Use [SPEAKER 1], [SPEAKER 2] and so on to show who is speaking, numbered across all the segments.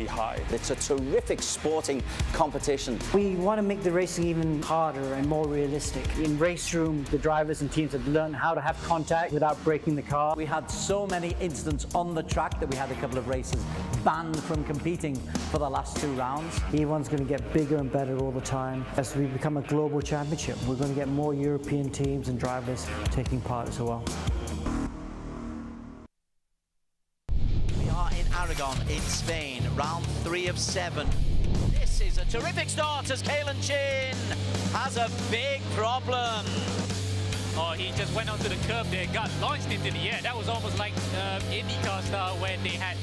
[SPEAKER 1] really high.
[SPEAKER 2] It's a terrific sporting competition.
[SPEAKER 3] We want to make the racing even harder and more realistic. In race room, the drivers and teams have learned how to have contact without breaking the car.
[SPEAKER 4] We had so many incidents on the track that we had a couple of races banned from competing for the last 2 rounds.
[SPEAKER 3] E1's going to get bigger and better all the time. As we become a global championship, we're going to get more European teams and drivers taking part as well.
[SPEAKER 5] We are in Aragon in Spain, round 3 of 7. This is a terrific start as Kalen Chin has a big problem.
[SPEAKER 6] Oh, he just went onto the curb there, got launched into the air. That was almost like IndyCar style when they had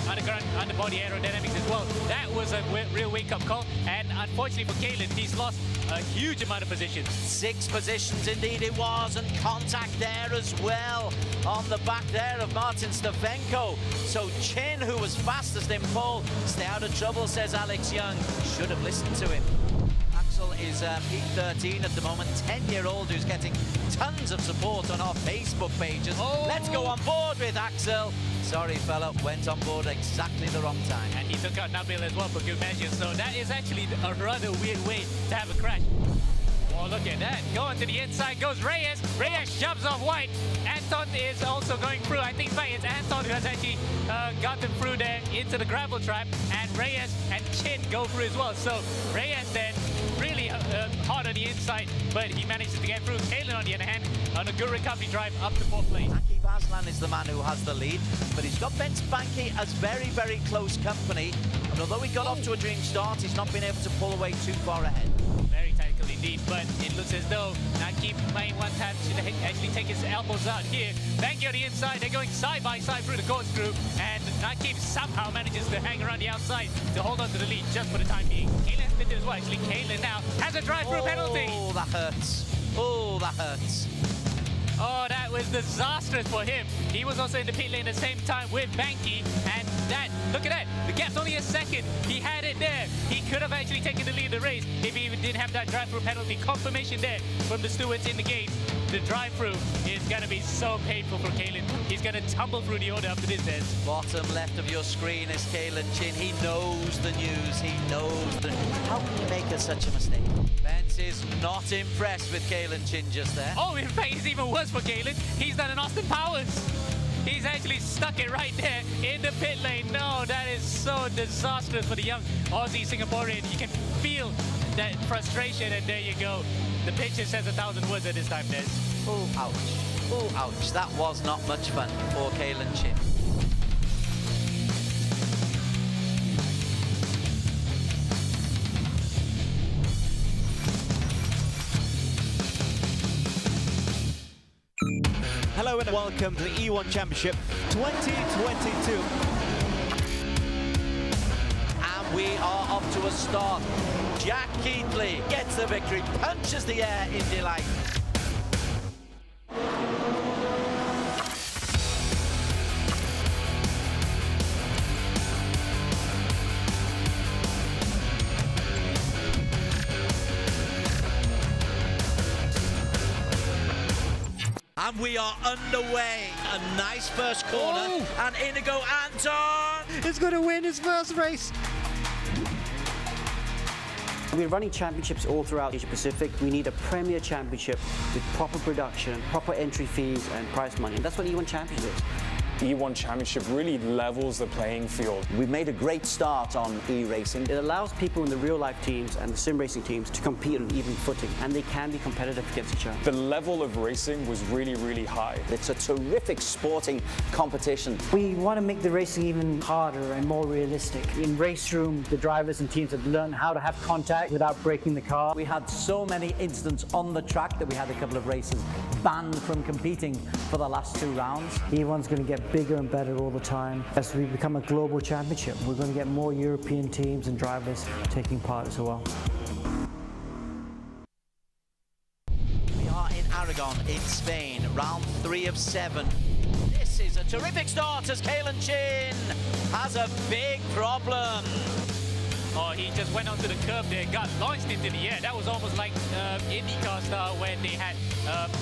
[SPEAKER 6] underground underbody aerodynamics as well. That was a real wake-up call, and unfortunately for Kalen, he's lost a huge amount of positions.
[SPEAKER 5] 6 positions indeed it was, and contact there as well on the back there of Martin Stavenko. So Chin, who was fastest in pole, stay out of trouble, says Alex Young. Should have listened to him. Axel is P13 at the moment, 10-year-old who's getting tons of support on our Facebook pages.
[SPEAKER 6] Oh.
[SPEAKER 5] Let's go on board with Axel. Sorry, fella, went on board exactly the wrong time.
[SPEAKER 6] And he took out Nabil as well for good measure. So that is actually a rather weird way to have a crash. Oh, look at that. Going to the inside goes Reyes. Reyes shoves off White. Anton is also going through. I think it's Anton who has actually gotten through there into the gravel trap. And Reyes and Chin go through as well. So Reyes then really hard on the inside, but he manages to get through. Kalen, on the other hand, on a good recovery drive up to 4th place.
[SPEAKER 5] Aki Vaslan is the man who has the lead, but he's got Ben Spanky as very, very close company. And although he got off to a dream start, he's not been able to pull away too far ahead.
[SPEAKER 6] Very tactical indeed, but it looks as though Nakib may one time should actually take his elbows out here. Banky on the inside, they're going side by side through the corkscrew, and Nakib somehow manages to hang around the outside to hold on to the lead just for the time being. Kalen Smith as well. Actually, Kalen now has a drive-through penalty.
[SPEAKER 5] Oh, that hurts. Oh, that hurts.
[SPEAKER 6] Oh, that was disastrous for him. He was also in the pit lane at the same time with Banky, and that, look at that, the gap's only a second. He had it there. He could have actually taken the lead of the race if he even didn't have that drive-through penalty. Confirmation there from the stewards in the gate. The drive-through is going to be so painful for Kalen. He's going to tumble through the order after this, Des.
[SPEAKER 5] Bottom left of your screen is Kalen Chin. He knows the news. He knows the... How can you make such a mistake? Bence is not impressed with Kalen Chin just there.
[SPEAKER 6] Oh, in fact, it's even worse for Kalen. He's done an Austin Powers. He's actually stuck it right there in the pit lane. No, that is so disastrous for the young Aussie Singaporean. You can feel that frustration, and there you go. The picture says 1,000 words at this time, Des.
[SPEAKER 5] Oh, ouch. Oh, ouch. That was not much fun for Kalen Chin.
[SPEAKER 7] Hello and welcome to the E1 Championship 2022.
[SPEAKER 5] And we are off to a start. Jack Keatley gets the victory, punches the air in delight. And we are underway. A nice first corner. And Inigo Anton
[SPEAKER 7] He's going to win his first race.
[SPEAKER 3] We're running championships all throughout Asia Pacific. We need a premier championship with proper production, proper entry fees and prize money. And that's what E1 Championship is.
[SPEAKER 1] E1 Championship really levels the playing field.
[SPEAKER 2] We've made a great start on e-racing.
[SPEAKER 3] It allows people in the real-life teams and the sim racing teams to compete on even footing, and they can be competitive against each other.
[SPEAKER 1] The level of racing was really, really high.
[SPEAKER 2] It's a terrific sporting competition.
[SPEAKER 3] We want to make the racing even harder and more realistic. In race room, the drivers and teams have learned how to have contact without breaking the car.
[SPEAKER 4] We had so many incidents on the track that we had a couple of races banned from competing for the last 2 rounds.
[SPEAKER 3] E1's going to get bigger and better all the time. As we become a global championship, we're going to get more European teams and drivers taking part as well.
[SPEAKER 5] We are in Aragon in Spain, round 3 of 7. This is a terrific start as Kalen Chin has a big problem.
[SPEAKER 6] Oh, he just went onto the curb there, got launched into the air. That was almost like IndyCar style when they had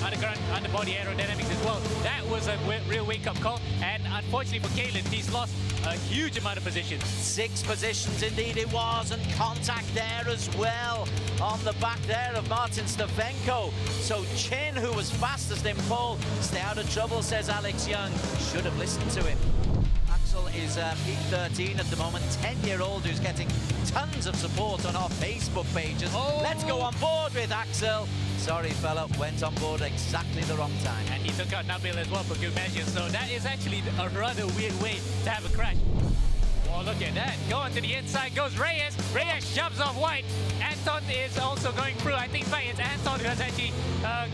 [SPEAKER 6] underground underbody aerodynamics as well. That was a real wake-up call, and unfortunately for Kalen, he's lost a huge amount of positions.
[SPEAKER 5] 6 positions indeed it was, and contact there as well on the back there of Martin Stefanko. So Chin, who was fastest in pole, stay out of trouble, says Alex Young. Should have listened to him. Axel is P13 at the moment, 10-year-old who's getting tons of support on our Facebook pages.
[SPEAKER 6] Oh.
[SPEAKER 5] Let's go on board with Axel. Sorry, fella, went on board exactly the wrong time.
[SPEAKER 6] And he took out Nabil as well for good measure. So that is actually a rather weird way to have a crash. Oh, look at that. Going to the inside goes Reyes. Reyes shoves off White. Anton is also going through. I think it's Anton who has actually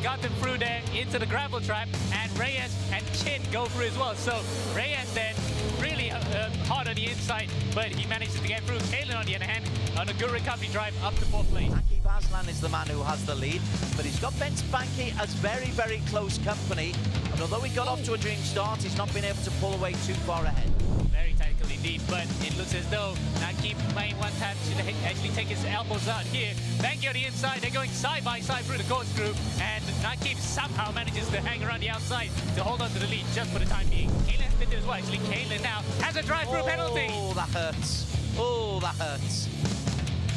[SPEAKER 6] gotten through there into the gravel trap. And Reyes and Chin go through as well. So Reyes then really hard on the inside, but he manages to get through. Kalen, on the other hand, on a good recovery drive up to 4th place.
[SPEAKER 5] Akif Aslan is the man who has the lead, but he's got Ben Spanky as very, very close company. And although he got off to a dream start, he's not been able to pull away too far ahead.
[SPEAKER 6] Very tactical indeed, but it looks as though Nakib playing one tap should actually take his elbows out here. Banky on the inside, they're going side by side through the corkscrew, and Nakib somehow manages to hang around the outside to hold on to the lead just for the time being. Kalen has been there as well. Actually, Kalen now has a drive-through penalty.
[SPEAKER 5] Oh, that hurts. Oh, that hurts.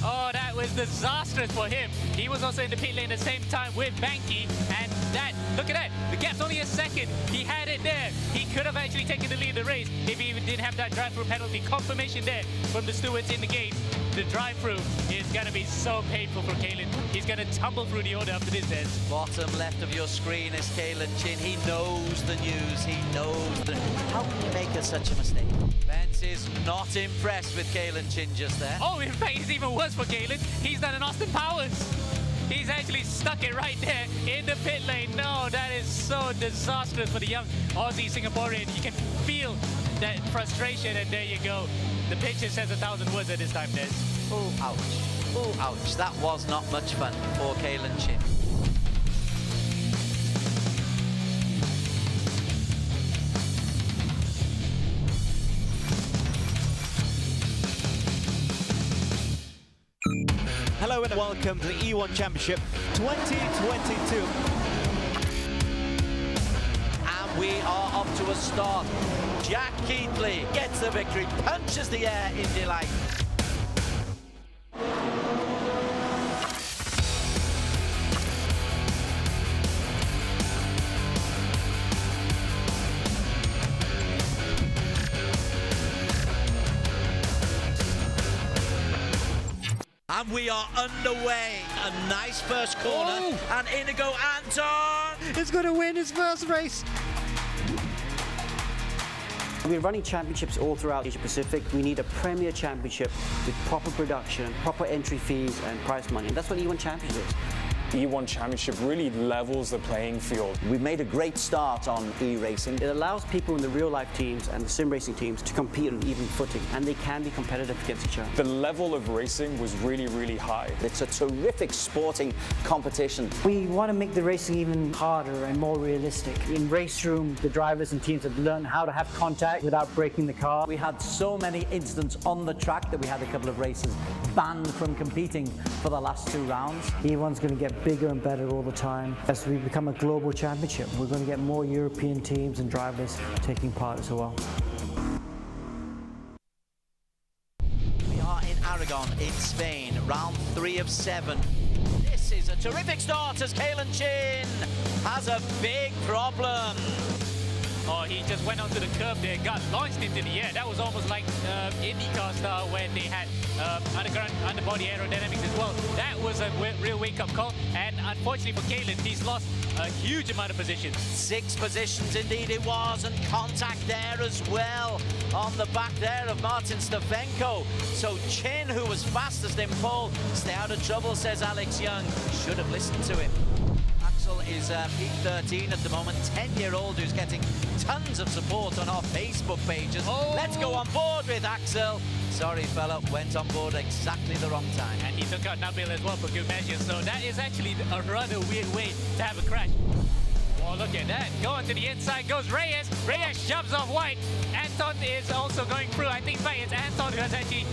[SPEAKER 6] Oh, that was disastrous for him. He was also in the pit lane at the same time with Banky, and that, look at that, the gap's only a second. He had it there. He could have actually taken the lead of the race if he even didn't have that drive-through penalty. Confirmation there from the stewards in the gate. The drive-through is going to be so painful for Kalen. He's going to tumble through the order after this, Des.
[SPEAKER 5] Bottom left of your screen is Kalen Chin. He knows the news. He knows the... How can you make such a mistake? Bence is not impressed with Kalen Chin just there.
[SPEAKER 6] Oh, in fact, it's even worse for Kalen. He's done an Austin Powers. He's actually stuck it right there in the pit lane. No, that is so disastrous for the young Aussie Singaporean. You can feel that frustration, and there you go. The picture says 1,000 words at this time, Des.
[SPEAKER 5] Oh, ouch. Oh, ouch. That was not much fun for Kalen Chin.
[SPEAKER 7] Hello and welcome to the E1 Championship 2022.
[SPEAKER 5] And we are up to a start. Jack Keatley gets the victory, punches the air in delight. And we are underway. A nice first corner.
[SPEAKER 6] Oh.
[SPEAKER 5] And Inigo Anton.
[SPEAKER 4] He's going to win his first race.
[SPEAKER 3] We're running championships all throughout Asia Pacific. We need a premier championship with proper production, proper entry fees and prize money. And that's what E1 Championship is.
[SPEAKER 1] E1 Championship really levels the playing field.
[SPEAKER 2] We've made a great start on e-racing.
[SPEAKER 3] It allows people in the real-life teams and the sim racing teams to compete on an even footing, and they can be competitive against each other.
[SPEAKER 1] The level of racing was really, really high.
[SPEAKER 2] It's a terrific sporting competition.
[SPEAKER 8] We want to make the racing even harder and more realistic. In race room, the drivers and teams have learned how to have contact without breaking the car.
[SPEAKER 4] We had so many incidents on the track that we had a couple of races banned from competing for the last 2 rounds.
[SPEAKER 8] E1's going to get bigger and better all the time. As we become a global championship, we're going to get more European teams and drivers taking part as well.
[SPEAKER 5] We are in Aragon in Spain, round 3 of 7. This is a terrific start as Kalen Chin has a big problem.
[SPEAKER 6] Oh, he just went onto the curb there, got launched into the air. That was almost like IndyCar style when they had underground underbody aerodynamics as well. That was a real wake-up call, and unfortunately for Kalen, he's lost a huge amount of positions.
[SPEAKER 5] 6 positions indeed it was, and contact there as well on the back there of Martin Stefanko. So Chin, who was fastest in pole, stay out of trouble, says Alex Young. Should have listened to him. Axel is P13 at the moment, 10-year-old who's getting tons of support on our Facebook pages.
[SPEAKER 6] Oh.
[SPEAKER 5] Let's go on board with Axel. Sorry, fella, went on board exactly the wrong time.
[SPEAKER 6] And he took out Nabil as well for good measure. So that is actually a rather weird way to have a crash. Oh, look at that. Going to the inside goes Reyes. Reyes shoves off White. Anton is also going through. I think it's Anton who has actually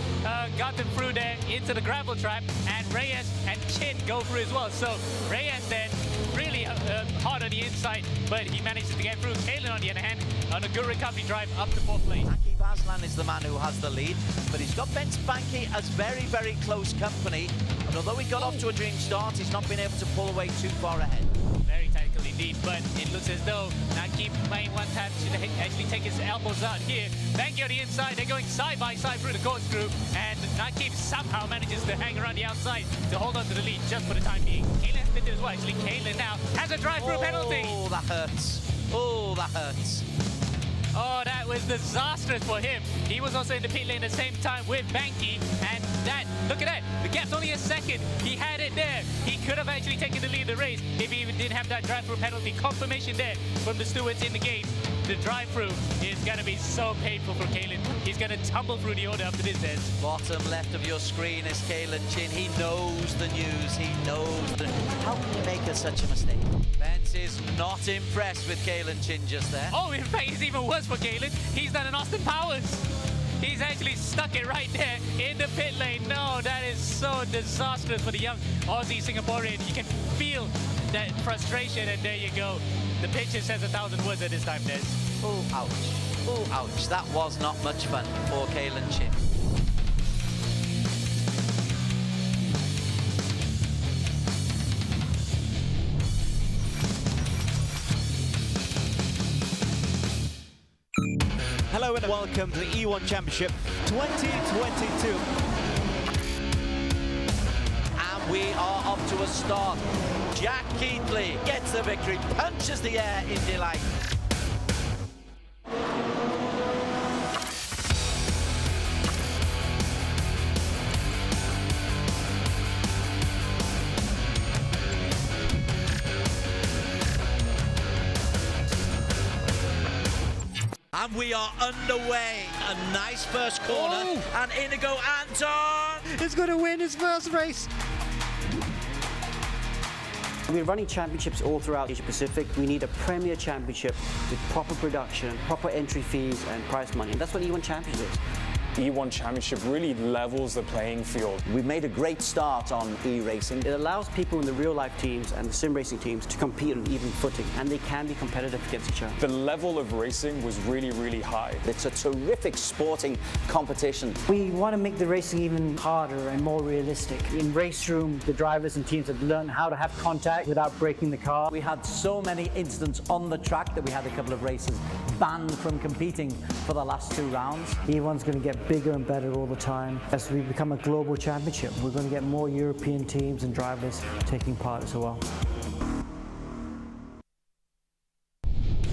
[SPEAKER 6] got them through there into the gravel trap, and Reyes and Chin go through as well. So Reyes then really hard on the inside, but he manages to get through. Kalen, on the other hand, on a good recovery drive up to 4th place.
[SPEAKER 5] Aki Baslan is the man who has the lead, but he's got Ben Spanky as very, very close company. And although he got off to a dream start, he's not been able to pull away too far ahead.
[SPEAKER 6] Very tactical indeed, but it looks as though Nakib may want to actually take his elbows out here. Banky on the inside, they're going side by side through the corkscrew, and Nakib somehow manages to hang around the outside to hold on to the lead just for the time being. Kalen split as well. Actually, Kalen now has a drive-through penalty.
[SPEAKER 5] Oh, that hurts. Oh, that hurts.
[SPEAKER 6] Oh, that was disastrous for him. He was also in the pit lane at the same time with Banky, and that, look at that, the gap's only a second. He had it there. He could have actually taken the lead of the race if he even didn't have that drive-through penalty. Confirmation there from the stewards in the game. The drive-through is going to be so painful for Kalen. He's going to tumble through the order after this, Des.
[SPEAKER 5] Bottom left of your screen is Kalen Chin. He knows the news. He knows the... How can you make such a mistake? Bence is not impressed with Kalen Chin just there.
[SPEAKER 6] Oh, in fact, it's even worse for Kalen. He's done an Austin Powers. He's actually stuck it right there in the pit lane. No, that is so disastrous for the young Aussie Singaporean. You can feel that frustration, and there you go. The picture says 1,000 words at this time, Des.
[SPEAKER 5] Oh, ouch. Oh, ouch. That was not much fun for Kalen Chin.
[SPEAKER 7] Hello and welcome to the E1 Championship 2022.
[SPEAKER 5] And we are off to a start. Jack Keatley gets the victory, punches the air in delight. And we are underway. A nice first corner. And Inigo Anton
[SPEAKER 4] He's going to win his first race.
[SPEAKER 3] We're running championships all throughout Asia Pacific. We need a premier championship with proper production, proper entry fees and prize money. And that's what E1 Championship is.
[SPEAKER 1] E1 Championship really levels the playing field.
[SPEAKER 2] We've made a great start on e-racing.
[SPEAKER 3] It allows people in the real-life teams and the sim racing teams to compete on even footing, and they can be competitive against each other.
[SPEAKER 1] The level of racing was really, really high.
[SPEAKER 2] It's a terrific sporting competition.
[SPEAKER 8] We want to make the racing even harder and more realistic. In race room, the drivers and teams have learned how to have contact without breaking the car.
[SPEAKER 4] We had so many incidents on the track that we had a couple of races banned from competing for the last 2 rounds.
[SPEAKER 8] E1's going to get bigger and better all the time. As we become a global championship, we're going to get more European teams and drivers taking part as well.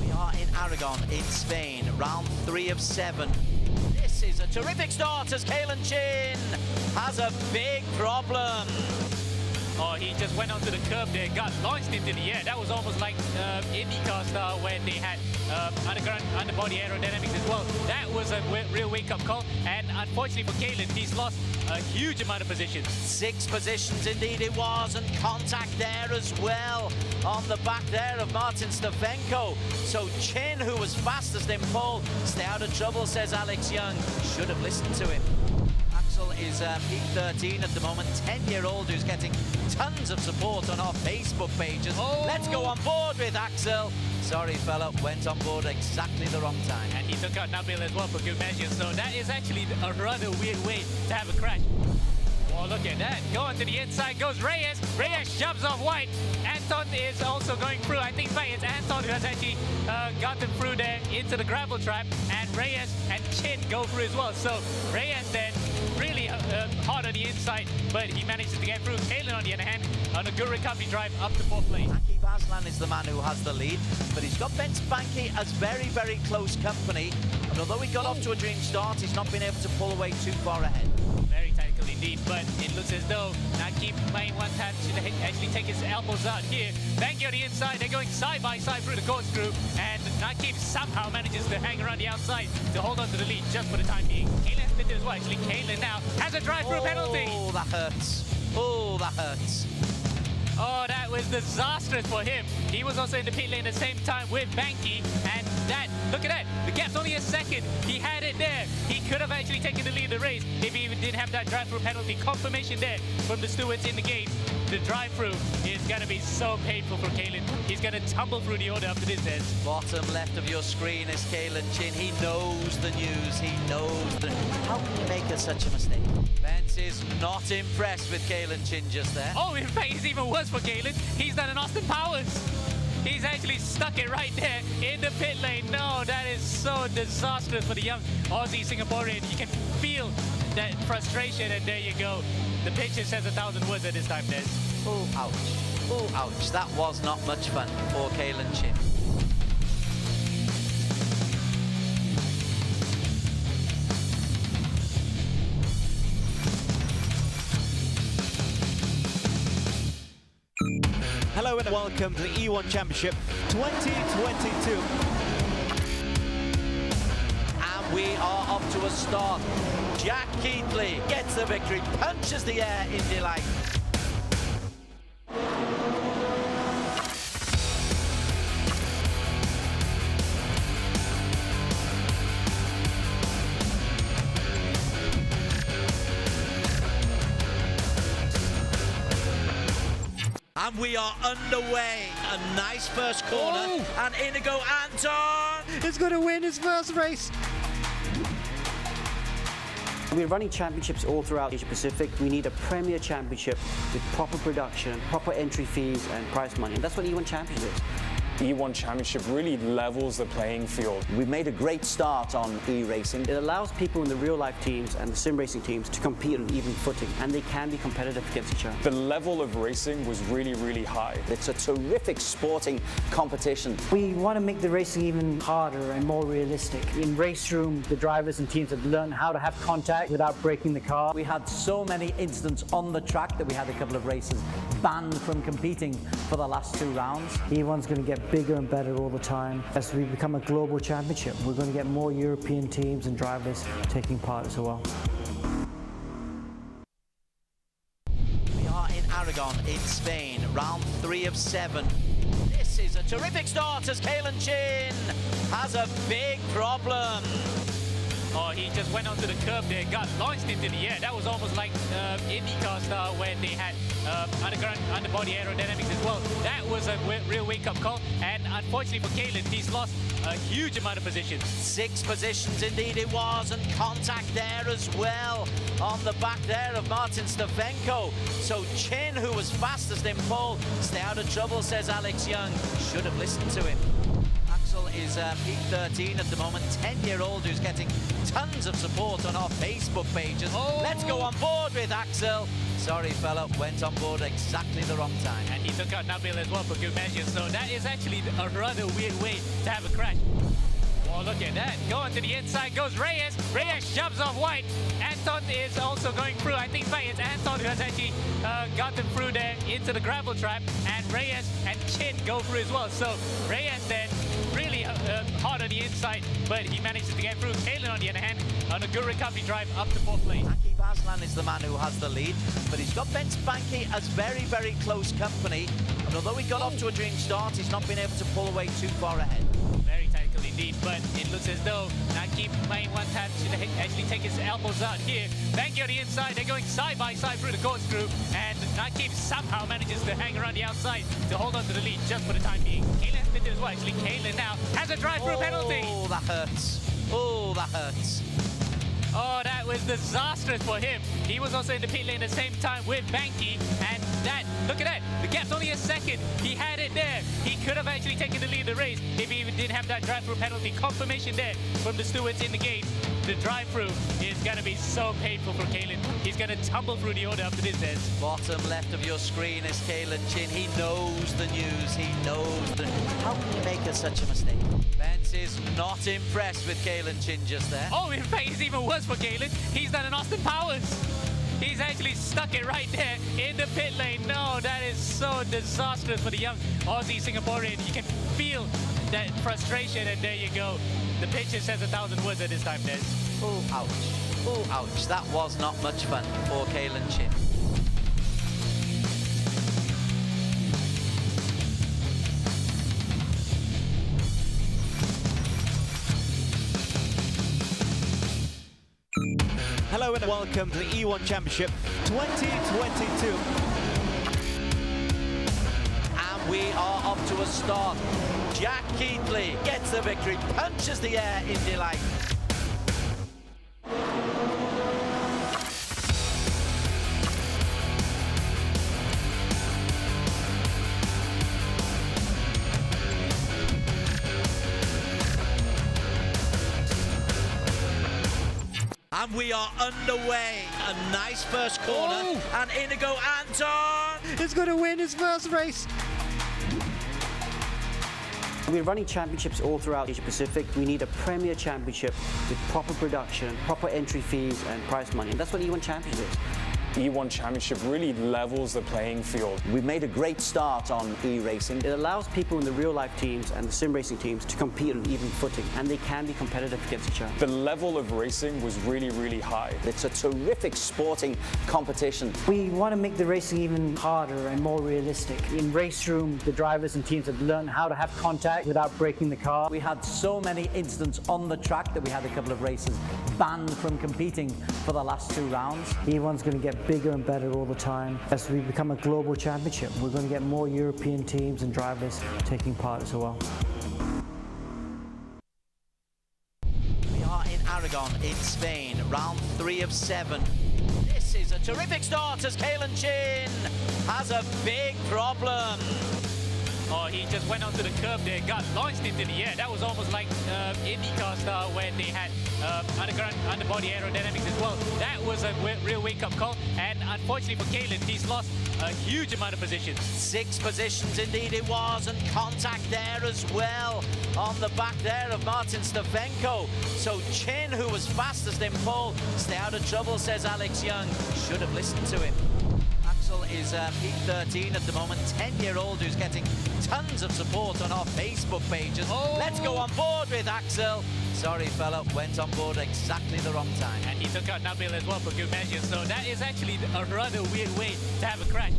[SPEAKER 5] We are in Aragon in Spain, round 3 of 7. This is a terrific start as Kalen Chin has a big problem.
[SPEAKER 6] Oh, he just went onto the curb there, got launched into the air. That was almost like IndyCar style when they had underground underbody aerodynamics as well. That was a real wake-up call, and unfortunately for Kalen, he's lost a huge amount of positions.
[SPEAKER 5] 6 positions indeed it was, and contact there as well on the back there of Martin Stefanko. So Chin, who was fastest in pole, stay out of trouble, says Alex Young. Should have listened to him. Axel is P13 at the moment, 10-year-old who's getting tons of support on our Facebook pages.
[SPEAKER 6] Oh.
[SPEAKER 5] Let's go on board with Axel. Sorry, fella, went on board exactly the wrong time.
[SPEAKER 6] And he took out Nabil as well for good measure. So that is actually a rather weird way to have a crash. Oh, look at that. Going to the inside goes Reyes. Reyes shoves off White. Anton is also going through. I think it's Anton who has actually gotten through there into the gravel trap. And Reyes and Chin go through as well. So Reyes then really hard on the inside, but he manages to get through. Kalen, on the other hand, on a good recovery drive up to 4th place.
[SPEAKER 5] Aki Baslan is the man who has the lead, but he's got Ben Spanky as very, very close company. And although he got off to a dream start, he's not been able to pull away too far ahead.
[SPEAKER 6] Very tactical indeed, but it looks as though Nakib may want to actually take his elbows out here. Banky on the inside, they're going side by side through the corkscrew, and Nakib somehow manages to hang around the outside to hold on to the lead just for the time being. Kalen split as well. Actually, Kalen now has a drive-through penalty.
[SPEAKER 5] Oh, that hurts. Oh, that hurts.
[SPEAKER 6] Oh, that was disastrous for him. He was also in the pit lane at the same time with Banky, and that, look at that, the gap's only a second. He had it there. He could have actually taken the lead in the race if he even didn't have that drive-through penalty. Confirmation there from the stewards in the gate. The drive-through is going to be so painful for Kalen. He's going to tumble through the order after this, Des.
[SPEAKER 5] Bottom left of your screen is Kalen Chin. He knows the news. He knows the... How can you make such a mistake? Bence is not impressed with Kalen Chin just there.
[SPEAKER 6] Oh, in fact, it's even worse for Kalen. He's done an Austin Powers. He's actually stuck it right there in the pit lane. No, that is so disastrous for the young Aussie Singaporean. You can feel that frustration, and there you go. The picture says 1,000 words at this time, Des.
[SPEAKER 5] Oh, ouch. Oh, ouch. That was not much fun for Kalen Chin.
[SPEAKER 7] Hello and welcome to the E1 Championship 2022.
[SPEAKER 5] And we are off to a start. Jack Keatley gets the victory, punches the air in delight. And we are underway. A nice first corner. And Inigo Anton
[SPEAKER 3] He's going to win his first race. We're running championships all throughout Asia Pacific. We need a premier championship with proper production, proper entry fees and prize money. And that's what E1 Championship is.
[SPEAKER 1] E1 Championship really levels the playing field.
[SPEAKER 2] We've made a great start on e-racing.
[SPEAKER 3] It allows people in the real-life teams and the sim racing teams to compete on even footing, and they can be competitive against each other.
[SPEAKER 1] The level of racing was really, really high.
[SPEAKER 2] It's a terrific sporting competition.
[SPEAKER 8] We want to make the racing even harder and more realistic. In race room, the drivers and teams have learned how to have contact without breaking the car.
[SPEAKER 4] We had so many incidents on the track that we had a couple of races banned from competing for the last 2 rounds.
[SPEAKER 8] E1's going to get bigger and better all the time. As we become a global championship, we're going to get more European teams and drivers taking part as well.
[SPEAKER 5] We are in Aragon in Spain, round 3 of 7. This is a terrific start as Kalen Chin has a big problem.
[SPEAKER 6] Oh, he just went onto the curb there, got launched into the air. That was almost like IndyCar style when they had underground underbody aerodynamics as well. That was a real wake-up call, and unfortunately for Kalen, he's lost a huge amount of positions.
[SPEAKER 5] 6 positions indeed it was, and contact there as well on the back there of Martin Stefanko. So Chin, who was fastest in pole, stay out of trouble, says Alex Young. Should have listened to him. Axel is P13 at the moment, 10-year-old who's getting tons of support on our Facebook pages. Let's go on board with Axel. Sorry, fella, went on board exactly the wrong time.
[SPEAKER 6] And he took out Nabil as well for good measure. So that is actually a rather weird way to have a crash. Oh, look at that. Going to the inside goes Reyes. Reyes jumps off White. Anton is also going through. I think in fact it's Anton who has actually gotten through there into the gravel trap. And Reyes and Chin go through as well. So Reyes then really hard on the inside, but he manages to get through. Kalen, on the other hand, on a good recovery drive up to 4th place.
[SPEAKER 5] Aki Baslan is the man who has the lead, but he's got Ben Spanky as very, very close company. And although he got off to a dream start, he's not been able to pull away too far ahead.
[SPEAKER 6] Very tactical indeed, but it looks as though Naqib playing one tap should actually take his elbows out here. Banky on the inside, they're going side by side through the corkscrew, and Naqib somehow manages to hang around the outside to hold on to the lead just for the time being. Kalen has been as well. Actually, Kalen now has a drive-through penalty.
[SPEAKER 5] Oh, that hurts. Oh, that hurts.
[SPEAKER 6] Oh, that was disastrous for him. He was also in the pit lane at the same time with Banky, and that, look at that, the gap's only a second. He had it there. He could have actually taken the lead of the race if he even didn't have that drive-through penalty. Confirmation there from the stewards in the gate. The drive-through is going to be so painful for Kalen. He's going to tumble through the order after this, Des.
[SPEAKER 5] Bottom left of your screen is Kalen Chin. He knows the news. He knows the... How can you make such a mistake? Bence is not impressed with Kalen Chin just there.
[SPEAKER 6] Oh, in fact, it's even worse for Kalen. He's done an Austin Powers. He's actually stuck it right there in the pit lane. No, that is so disastrous for the young Aussie Singaporean. You can feel that frustration, and there you go. The picture says 1,000 words at this time, Des.
[SPEAKER 5] Oh, ouch. Oh, ouch. That was not much fun for Kalen Chin.
[SPEAKER 7] welcome to the E1 Championship 2022.
[SPEAKER 5] And we are up to a start. Jack Keatley gets the victory, punches the air in delight. And we are underway. A nice first corner. And Inigo Anton
[SPEAKER 4] Is going to win his first race.
[SPEAKER 3] We're running championships all throughout Asia Pacific. We need a premier championship with proper production, proper entry fees and prize money. And that's what E1 Championship is.
[SPEAKER 1] E1 Championship really levels the playing field.
[SPEAKER 2] We've made a great start on e-racing.
[SPEAKER 3] It allows people in the real life teams and the sim racing teams to compete on even footing, and they can be competitive against each other.
[SPEAKER 1] The level of racing was really, really high.
[SPEAKER 2] It's a terrific sporting competition.
[SPEAKER 8] We want to make the racing even harder and more realistic. In race room, the drivers and teams have learned how to have contact without breaking the car.
[SPEAKER 4] We had so many incidents on the track that we had a couple of races banned from competing for the last 2 rounds.
[SPEAKER 8] E1's going to get bigger and better all the time. As we become a global championship, we're going to get more European teams and drivers taking part as well.
[SPEAKER 5] We are in Aragon in Spain, round 3 of 7. This is a terrific start as Kalen Chin has a big problem.
[SPEAKER 6] Oh, he just went onto the curb there, got launched into the air. That was almost like IndyCar style when they had underground underbody aerodynamics as well. That was a real wake-up call, and unfortunately for Kalen, he's lost a huge amount of positions.
[SPEAKER 5] 6 positions indeed it was, and contact there as well on the back there of Martin Stefenko. So Chin, who was fastest in pole, stay out of trouble, says Alex Young. Should have listened to him. Axel is P13 at the moment, 10-year-old who's getting tons of support on our Facebook pages. Let's go on board with Axel. Sorry, fella, went on board exactly the wrong time.
[SPEAKER 6] And he took out Nabil as well for good measure. So that is actually a rather weird way to have a crash.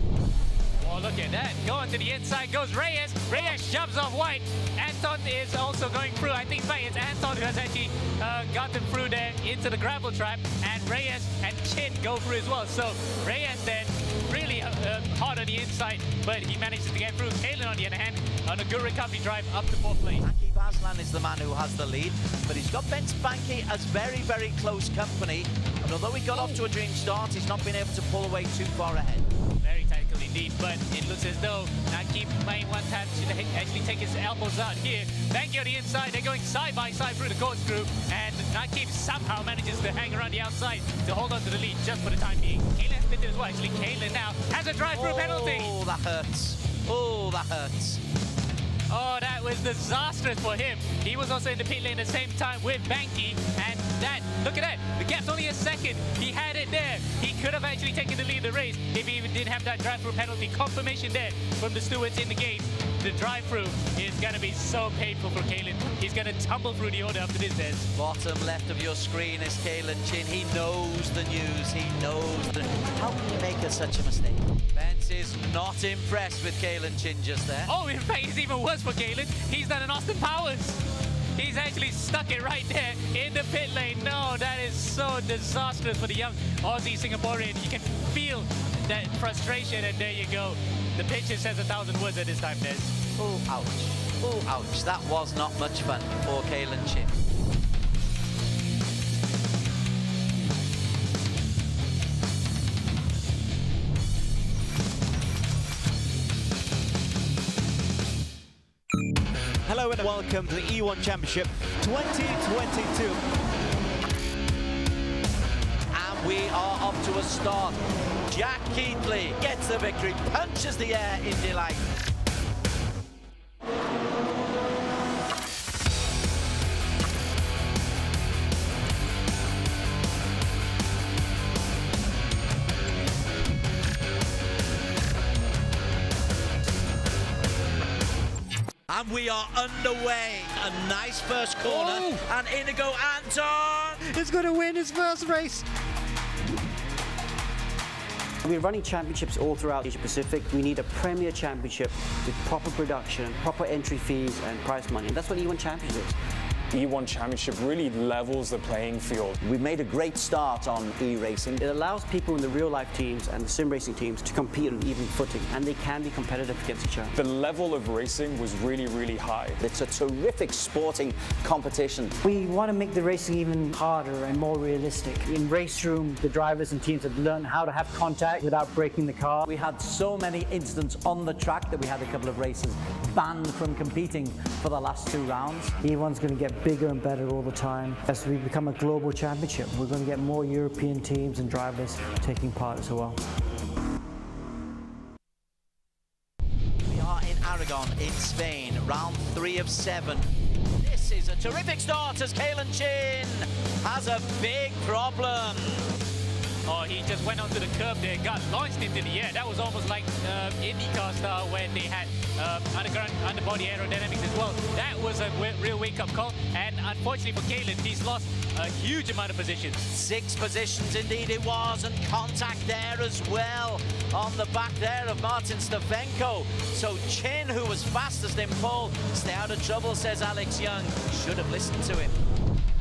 [SPEAKER 6] Oh, look at that. Going to the inside goes Reyes. Reyes shoves off White. Anton is also going through. I think it's Anton who has actually gotten through there into the gravel trap. And Reyes and Chin go through as well. So Reyes then really hard on the inside, but he manages to get through. Kalen, on the other hand, on a good recovery drive up to 4th place.
[SPEAKER 5] Aki Vaslan is the man who has the lead, but he's got Ben Spanky as very, very close company. And although he got off to a dream start, he's not been able to pull away too far ahead.
[SPEAKER 6] Very tactical indeed, but it looks as though Naki playing one tap should actually take his elbows out here. Banky on the inside, they're going side by side through the corkscrew, and Naki somehow manages to hang around the outside to hold on to the lead just for the time being. Kalen has been there as well. Actually, Kalen now has a drive-through penalty.
[SPEAKER 5] Oh, that hurts. Oh, that hurts.
[SPEAKER 6] Oh, that was disastrous for him. He was also in the pit lane at the same time with Banky, and that, look at that, the gap's only a second. He had it there. He could have actually taken the lead of the race if he even didn't have that drive-through penalty. Confirmation there from the stewards in the gate. The drive-through is going to be so painful for Kalen. He's going to tumble through the order after this, Des.
[SPEAKER 5] Bottom left of your screen is Kalen Chin. He knows the news. He knows the... How can you make such a mistake? Bence is not impressed with Kalen Chin just there.
[SPEAKER 6] Oh, in fact, it's even worse for Kalen. He's done an Austin Powers. He's actually stuck it right there in the pit lane. No, that is so disastrous for the young Aussie Singaporean. You can feel that frustration, and there you go. The picture says 1,000 words at this time, Des.
[SPEAKER 5] Oh, ouch. Oh, ouch. That was not much fun for Kalen Chin.
[SPEAKER 7] Hello and welcome to the E1 Championship 2022.
[SPEAKER 5] And we are up to a start. Jack Keatley gets the victory, punches the air in delight. And we are underway. A nice first corner. And Inigo Anton
[SPEAKER 4] Is going to win his first race.
[SPEAKER 3] We're running championships all throughout Asia Pacific. We need a premier championship with proper production, proper entry fees and prize money. And that's what E1 Championship is.
[SPEAKER 1] E1 Championship really levels the playing field.
[SPEAKER 2] We've made a great start on e-racing.
[SPEAKER 3] It allows people in the real-life teams and the sim racing teams to compete on even footing, and they can be competitive against each other.
[SPEAKER 1] The level of racing was really, really high.
[SPEAKER 2] It's a terrific sporting competition.
[SPEAKER 8] We want to make the racing even harder and more realistic. In Race Room, the drivers and teams have learned how to have contact without breaking the car.
[SPEAKER 4] We had so many incidents on the track that we had a couple of races banned from competing for the last 2 rounds.
[SPEAKER 8] E1's going to get bigger and better all the time. As we become a global championship, we're going to get more European teams and drivers taking part as well.
[SPEAKER 5] We are in Aragon in Spain, round 3 of 7. This is a terrific start as Kalen Chin has a big problem.
[SPEAKER 6] Oh, he just went onto the curb there, got launched into the air. That was almost like IndyCar style when they had underground underbody aerodynamics as well. That was a real wake-up call, and unfortunately for Kalen, he's lost a huge amount of positions.
[SPEAKER 5] 6 positions indeed it was, and contact there as well on the back there of Martin Stavenko. So Chin, who was fastest in pole, stay out of trouble, says Alex Young. Should have listened to him.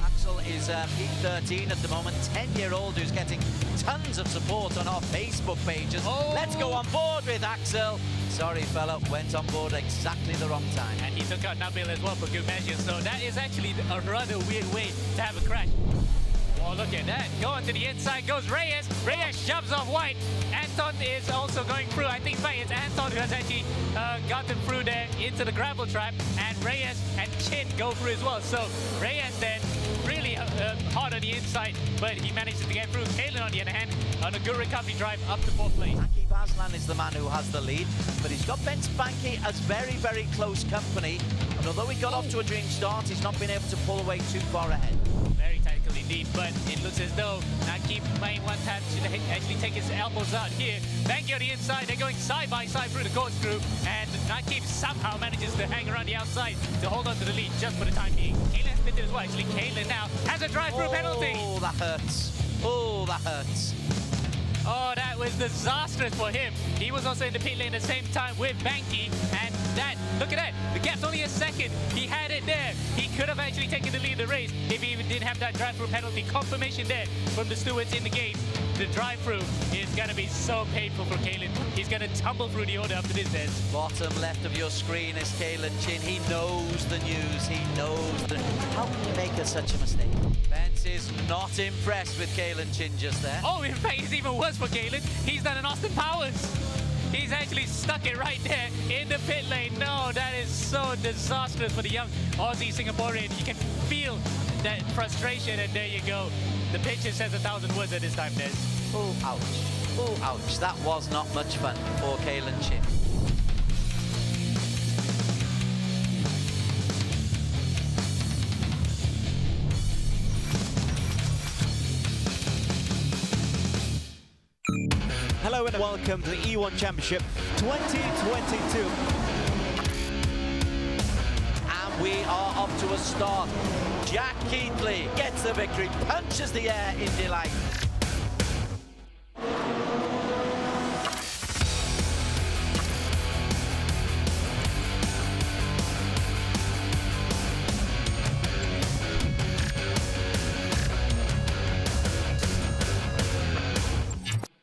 [SPEAKER 5] Axel is P13 at the moment, 10-year-old who's getting tons of support on our Facebook pages.
[SPEAKER 6] Oh.
[SPEAKER 5] Let's go on board with Axel. Sorry, fella, went on board exactly the wrong time.
[SPEAKER 6] And he took out Nabil as well for good measure. So that is actually a rather weird way to have a crash. Oh, look at that. Going to the inside goes Reyes. Reyes shoves off White. Anton is also going through. I think it's Anton who has actually gotten through there into the gravel trap. And Reyes and Chin go through as well. So Reyes then really hard on the inside, but he manages to get through. Kalen, on the other hand, on a good recovery drive up to 4th place.
[SPEAKER 5] Aki Vazlan is the man who has the lead, but he's got Ben Spanky as very, very close company. And although he got off to a dream start, he's not been able to pull away too far ahead.
[SPEAKER 6] Very tactical indeed, but it looks as though Nakib might want to actually take his elbows out here. Banky on the inside, they're going side by side through the corkscrew, and Nakib somehow manages to hang around the outside to hold on to the lead just for the time being. Kalen has been there as well. Actually, Kalen now has a drive-through penalty.
[SPEAKER 5] Oh, that hurts. Oh, that hurts.
[SPEAKER 6] Oh, that was disastrous for him. He was also in the pit lane at the same time with Banky, and that, look at that, the gap's only a second. He had it there. He could have actually taken the lead of the race if he even didn't have that drive-through penalty. Confirmation there from the stewards in the gate. The drive-through is going to be so painful for Kalen. He's going to tumble through the order after this, Des.
[SPEAKER 5] Bottom left of your screen is Kalen Chin. He knows the news. He knows the... How can you make such a mistake? Vance is not impressed with Kalen Chin just there.
[SPEAKER 6] Oh, in fact, it's even worse for Kalen. He's done an Austin Powers. He's actually stuck it right there in the pit lane. No, that is so disastrous for the young Aussie Singaporean. You can feel that frustration, and there you go. The picture says 1,000 words at this time, Des.
[SPEAKER 5] Oh, ouch. Oh, ouch. That was not much fun for Kalen Chin.
[SPEAKER 7] Hello and welcome to the E1 Championship 2022.
[SPEAKER 5] And we are off to a start. Jack Keatley gets the victory, punches the air in delight.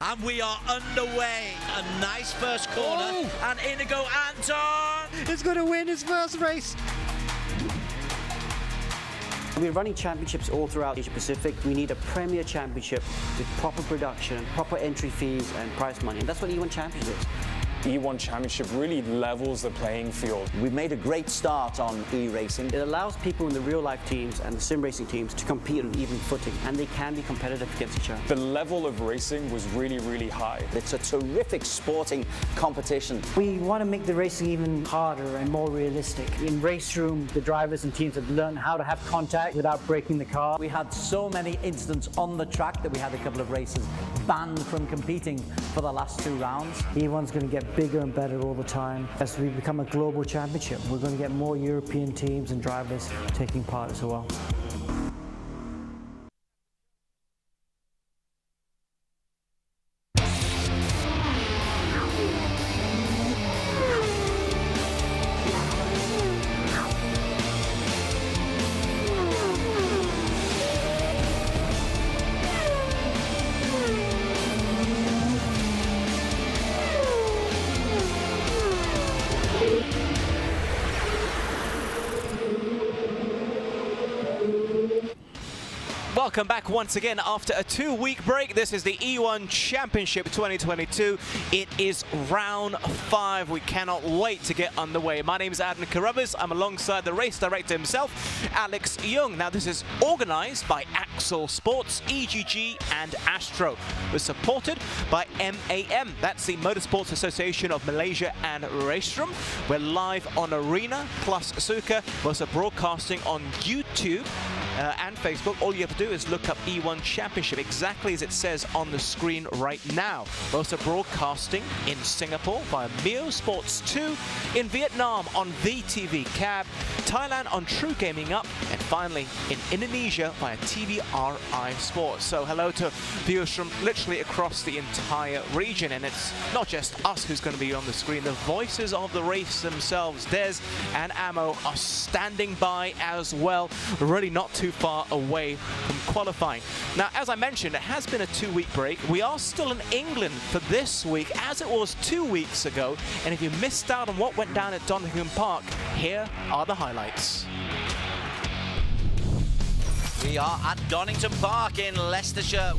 [SPEAKER 5] And we are underway. A nice first corner.
[SPEAKER 6] Oh.
[SPEAKER 5] And Inigo Anton.
[SPEAKER 3] He's going to win his first race. We're running championships all throughout Asia Pacific. We need a premier championship with proper production, proper entry fees and prize money. And that's what E1 Championship is.
[SPEAKER 1] E1 Championship really levels the playing field.
[SPEAKER 2] We've made a great start on e-racing.
[SPEAKER 3] It allows people in the real-life teams and the sim racing teams to compete on even footing, and they can be competitive against each other.
[SPEAKER 1] The level of racing was really, really high.
[SPEAKER 2] It's a terrific sporting competition.
[SPEAKER 8] We want to make the racing even harder and more realistic. In Race Room, the drivers and teams have learned how to have contact without breaking the car.
[SPEAKER 4] We had so many incidents on the track that we had a couple of races banned from competing for the last 2 rounds.
[SPEAKER 8] E1's going to get bigger and better all the time. As we become a global championship, we're going to get more European teams and drivers taking part as well.
[SPEAKER 7] welcome back once again after a 2-week break. This is the E1 Championship 2022. It is round 5. We cannot wait to get underway. My name is Adam Carruthers. I'm alongside the race director himself, Alex Young. Now, this is organized by Axel Sports, EGG, and Astro. We're supported by MAM. That's the Motorsports Association of Malaysia and Racestrom. We're live on Arena plus Suka. We're also broadcasting on YouTube and Facebook. All you have to do is look up E1 Championship, exactly as it says on the screen right now. We're also broadcasting in Singapore via Mio Sports 2, in Vietnam on VTV Cab, Thailand on True Gaming Up, and finally in Indonesia via TVRI Sports. So hello to viewers from literally across the entire region, and it's not just us who's going to be on the screen. The voices of the race themselves, Des and Amo, are standing by as well, really not too far away from qualifying. Now, as I mentioned, it has been a 2-week break. We are still in England for this week, as it was 2 weeks ago, and if you missed out on what went down at Donington Park, here are the highlights.
[SPEAKER 5] We are at Donington Park in Leicestershire.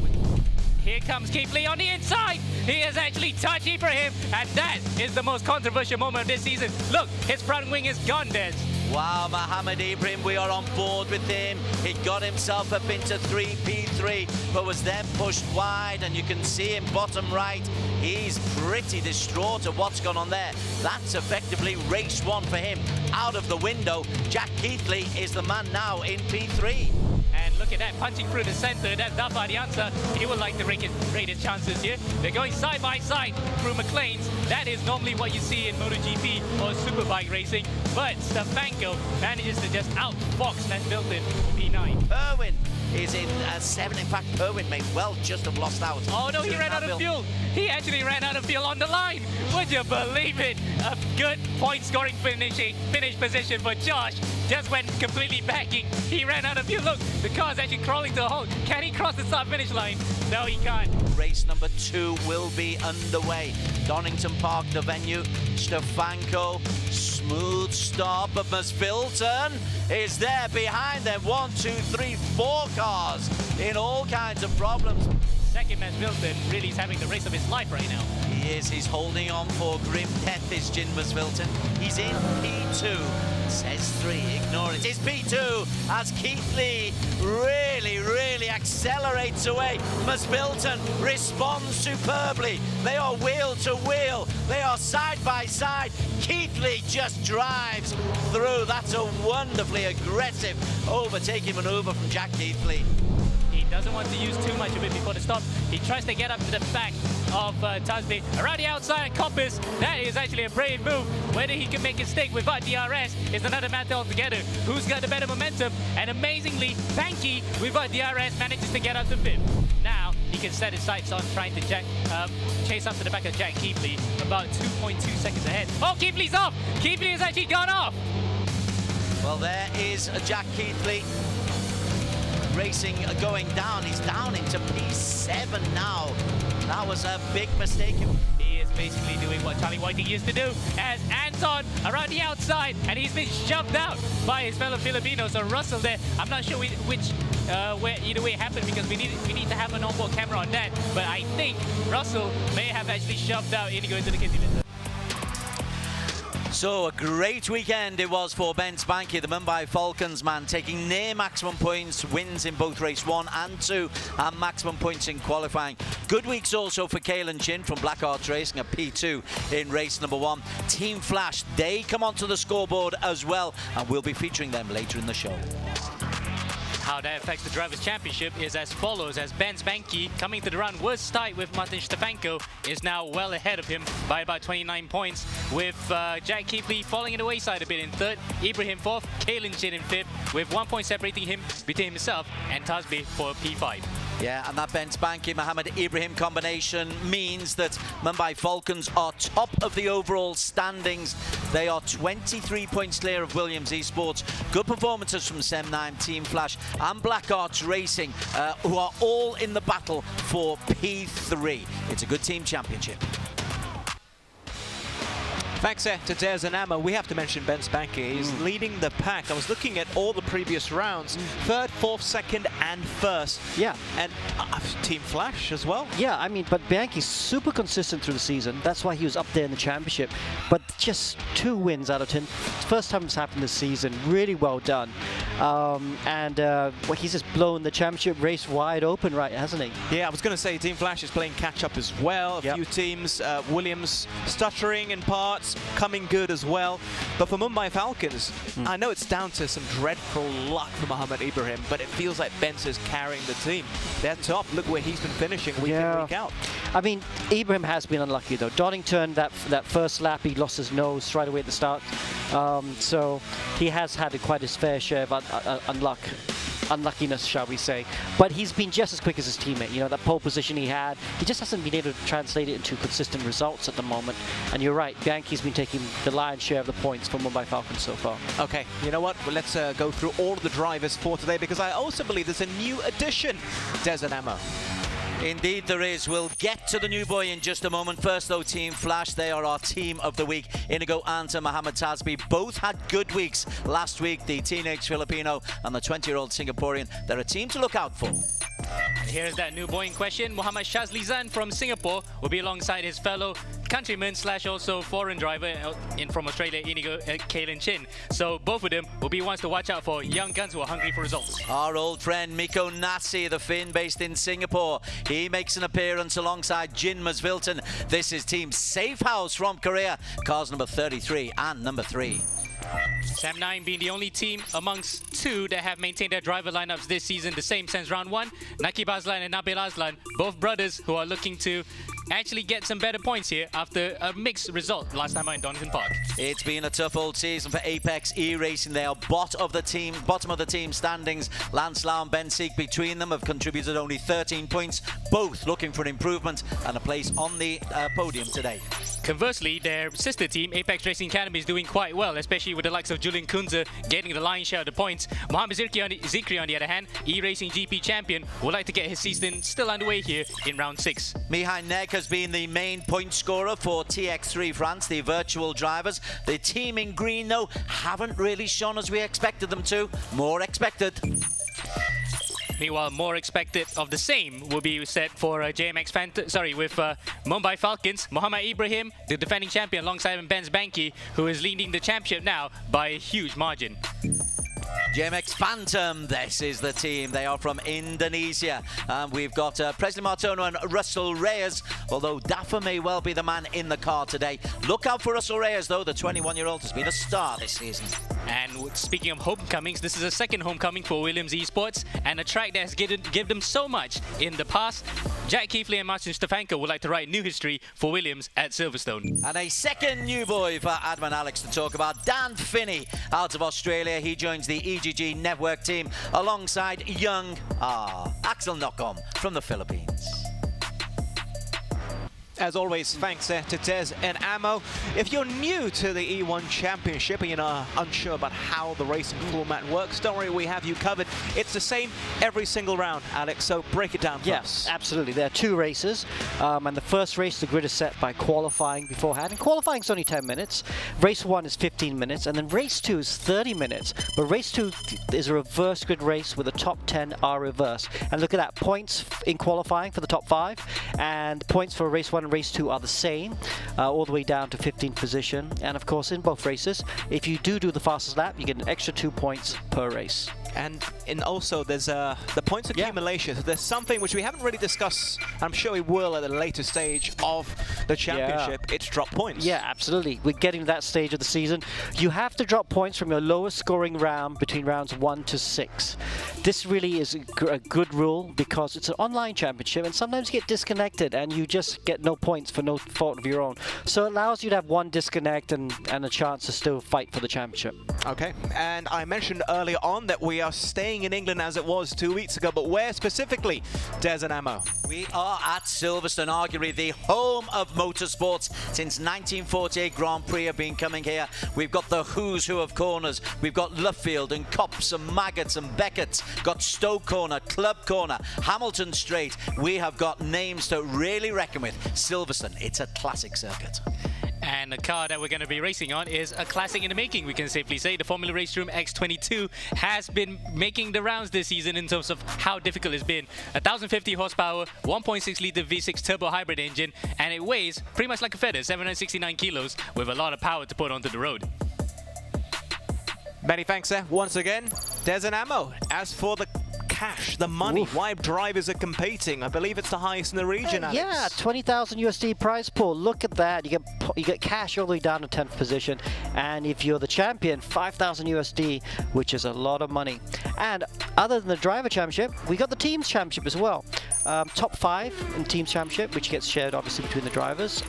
[SPEAKER 6] Here comes Keithley on the inside. He has actually touched Ibrahim, and that is the most controversial moment of this season. Look, his front wing is gone, Des.
[SPEAKER 5] Wow, Mohammed Ibrahim, we are on board with him. He got himself up into P3, but was then pushed wide, and you can see him bottom right. He's pretty distraught at what's gone on there. That's effectively race 1 for him. Out of the window, Jack Keithley is the man now in P3.
[SPEAKER 6] And look at that, punching through the center. That's Dafa the answer. He would like to rate his chances here. They're going side by side through McLean's. That is normally what you see in MotoGP or Superbike racing. But Stefanko manages to just outfox Van Milton P9.
[SPEAKER 5] Perwin is in 7. In fact, Perwin may well just have lost out.
[SPEAKER 6] Oh no, he ran out of fuel. He actually ran out of fuel on the line. Would you believe it? A good point-scoring finish position for Josh. Just went completely backing. He ran out of fuel. Look, the car's actually crawling to a halt. Can he cross the start-finish line? No, he can't.
[SPEAKER 5] Race number 2 will be underway. Donington Park, the venue. Stefanko, smooth start, but Masvilton is there behind them. 1, 2, 3, 4 cars in all kinds of problems.
[SPEAKER 6] Second Masvilton really is having the race of his life right now.
[SPEAKER 5] He is. He's holding on for grim death, is Jin Masvilton. He's in P2. Says 3, ignore it. It's P2 as Keithley really accelerates away. Masvilton responds superbly. They are wheel to wheel. They are side by side. Keithley just drives through. That's a wonderfully aggressive overtaking maneuver from Jack Keithley.
[SPEAKER 6] He doesn't want to use too much of it before the stop. He tries to get up to the back of Tasby. Around the outside compass, that is actually a brave move. Whether he can make it stick without DRS is another matter altogether. Who's got the better momentum? And amazingly, Banky without DRS manages to get up to 5th. Now he can set his sights on trying to chase up to the back of Jack Keithley, about 2.2 seconds ahead. Oh, Keithley's off! Keithley has actually gone off!
[SPEAKER 5] Well, there is Jack Keithley. Racing going down. He's down into P7 now. That was a big mistake.
[SPEAKER 6] He is basically doing what Charlie Whiting used to do, as Anton around the outside, and he's been shoved out by his fellow Filipinos. So Russell there, I'm not sure where either way it happened, because we need to have an onboard camera on that. But I think Russell may have actually shoved out Inigo into the kitty litter.
[SPEAKER 5] So a great weekend it was for Ben Spanky, the Mumbai Falcons man, taking near maximum points, wins in both race 1 and 2, and maximum points in qualifying. Good weeks also for Kalen Chin from Black Arts Racing at P2 in race number 1. Team Flash, they come onto the scoreboard as well, and we'll be featuring them later in the show.
[SPEAKER 6] How that affects the Drivers' Championship is as follows, as Ben Spanky, coming to the run, was tied with Martin Stefanko, is now well ahead of him by about 29 points, with Jack Keithley falling in the wayside a bit in 3rd, Ibrahim 4th, Kalen Chin in 5th, with 1 point separating him between himself and Tasby for P5.
[SPEAKER 5] Yeah, and that Ben Spanky, Mohammed Ibrahim combination means that Mumbai Falcons are top of the overall standings. They are 23 points clear of Williams Esports. Good performances from Sem9, Team Flash and Black Arts Racing, who are all in the battle for P3. It's a good team championship.
[SPEAKER 7] Thanks to Des and Emma. We have to mention Ben Spanky. He's leading the pack. I was looking at all the previous rounds. Third, fourth, second, and first.
[SPEAKER 3] Yeah.
[SPEAKER 7] And Team Flash as well.
[SPEAKER 3] Yeah, I mean, but Bianchi's super consistent through the season. That's why he was up there in the championship. But just 2 wins out of 10. First time it's happened this season. Really well done. Well, he's just blown the championship race wide open, right, hasn't he?
[SPEAKER 7] Yeah, I was going to say Team Flash is playing catch-up as well. A few teams, Williams stuttering in parts, coming good as well. But for Mumbai Falcons, I know it's down to some dreadful luck for Mohamed Ibrahim, but it feels like Benz is carrying the team. They're top. Look where he's been finishing week in, week out.
[SPEAKER 3] I mean, Ibrahim has been unlucky, though. Donington, that first lap, he lost his nose right away at the start. So he has had quite his fair share of unluckiness, shall we say. But he's been just as quick as his teammate. You know, that pole position he had, he just hasn't been able to translate it into consistent results at the moment. And you're right, Bianchi's been taking the lion's share of the points for Mumbai Falcons so far.
[SPEAKER 7] Okay, you know what? Well, let's go through all of the drivers for today, because I also believe there's a new addition, Des and Emma.
[SPEAKER 5] Indeed there is. We'll get to the new boy in just a moment. First though, Team Flash, they are our team of the week. Inigo Anta, Mohamed Tasbi, both had good weeks last week. The teenage Filipino and the 20-year-old Singaporean, they're a team to look out for.
[SPEAKER 6] And here's that new boy in question. Mohammad Shazli Zan from Singapore will be alongside his fellow countryman / also foreign driver from Australia, Inigo Kalen Chin. So both of them will be ones to watch out for, young guns who are hungry for results.
[SPEAKER 5] Our old friend Miko Nasi, the Finn based in Singapore, he makes an appearance alongside Jin Masvilton. This is Team Safe House from Korea, cars number 33 and number 3.
[SPEAKER 6] Sam 9 being the only team amongst 2 that have maintained their driver lineups this season the same since round 1. Nakib Aslan and Nabil Aslan, both brothers who are looking to actually get some better points here after a mixed result last time out in Donington Park.
[SPEAKER 5] It's been a tough old season for Apex E-Racing. They are bottom of the team standings. Lance Lau and Ben Seek between them have contributed only 13 points, both looking for an improvement and a place on the podium today.
[SPEAKER 6] Conversely, their sister team, Apex Racing Academy, is doing quite well, especially with the likes of Julian Kunze getting the lion's share of the points. Mohamed Zikri, on the other hand, E-Racing GP champion, would like to get his season still underway here in round 6.
[SPEAKER 5] Mihai Neg has been the main point scorer for TX3 France, the virtual drivers. The team in green, though, haven't really shone as we expected them to. More expected.
[SPEAKER 6] Meanwhile, more expected of the same will be set for with Mumbai Falcons. Mohamed Ibrahim, the defending champion, alongside Ben Spanky, who is leading the championship now by a huge margin.
[SPEAKER 5] JMX Phantom, this is the team. They are from Indonesia. We've got Presley Martono and Russell Reyes, although Daffa may well be the man in the car today. Look out for Russell Reyes, though. The 21-year-old has been a star this season.
[SPEAKER 6] And speaking of homecomings, this is a second homecoming for Williams Esports, and a track that has given them so much in the past. Jack Keithley and Martin Stefanko would like to write new history for Williams at Silverstone.
[SPEAKER 5] And a second new boy for Adman Alex to talk about, Dan Finney, out of Australia. He joins the EGG Network team alongside young Axel Knockom from the Philippines.
[SPEAKER 7] As always, thanks to Des and Ammo. If you're new to the E1 Championship and you're unsure about how the racing format works, don't worry, we have you covered. It's the same every single round, Alex, so break it down for us.
[SPEAKER 3] Yes, absolutely. There are 2 races, and the first race, the grid is set by qualifying beforehand, and qualifying is only 10 minutes. Race 1 is 15 minutes, and then race 2 is 30 minutes. But race 2 is a reverse grid race where the top 10 are reversed. And look at that, points in qualifying for the top 5, and points for race 1 and race 2 are the same, all the way down to 15th position. And of course, in both races, if you do the fastest lap, you get an extra 2 points per race.
[SPEAKER 7] And also there's the points accumulation. So there's something which we haven't really discussed. I'm sure we will at a later stage of the championship. It's drop points.
[SPEAKER 3] Yeah, absolutely. We're getting to that stage of the season. You have to drop points from your lowest scoring round between rounds 1 to 6. This really is a good rule because it's an online championship, and sometimes you get disconnected and you just get no points for no fault of your own. So it allows you to have one disconnect and a chance to still fight for the championship.
[SPEAKER 7] Okay, and I mentioned earlier on that we are staying in England as it was 2 weeks ago, but where specifically, Des and Ammo?
[SPEAKER 5] We are at Silverstone, arguably the home of motorsports. Since 1948, Grand Prix have been coming here. We've got the who's who of corners. We've got Luffield and Copse and Maggots and Beckett's. Got Stoke Corner, Club Corner, Hamilton Straight. We have got names to really reckon with. Silverstone, it's a classic circuit.
[SPEAKER 6] And the car that we're going to be racing on is a classic in the making, we can safely say. The Formula Race Room X22 has been making the rounds this season in terms of how difficult it's been. 1,050 horsepower, 1.6 litre V6 turbo hybrid engine, and it weighs pretty much like a feather, 769 kilos, with a lot of power to put onto the road.
[SPEAKER 7] Many thanks there once again. There's an ammo. As for the cash, the money, why drivers are competing, I believe it's the highest in the region, Alex.
[SPEAKER 3] Yeah, 20,000 USD prize pool. Look at that. You get cash all the way down to 10th position, and if you're the champion, 5,000 USD, which is a lot of money. And other than the driver championship, we got the teams championship as well. Top 5 in teams championship, which gets shared obviously between the drivers.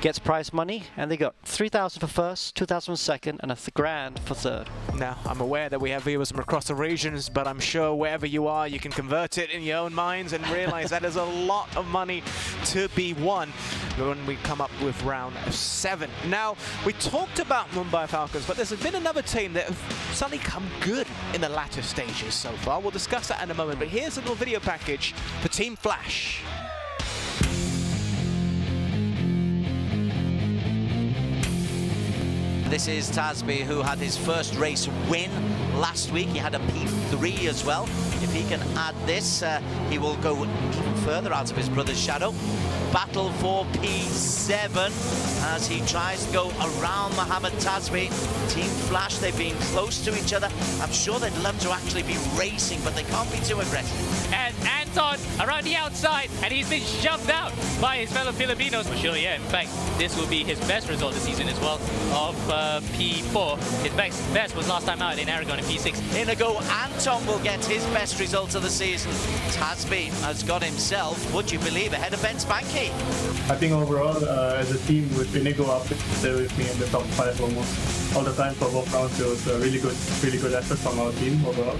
[SPEAKER 3] Gets prize money, and they got 3,000 for first, 2,000 for second, and $1,000 for third.
[SPEAKER 7] Now, I'm aware that we have viewers from across the regions, but I'm sure wherever you are, you can convert it in your own minds and realize that is a lot of money to be won when we come up with round 7. Now, we talked about Mumbai Falcons, but there's been another team that have suddenly come good in the latter stages so far. We'll discuss that in a moment, but here's a little video package for Team Flash.
[SPEAKER 5] This is Tasby, who had his first race win last week. He had a P3 as well. If he can add this, he will go even further out of his brother's shadow. Battle for P7 as he tries to go around Mohammed Tasby. Team Flash, they've been close to each other. I'm sure they'd love to actually be racing, but they can't be too aggressive.
[SPEAKER 6] And Anton around the outside, and he's been shoved out by his fellow Filipinos. For sure, yeah. In fact, this will be his best result this season as well of P4. His best was last time out in Aragon in P6.
[SPEAKER 5] Inigo Anton will get his best result of the season. Tasby has got himself, would you believe, ahead of Ben Spanky.
[SPEAKER 9] I think overall, as a team, with Inigo up there with me in the top 5 almost all the time for both rounds, it was a really good effort from our team overall.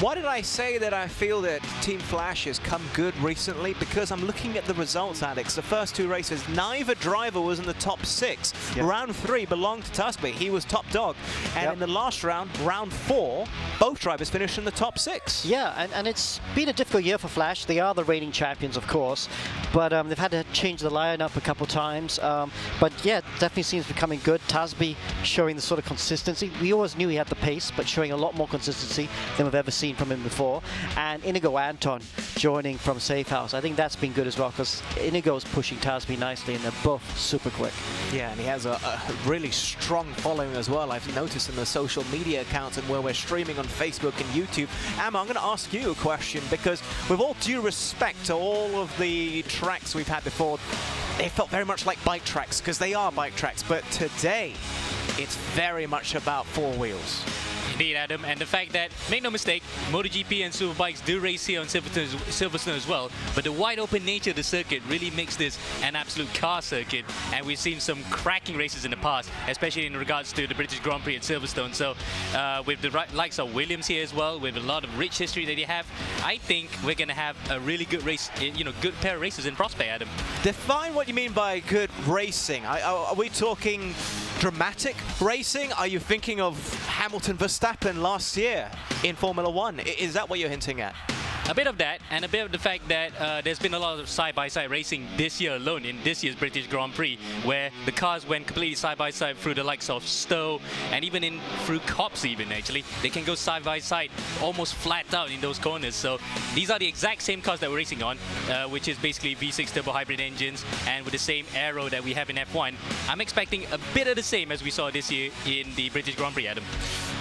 [SPEAKER 7] Why did I say that I feel that Team Flash has come good recently? Because I'm looking at the results, Alex. The first 2 races, neither driver was in the top 6. Yep. Round 3 belonged to Tasby. He was top dog. And in the last round, round 4, both drivers finished in the top 6.
[SPEAKER 3] Yeah, and it's been a difficult year for Flash. They are the reigning champions, of course. But they've had to change the lineup a couple times. But yeah, definitely seems to be coming good. Tasby showing the sort of consistency. We always knew he had the pace, but showing a lot more consistency than we've ever seen from him before. And Inigo Anton joining from Safe House. I think that's been good as well, because Inigo's pushing Tasby nicely, and they're both super quick.
[SPEAKER 7] Yeah, and he has a really strong following as well. I've noticed in the social media accounts and where we're streaming on Facebook and YouTube. Amma, I'm going to ask you a question, because with all due respect to all of the tracks we've had before, they felt very much like bike tracks, because they are bike tracks. But today, it's very much about 4 wheels.
[SPEAKER 6] Indeed, Adam, and the fact that, make no mistake, MotoGP and Superbikes do race here on Silverstone as well, but the wide open nature of the circuit really makes this an absolute car circuit, and we've seen some cracking races in the past, especially in regards to the British Grand Prix at Silverstone. So with the likes of Williams here as well, with a lot of rich history that they have, I think we're going to have a really good race, good pair of races in prospect, Adam.
[SPEAKER 7] Define what you mean by good racing. Are we talking dramatic racing? Are you thinking of Hamilton Verstappen last year in Formula 1? Is that what you're hinting at?
[SPEAKER 6] A bit of that, and a bit of the fact that there's been a lot of side-by-side racing this year alone in this year's British Grand Prix, where the cars went completely side-by-side through the likes of Stowe, and even through Copse even, actually. They can go side-by-side, almost flat out in those corners. So these are the exact same cars that we're racing on, which is basically V6 turbo hybrid engines, and with the same aero that we have in F1. I'm expecting a bit of the same as we saw this year in the British Grand Prix, Adam.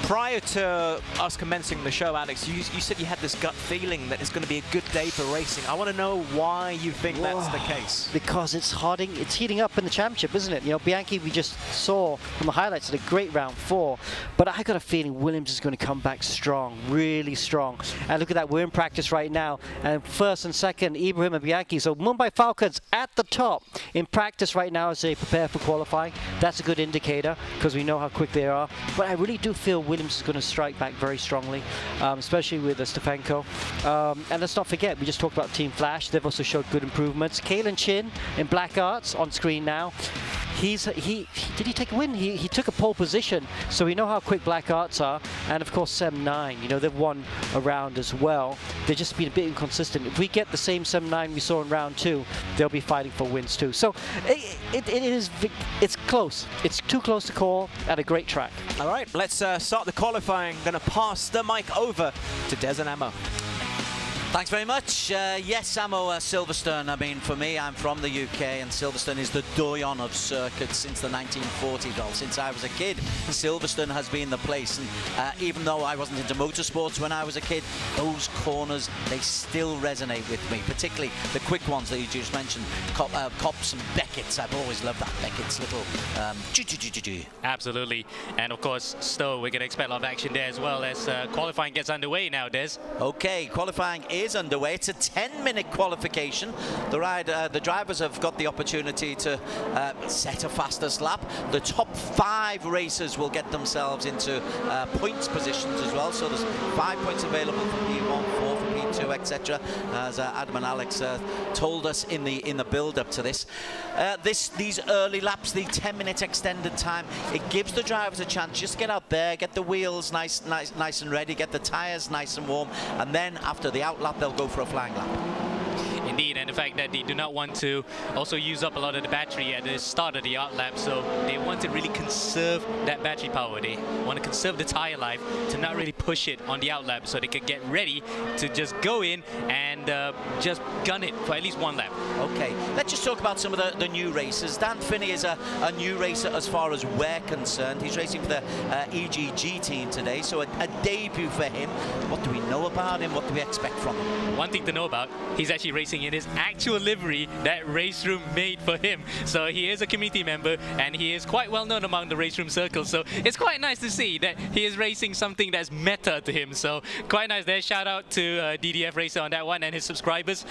[SPEAKER 7] Prior to us commencing the show, Alex, you said you had this gut feeling that it's going to be a good day for racing. I want to know why you think that's the case.
[SPEAKER 3] Because it's heating up in the championship, isn't it? You know, Bianchi, we just saw from the highlights, had a great round 4, but I got a feeling Williams is going to come back strong, really strong. And look at that, we're in practice right now, and first and second, Ibrahim and Bianchi. So Mumbai Falcons at the top in practice right now as they prepare for qualifying. That's a good indicator, because we know how quick they are. But I really do feel Williams is going to strike back very strongly, especially with Stefanko. And let's not forget, we just talked about Team Flash. They've also showed good improvements. Kalen Chin in Black Arts on screen now. did he take a win? He took a pole position, so we know how quick Black Arts are. And of course, Sem 9, you know, they've won a round as well. They've just been a bit inconsistent. If we get the same Sem 9 we saw in round 2, they'll be fighting for wins too. So it's close. It's too close to call at a great track.
[SPEAKER 7] All right, let's start the qualifying. Going to pass the mic over to Des and Ammo.
[SPEAKER 5] Thanks very much. Yes, Ammo, Silverstone. I mean, for me, I'm from the UK, and Silverstone is the doyen of circuits since the 1940s. Well, since I was a kid, Silverstone has been the place. And even though I wasn't into motorsports when I was a kid, those corners, they still resonate with me, particularly the quick ones that you just mentioned, Copse and Beckett's. I've always loved that Beckett's little...
[SPEAKER 6] Absolutely. And of course, Stowe, we're going to expect a lot of action there as well as qualifying gets underway now, Des.
[SPEAKER 5] Okay, qualifying is underway. It's a 10-minute qualification. The drivers have got the opportunity to set a fastest lap. The top 5 racers will get themselves into points positions as well. So there's 5 points available for P1, 4 for P2, etc. As Adam and Alex told us in the build-up to this. These early laps, the 10-minute extended time, it gives the drivers a chance just to get out there, get the wheels nice and ready, get the tyres nice and warm, and then after the out lap, they'll go for a flying lap.
[SPEAKER 6] Indeed, and the fact that they do not want to also use up a lot of the battery at the start of the out lap, so they want to really conserve that battery power. They want to conserve the tire life to not really push it on the out lap, so they can get ready to just go in and just gun it for at least one lap.
[SPEAKER 5] Okay, let's just talk about some of the new racers. Dan Finney is a new racer as far as we're concerned. He's racing for the EGG team today, so a debut for him. What do we know about him? What do we expect from him?
[SPEAKER 6] One thing to know about, he's actually racing in his actual livery that Race Room made for him. So he is a community member and he is quite well known among the Race Room circles. So it's quite nice to see that he is racing something that's meta to him. So quite nice there. Shout out to DDF Racer on that one and his subscribers.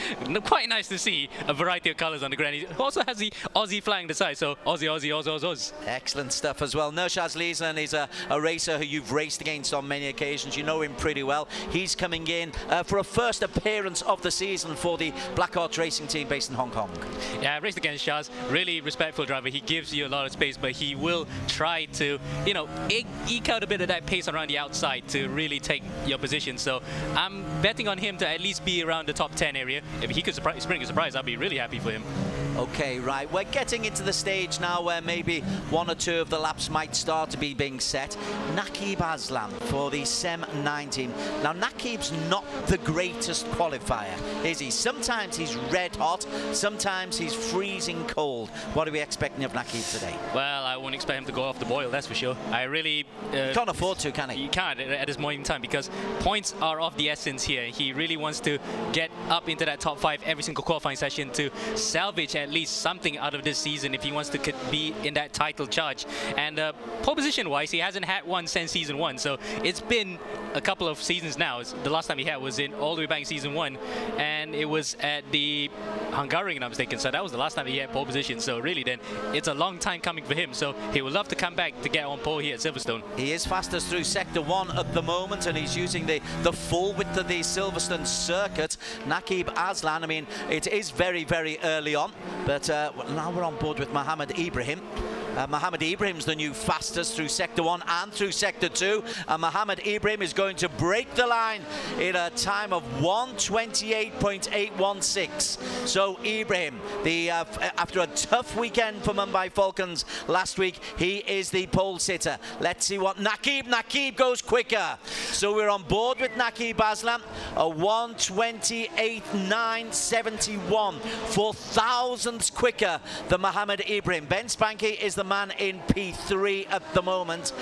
[SPEAKER 6] Quite nice to see a variety of colors on the ground. He also has the Aussie flag on the side. So Aussie.
[SPEAKER 5] Excellent stuff as well. Nurshaz Leeson is a racer who you've raced against on many occasions. You know him pretty well. He's coming in for a first appearance of the season for the Black Arts Racing team based in Hong Kong.
[SPEAKER 6] Yeah, I raced against Shaz. Really respectful driver. He gives you a lot of space, but he will try to, you know, eke out a bit of that pace around the outside to really take your position. So I'm betting on him to at least be around the top 10 area. If he could spring a surprise, I'd be really happy for him.
[SPEAKER 5] Okay, right. We're getting into the stage now where maybe 1 or 2 of the laps might start to be being set. Naqib Aslan for the Sem 19. Now, Naqib's not the greatest qualifier, is he? Sometimes he's red hot, sometimes he's freezing cold. What are we expecting of Naqib today?
[SPEAKER 6] Well, I won't expect him to go off the boil, that's for sure. I really...
[SPEAKER 5] He can't afford to, can he?
[SPEAKER 6] He can't at this moment in time because points are of the essence here. He really wants to get up into that top 5 every single qualifying session to salvage at least something out of this season if he wants to be in that title charge. And pole position wise, he hasn't had one since season 1, so it's been a couple of seasons now. The last time he had was in all the way back in season 1, and it was at the Hungarian, if I'm mistaken, so that was the last time he had pole position. So really then it's a long time coming for him, so he would love to come back to get on pole here at Silverstone.
[SPEAKER 5] He is fastest through sector 1 at the moment, and he's using the full width of the Silverstone circuit. Naqib Aslan, I mean, it is very, very early on, but now we're on board with Mohammed Ibrahim. Mohammed Ibrahim's the new fastest through Sector 1 and through Sector 2. And Mohammed Ibrahim is going to break the line in a time of 1:28.816. So Ibrahim, after a tough weekend for Mumbai Falcons last week, he is the pole sitter. Let's see what Naqib goes quicker. So we're on board with Naqib Aslan, a 1:28.971, 4 thousandths quicker than Mohammed Ibrahim. Ben Spanky is the man in P3 at the moment.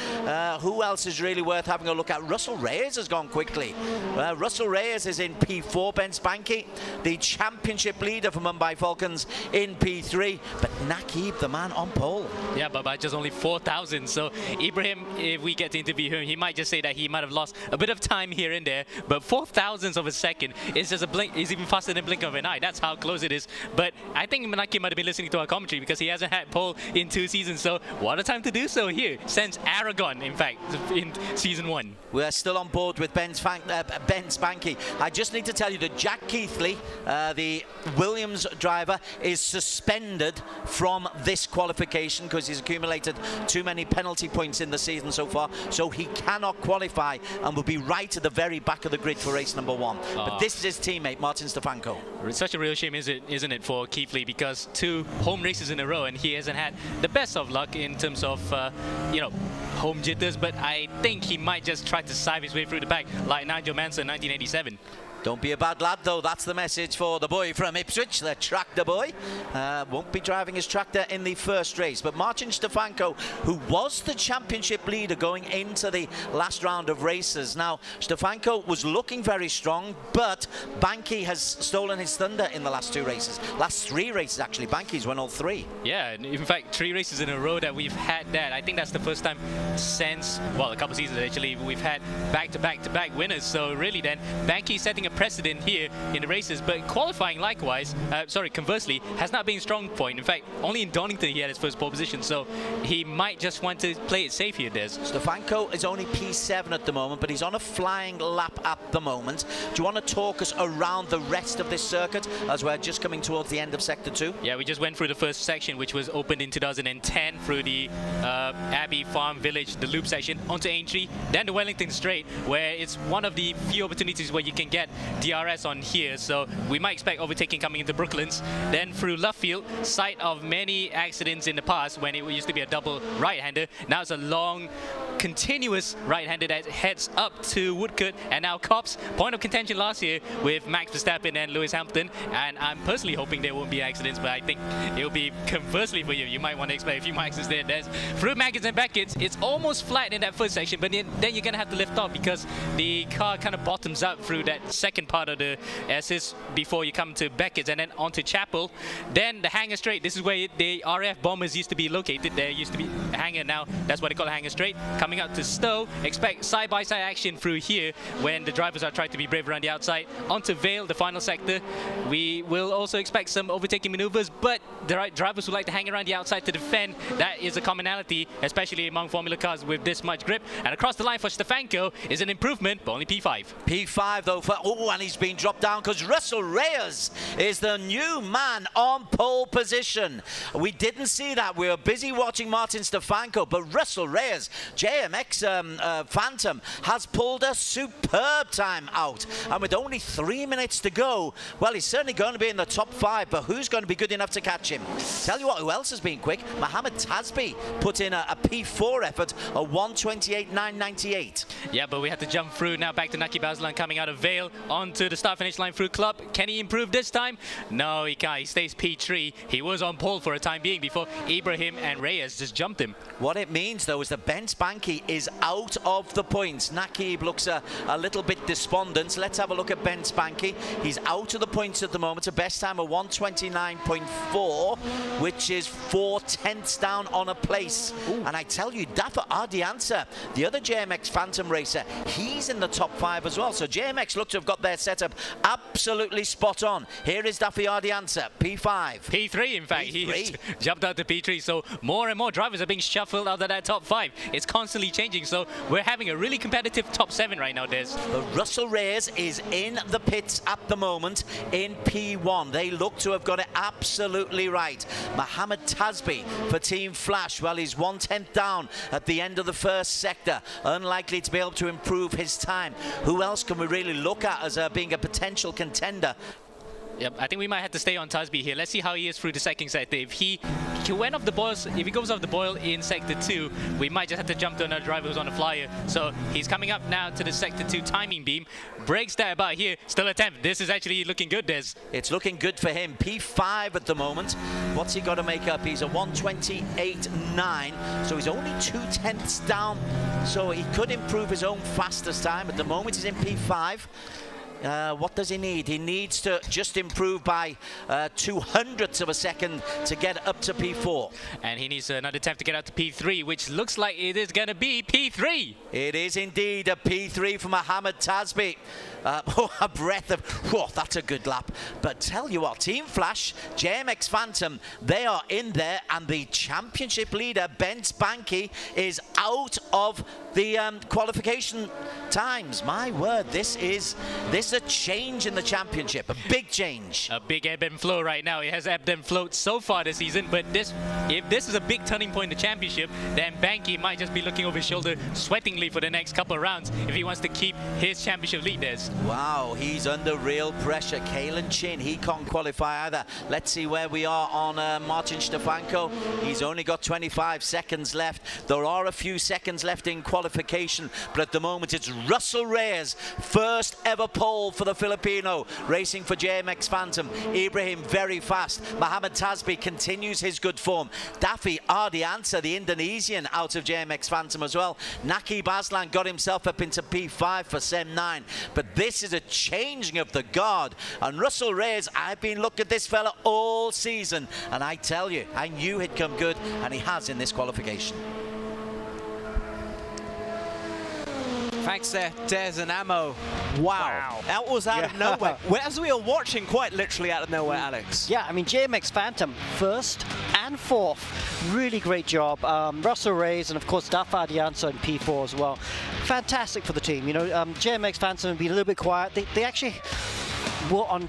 [SPEAKER 5] Who else is really worth having a look at? Russell Reyes has gone quickly. Russell Reyes is in P4. Ben Spanky, the championship leader for Mumbai Falcons, in P3. But Naqib, the man on pole.
[SPEAKER 6] Yeah, but by just only 4,000. So Ibrahim, if we get to interview him, he might just say that he might have lost a bit of time here and there. But 4,000ths of a second is just a blink. Is even faster than a blink of an eye. That's how close it is. But I think Naqib might have been listening to our commentary because he hasn't had pole in 2 seasons season, so what a time to do so here, since Aragon, in fact, in season 1.
[SPEAKER 2] We're still on board with Ben Spanky. I just need to tell you that Jack Keithley, the Williams driver, is suspended from this qualification because he's accumulated too many penalty points in the season so far, so he cannot qualify and will be right at the very back of the grid for race number 1. But this is his teammate, Martin Stefanko.
[SPEAKER 6] It's such a real shame, isn't it, for Keithley, because 2 home races in a row and he hasn't had the best of luck in terms of, you know, home jitters, but I think he might just try to sieve his way through the pack like Nigel Mansell in 1987.
[SPEAKER 2] Don't be a bad lad, though. That's the message for the boy from Ipswich, the tractor boy. Won't be driving his tractor in the first race. But Martin Stefanko, who was the championship leader going into the last round of races. Now, Stefanko was looking very strong, but Banky has stolen his thunder in the last 2 races. Last 3 races, actually. Banky's won all 3.
[SPEAKER 6] Yeah, in fact, 3 races in a row that we've had that. I think that's the first time since, well, a couple seasons actually, we've had back-to-back-to-back winners. So really then, Banky setting a precedent here in the races, but qualifying likewise, conversely, has not been a strong point. In fact, only in Donington he had his first pole position, so he might just want to play it safe here, Des.
[SPEAKER 2] Stefanko is only P7 at the moment, but he's on a flying lap at the moment. Do you want to talk us around the rest of this circuit as we're just coming towards the end of Sector 2?
[SPEAKER 6] Yeah, we just went through the first section, which was opened in 2010 through the Abbey Farm Village, the loop section, onto Aintree, then the Wellington Straight, where it's one of the few opportunities where you can get DRS on here, so we might expect overtaking coming into Brooklands. Then through Lovefield, site of many accidents in the past when it used to be a double right-hander. Now it's a long, continuous right-hander that heads up to Woodcote, and now Cops, point of contention last year with Max Verstappen and Lewis Hamilton, and I'm personally hoping there won't be accidents, but I think it will be conversely for you. You might want to expect a few Maxes there. There's through Maggins and Beckett's, it's almost flat in that first section, but then you're going to have to lift off because the car kind of bottoms out through that second part of the assist before you come to Beckett's and then onto Chapel. Then the hangar straight, this is where the RF bombers used to be located. There used to be a hangar, now that's what they call a hangar straight. Coming out to Stowe, expect side-by-side action through here when the drivers are trying to be brave around the outside. Onto Vale, the final sector. We will also expect some overtaking maneuvers, but the drivers who like to hang around the outside to defend, that is a commonality, especially among Formula cars with this much grip. And across the line for Stefanko is an improvement, but only P5.
[SPEAKER 2] P5 though for, and he's been dropped down because Russell Reyes is the new man on pole position. We didn't see that. We were busy watching Martin Stefanko, but Russell Reyes, JMX Phantom, has pulled a superb time out. And with only 3 minutes to go, well, he's certainly going to be in the top 5, but who's going to be good enough to catch him? Tell you what, who else has been quick? Mohammed Tasby put in a P4 effort, a 1:28.998.
[SPEAKER 6] Yeah, but we had to jump through now back to Naki Baslan coming out of Vale onto the start-finish line through Club. Can he improve this time? No, he can't. He stays P3. He was on pole for a time being before Ibrahim and Reyes just jumped him.
[SPEAKER 2] What it means, though, is that Ben Spanky is out of the points. Nakib looks a little bit despondent. Let's have a look at Ben Spanky. He's out of the points at the moment. A best time of 1:29.4, which is 4/10 down on a place. Ooh. And I tell you, Dafa Ardiansa, the other JMX Phantom racer, he's in the top 5 as well. So JMX looks to have got their setup absolutely spot on. Here is Daffy Ardiansa, P5.
[SPEAKER 6] P3, in fact. P3. He's jumped out to P3. So more and more drivers are being shuffled out of that top 5. It's constantly changing. So we're having a really competitive top 7 right now, Des.
[SPEAKER 2] But Russell Reyes is in the pits at the moment in P1. They look to have got it absolutely right. Mohammed Tasby for Team Flash. Well, he's 1/10 down at the end of the first sector. Unlikely to be able to improve his time. Who else can we really look at as being a potential contender?
[SPEAKER 6] Yep, I think we might have to stay on Tasby here. Let's see how he is through the second sector. If he went off the boils, if he goes off the boil in sector 2, we might just have to jump to another driver who's on a flyer. So he's coming up now to the sector 2 timing beam. Breaks that about here. Still a 10th. This is actually looking good, Des.
[SPEAKER 2] It's looking good for him. P5 at the moment. What's he got to make up? He's a 1:28.9, so he's only 2/10 down. So he could improve his own fastest time. At the moment, he's in P5. What does he need? He needs to just improve by 200ths of a second to get up to P4.
[SPEAKER 6] And he needs another tap to get out to P3, which looks like it is going to be P3.
[SPEAKER 2] It is indeed a P3 for Mohammed Tasbi. A breath of, whoa, that's a good lap. But tell you what, Team Flash, JMX Phantom, they are in there, and the championship leader, Ben Spanky, is out of the qualification times. My word, this is a change in the championship, a big change.
[SPEAKER 6] A big ebb and flow right now. It has ebbed and flowed so far this season, but if this is a big turning point in the championship, then Banky might just be looking over his shoulder sweatingly for the next couple of rounds if he wants to keep his championship lead there.
[SPEAKER 2] Wow, he's under real pressure. Kalen Chin, he can't qualify either. Let's see where we are on Martin Stefanko. He's only got 25 seconds left. There are a few seconds left in qualification, but at the moment it's Russell Reyes, first ever pole for the Filipino, racing for JMX Phantom. Ibrahim very fast. Mohammed Tasbi continues his good form. Daffy Ardiansa, the Indonesian, out of JMX Phantom as well. Naki Baslan got himself up into P5 for Sem 9, but this is a changing of the guard. And Russell Reyes, I've been looking at this fella all season, and I tell you, I knew he'd come good, and he has in this qualification.
[SPEAKER 7] Thanks there, Des and Ammo. Wow. That was out of nowhere. Well, as we are watching, quite literally out of nowhere, Alex.
[SPEAKER 3] Yeah, I mean, JMX Phantom, first and fourth. Really great job. Russell Reyes and, of course, Dafa Adiansa in P4 as well. Fantastic for the team. You know, JMX Phantom have been a little bit quiet. They actually were on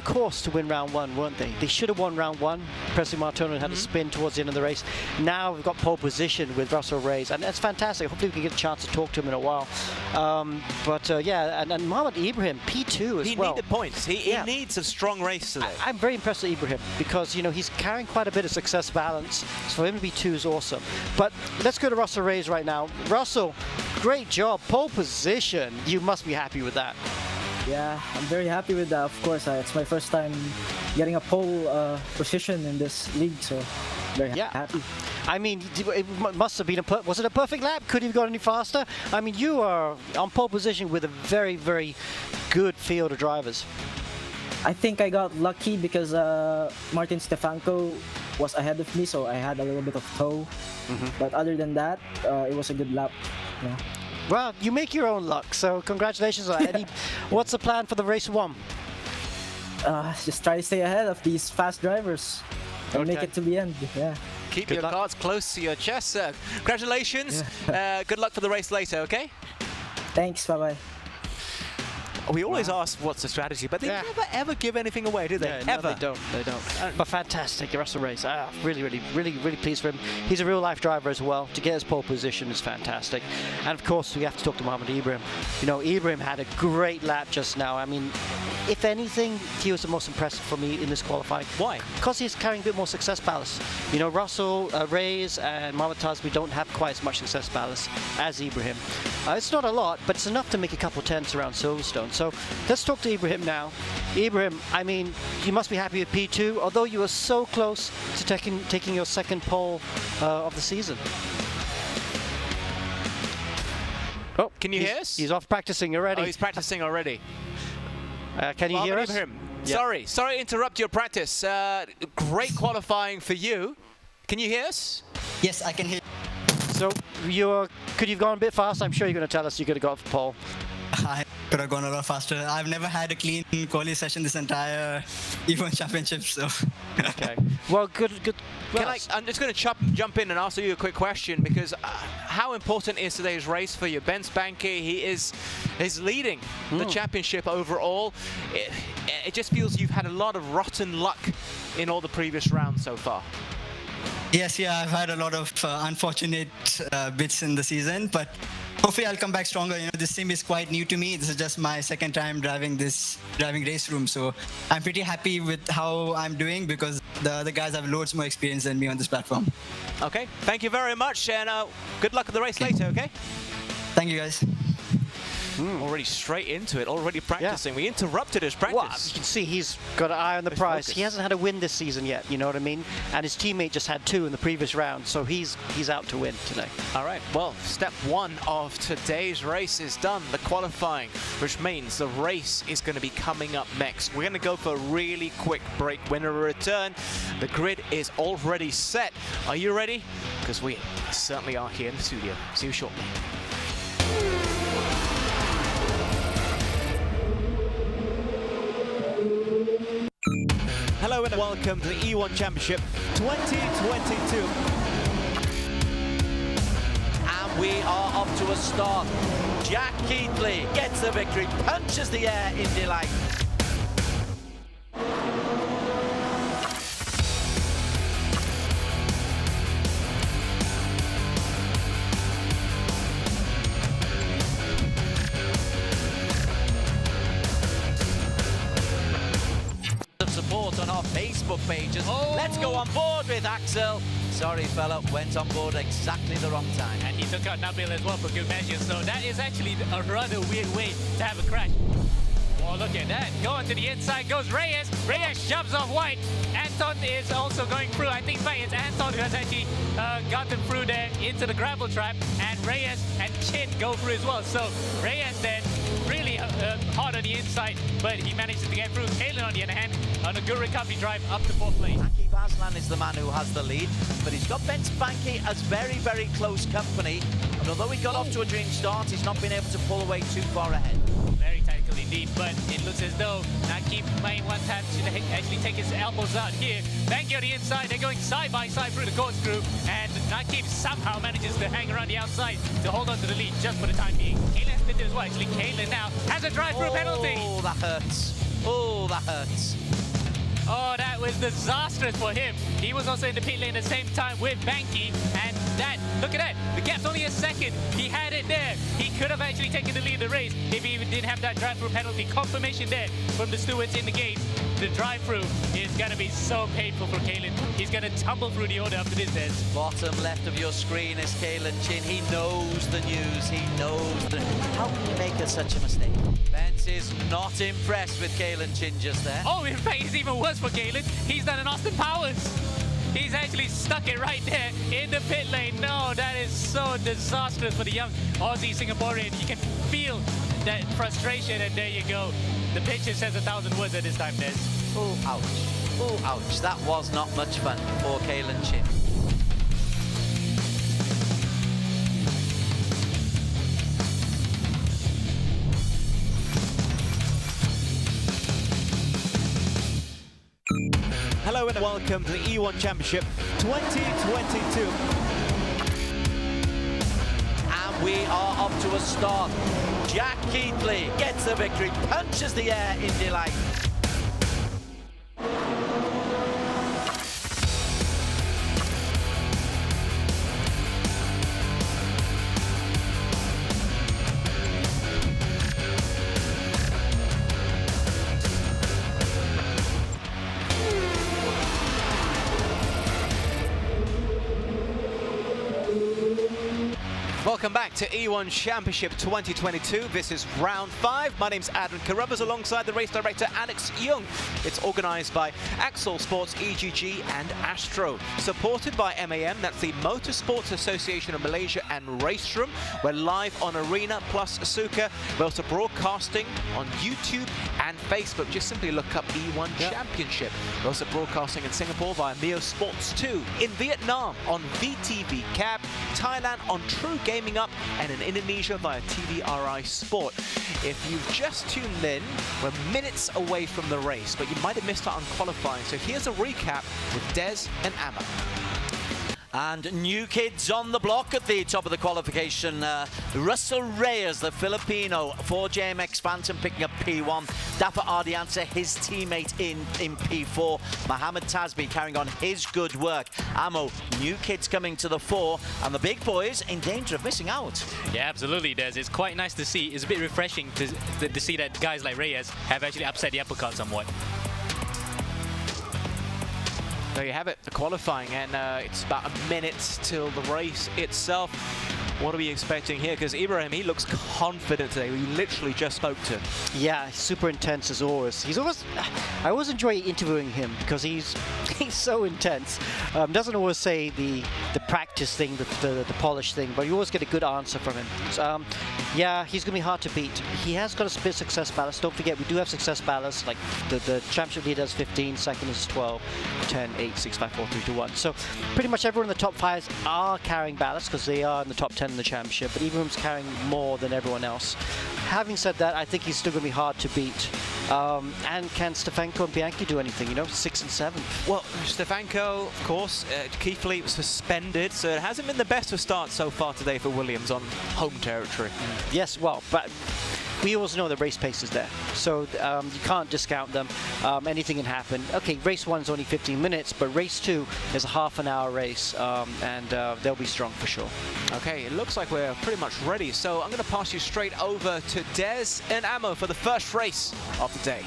[SPEAKER 3] course to win round one, weren't they? They should have won round one. Presley Martone had a spin towards the end of the race. Now we've got pole position with Russell Reyes, and that's fantastic. Hopefully we can get a chance to talk to him in a while. Yeah, and Mohammed Ibrahim, P2 as well.
[SPEAKER 7] He needed points. He needs a strong race today.
[SPEAKER 3] I'm very impressed with Ibrahim because, you know, he's carrying quite a bit of success balance. So for him to be 2 is awesome. But let's go to Russell Reyes right now. Russell, great job. Pole position. You must be happy with that.
[SPEAKER 8] Yeah, I'm very happy with that. Of course, it's my first time getting a pole position in this league, so very happy.
[SPEAKER 3] I mean, it must have been was it a perfect lap? Could you have gone any faster? I mean, you are on pole position with a very, very good field of drivers.
[SPEAKER 8] I think I got lucky because Martin Stefanko was ahead of me, so I had a little bit of tow. But other than that, it was a good lap. Yeah.
[SPEAKER 3] Well, you make your own luck, so congratulations on that. Eddie, what's the plan for the race one?
[SPEAKER 8] Just try to stay ahead of these fast drivers and make it to the end. Yeah.
[SPEAKER 7] Keep your cards close to your chest, sir. Congratulations. Good luck for the race later, okay?
[SPEAKER 8] Thanks, bye-bye.
[SPEAKER 7] We always ask what's the strategy, but they never ever give anything away, do they?
[SPEAKER 3] Yeah, no, they don't. But fantastic, Russell Reyes. Really pleased for him. He's a real life driver as well. To get his pole position is fantastic. And of course, we have to talk to Mohammed Ibrahim. You know, Ibrahim had a great lap just now. I mean, if anything, he was the most impressive for me in this qualifying.
[SPEAKER 7] Why?
[SPEAKER 3] Because he's carrying a bit more success ballast. You know, Russell Reyes and Mohammed Tasbi don't have quite as much success ballast as Ibrahim. It's not a lot, but it's enough to make a couple of tenths around Silverstone. So let's talk to Ibrahim now. Ibrahim, I mean, you must be happy with P2, although you were so close to taking your second pole of the season.
[SPEAKER 7] Oh, can you hear us?
[SPEAKER 3] He's off practicing already.
[SPEAKER 7] Oh, he's practicing already.
[SPEAKER 3] Can you hear us?
[SPEAKER 7] Ibrahim, sorry to interrupt your practice. Great qualifying for you. Can you hear us?
[SPEAKER 10] Yes, I can hear.
[SPEAKER 3] So could you have gone a bit faster? I'm sure you're going to tell us you could have got the pole.
[SPEAKER 10] I could have gone a lot faster. I've never had a clean quali session this entire E1 championship, so.
[SPEAKER 3] Okay. Well, good. Well,
[SPEAKER 7] I'm just going to jump in and ask you a quick question, because how important is today's race for you? Ben Spanky, he is leading the championship overall. It just feels you've had a lot of rotten luck in all the previous rounds so far.
[SPEAKER 10] Yes, I've had a lot of unfortunate bits in the season, but hopefully I'll come back stronger. You know, this team is quite new to me. This is just my second time driving race room, so I'm pretty happy with how I'm doing because the other guys have loads more experience than me on this platform.
[SPEAKER 7] Okay, thank you very much, and good luck at the race later, okay?
[SPEAKER 10] Thank you, guys.
[SPEAKER 7] Already straight into it, already practicing. We interrupted his practice.
[SPEAKER 3] Well, you can see he's got an eye on the prize. He hasn't had a win this season yet, you know what I mean? And his teammate just had 2 in the previous round, so he's out to win today.
[SPEAKER 7] All right, well, step 1 of today's race is done, the qualifying, which means the race is going to be coming up next. We're going to go for a really quick break. When we return, the grid is already set. Are you ready? Because we certainly are here in the studio. See you shortly. Hello and welcome to the E1 Championship 2022.
[SPEAKER 2] And we are off to a start. Jack Keatley gets the victory, punches the air in delight. Support on our Facebook pages. Let's go on board with Axel. Sorry, fella, went on board exactly the wrong time.
[SPEAKER 6] And he took out Nabil as well for good measure. So that is actually a rather weird way to have a crash. Oh, look at that. Going to the inside goes Reyes. Reyes shoves off White. Anton is also going through. I think it's Anton who has actually gotten through there into the gravel trap. And Reyes and Chin go through as well. So Reyes then really hard on the inside, but he manages to get through. Kalen, on the other hand, on a good recovery drive up to 4th place.
[SPEAKER 2] Aki Vaslan is the man who has the lead, but he's got Ben Spanky as very, very close company. And although he got off to a dream start, he's not been able to pull away too far ahead.
[SPEAKER 6] Very tactical indeed, but it looks as though Nakib may want to actually take his elbows out here. Spanky on the inside, they're going side by side through the corkscrew, and Nakib somehow manages to hang around the outside to hold on to the lead just for the time being. Kalen split as well. Actually, Kalen now has a drive-through penalty.
[SPEAKER 2] Oh, that hurts. Oh, that hurts.
[SPEAKER 6] Oh, that was disastrous for him. He was also in the pit lane at the same time with Banky, and that, look at that, the gap's only a second. He had it there. He could have actually taken the lead in the race if he even didn't have that drive-through penalty. Confirmation there from the stewards in the gate. The drive-through is going to be so painful for Kalen. He's going to tumble through the order after this, Des.
[SPEAKER 2] Bottom left of your screen is Kalen Chin. He knows the news. He knows the... How can you make such a mistake? Bence is not impressed with Kalen Chin just there.
[SPEAKER 6] Oh, in fact, it's even worse for Kalen. He's done an Austin Powers. He's actually stuck it right there in the pit lane. No, that is so disastrous for the young Aussie Singaporean. You can feel that frustration, and there you go. The picture says 1,000 words at this time, Des.
[SPEAKER 2] Oh, ouch. Oh, ouch. That was not much fun for Kalen Chin.
[SPEAKER 7] Hello and welcome to the E1 Championship 2022.
[SPEAKER 2] And we are off to a start. Jack Keatley gets the victory, punches the air in delight.
[SPEAKER 7] Welcome back to E1 Championship 2022. This is round 5. My name's Adam Carruthers alongside the race director Alex Young. It's organised by Axel Sports, EGG and Astro. Supported by MAM, that's the Motorsports Association of Malaysia and Race Room. We're live on Arena plus Asuka. We're also broadcasting on YouTube and Facebook. Just simply look up E1 Championship. We're also broadcasting in Singapore via Mio Sports 2, in Vietnam on VTV Cab, Thailand on True Gaming Up, and in Indonesia via TVRI Sport. If you've just tuned in, we're minutes away from the race, but you might have missed out on qualifying. So here's a recap with Des and Amma.
[SPEAKER 2] And new kids on the block at the top of the qualification. Russell Reyes, the Filipino, for JMX Phantom, picking up P1. Dafa Ardiansa, his teammate in P4. Mohammed Tasbi carrying on his good work. Amo, new kids coming to the fore, and the big boys in danger of missing out.
[SPEAKER 6] Yeah, absolutely, Des. It's quite nice to see. It's a bit refreshing to see that guys like Reyes have actually upset the apple cart somewhat.
[SPEAKER 7] There you have it, the qualifying, and it's about a minute till the race itself. What are we expecting here? Because Ibrahim, he looks confident today. We literally just spoke to him.
[SPEAKER 3] Yeah, super intense as always. I always enjoy interviewing him because he's so intense. Doesn't always say the practice thing, the polished thing, but you always get a good answer from him. So, yeah, he's going to be hard to beat. He has got a split success ballast. Don't forget, we do have success ballasts. Like the championship leader has 15, second is 12, 10, 8, 6, 5, 4, 3, 2, 1. So pretty much everyone in the top 5 are carrying ballast because they are in the top 10 in the championship, but Ibrahim's carrying more than everyone else. Having said that, I think he's still going to be hard to beat. And can Stefanko and Bianchi do anything, 6th and 7th?
[SPEAKER 7] Well, Stefanko, of course, Keithley was suspended, so it hasn't been the best of starts so far today for Williams on home territory.
[SPEAKER 3] Yes, well, but we also know the race pace is there, so you can't discount them. Anything can happen. Okay, race 1 is only 15 minutes, but race 2 is a half-an-hour race, and they'll be strong for sure.
[SPEAKER 7] Okay, it looks like we're pretty much ready, so I'm going to pass you straight over to Des and Ammo for the first race of the day.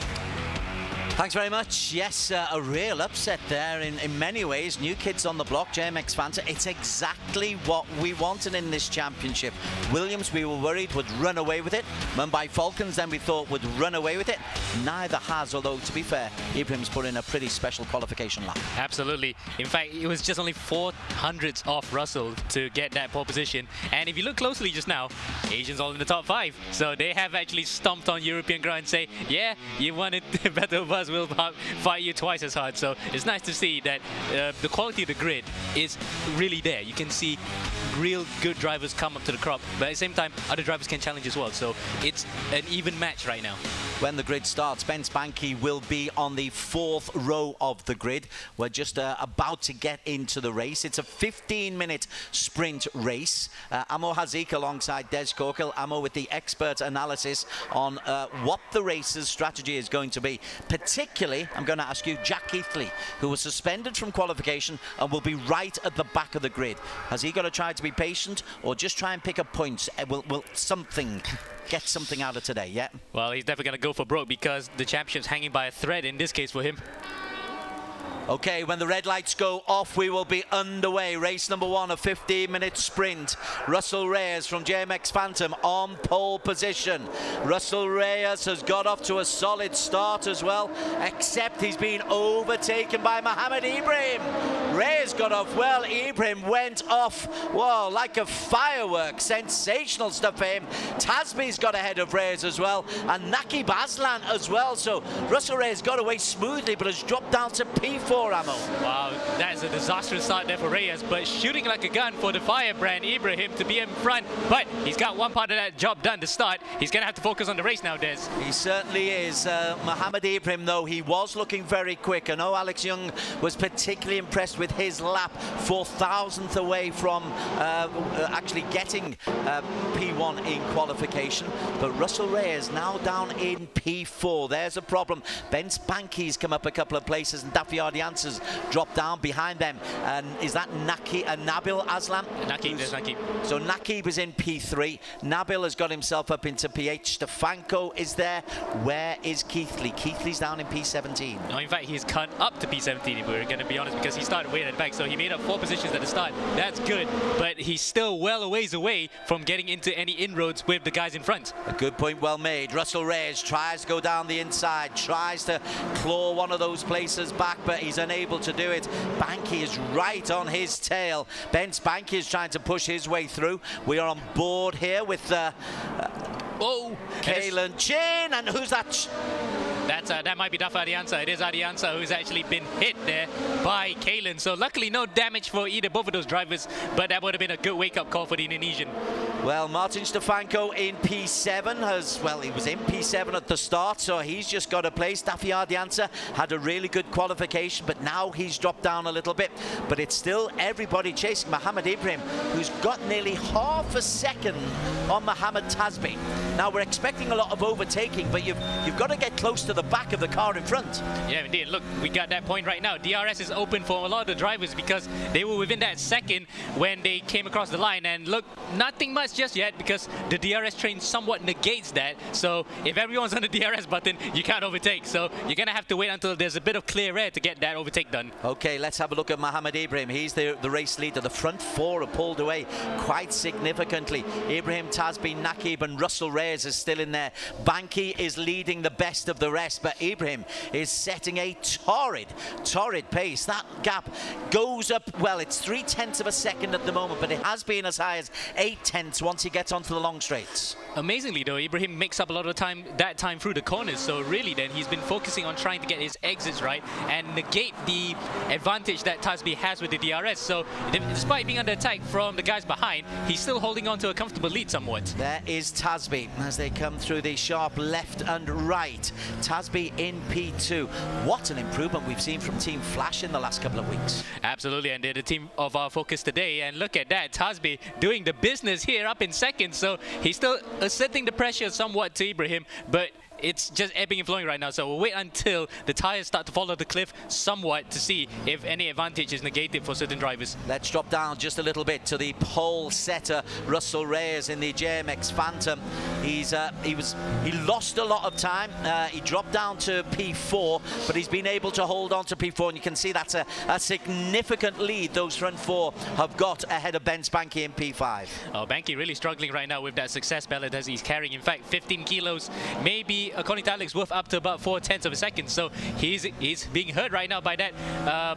[SPEAKER 2] Thanks very much. Yes, a real upset there in many ways. New kids on the block, JMX Fanta. It's exactly what we wanted in this championship. Williams, we were worried, would run away with it. Mumbai Falcons, then we thought would run away with it. Neither has, although to be fair, Ibrahim's put in a pretty special qualification lap.
[SPEAKER 6] Absolutely. In fact, it was just only 400ths off Russell to get that pole position. And if you look closely just now, Asians all in the top 5. So they have actually stomped on European ground and say, yeah, you wanted better of us. Will fight you twice as hard. So it's nice to see that the quality of the grid is really there. You can see real good drivers come up to the crop, but at the same time other drivers can challenge as well, so it's an even match right now.
[SPEAKER 2] When the grid starts, Ben Spanky will be on the 4th row of the grid. We're just about to get into the race. It's a 15-minute sprint race. Amo Hazik alongside Des Corkill. Amo with the expert analysis on what the race's strategy is going to be. Particularly, I'm going to ask you, Jack Keithley, who was suspended from qualification and will be right at the back of the grid. Has he got to try to be patient or just try and pick up points? Will something get something out of today, yeah?
[SPEAKER 6] Well, he's definitely going to go for broke because the championship's hanging by a thread in this case for him.
[SPEAKER 2] Okay, when the red lights go off, we will be underway. Race number 1, a 15-minute sprint. Russell Reyes from JMX Phantom on pole position. Russell Reyes has got off to a solid start as well, except he's been overtaken by Mohammed Ibrahim. Reyes got off well. Ibrahim went off, whoa, like a firework. Sensational stuff for him. Tasby's got ahead of Reyes as well, and Naqib Aslan as well. So Russell Reyes got away smoothly, but has dropped down to P4. Ammo.
[SPEAKER 6] Wow, that is a disastrous start there for Reyes, but shooting like a gun for the firebrand Ibrahim to be in front. But he's got one part of that job done to start. He's going to have to focus on the race now, Des.
[SPEAKER 2] He certainly is. Mohammed Ibrahim, though, he was looking very quick. I know Alex Young was particularly impressed with his lap, 4,000th away from actually getting P1 in qualification. But Russell Reyes now down in P4. There's a problem. Ben Spanky's come up a couple of places, and Daffy Ardiance's dropped down behind them. And is that Nabil Aslan?
[SPEAKER 6] Naqib, there's Naqib.
[SPEAKER 2] So Naqib is in P3. Nabil has got himself up into P8. Stefanko is there. Where is Keithley? Keithley's down in P17.
[SPEAKER 6] No, in fact, he's cut up to P17 if we're going to be honest, because he started way at the back. So he made up 4 positions at the start. That's good, but he's still well a ways away from getting into any inroads with the guys in front.
[SPEAKER 2] A good point well made. Russell Reyes tries to go down the inside, tries to claw one of those places back, but he's unable to do it. Banky is right on his tail. Ben Spanky is trying to push his way through. We are on board here with Kalen Chin, and who's that?
[SPEAKER 6] That might be Dafa Adiansa. It is Adiansa who's actually been hit there by Kalen. So luckily no damage for both of those drivers, but that would have been a good wake-up call for the Indonesian.
[SPEAKER 2] Well, Martin Stefanko in P7 he was in P7 at the start, so he's just got a place. Daffy Ardiansa had a really good qualification, but now he's dropped down a little bit. But it's still everybody chasing Mohammed Ibrahim, who's got nearly half a second on Mohammed Tasby. Now, we're expecting a lot of overtaking, but you've got to get close to the back of the car in front.
[SPEAKER 6] Yeah, indeed. Look, we got that point right now. DRS is open for a lot of the drivers because they were within that second when they came across the line. And look, nothing much just yet because the DRS train somewhat negates that. So if everyone's on the DRS button, you can't overtake. So you're going to have to wait until there's a bit of clear air to get that overtake done.
[SPEAKER 2] Okay, let's have a look at Mohammed Ibrahim. He's the race leader. The front four are pulled away quite significantly. Ibrahim, Tasbi, Nakib and Russell Reyes is still in there. Banki is leading the best of the rest, but Ibrahim is setting a torrid pace. That gap goes up, well, it's 0.3 of a second at the moment, but it has been as high as 0.8 once he gets onto the long straights.
[SPEAKER 6] Amazingly though, Ibrahim makes up a lot of time through the corners, so really then he's been focusing on trying to get his exits right and negate the advantage that Tasbi has with the DRS. So despite being under attack from the guys behind, he's still holding on to a comfortable lead somewhat.
[SPEAKER 2] There is Tasbi as they come through the sharp left and right. Tasbi in P2. What an improvement we've seen from Team Flash in the last couple of weeks.
[SPEAKER 6] Absolutely, and they're the team of our focus today, and look at that, Tasbi doing the business here up in second, so he's still asserting the pressure somewhat to Ibrahim, but it's just ebbing and flowing right now, so we'll wait until the tires start to follow the cliff somewhat to see if any advantage is negated for certain drivers.
[SPEAKER 2] Let's drop down just a little bit to the pole setter, Russell Reyes in the JMX Phantom. He lost a lot of time. He dropped down to P4, but he's been able to hold on to P4, and you can see that's a significant lead those front four have got ahead of Ben Spanky in P5.
[SPEAKER 6] Oh, Banky really struggling right now with that success ballot as he's carrying, in fact, 15 kilos, maybe according to Alex, worth up to about 0.4 of a second. So he's being hurt right now by that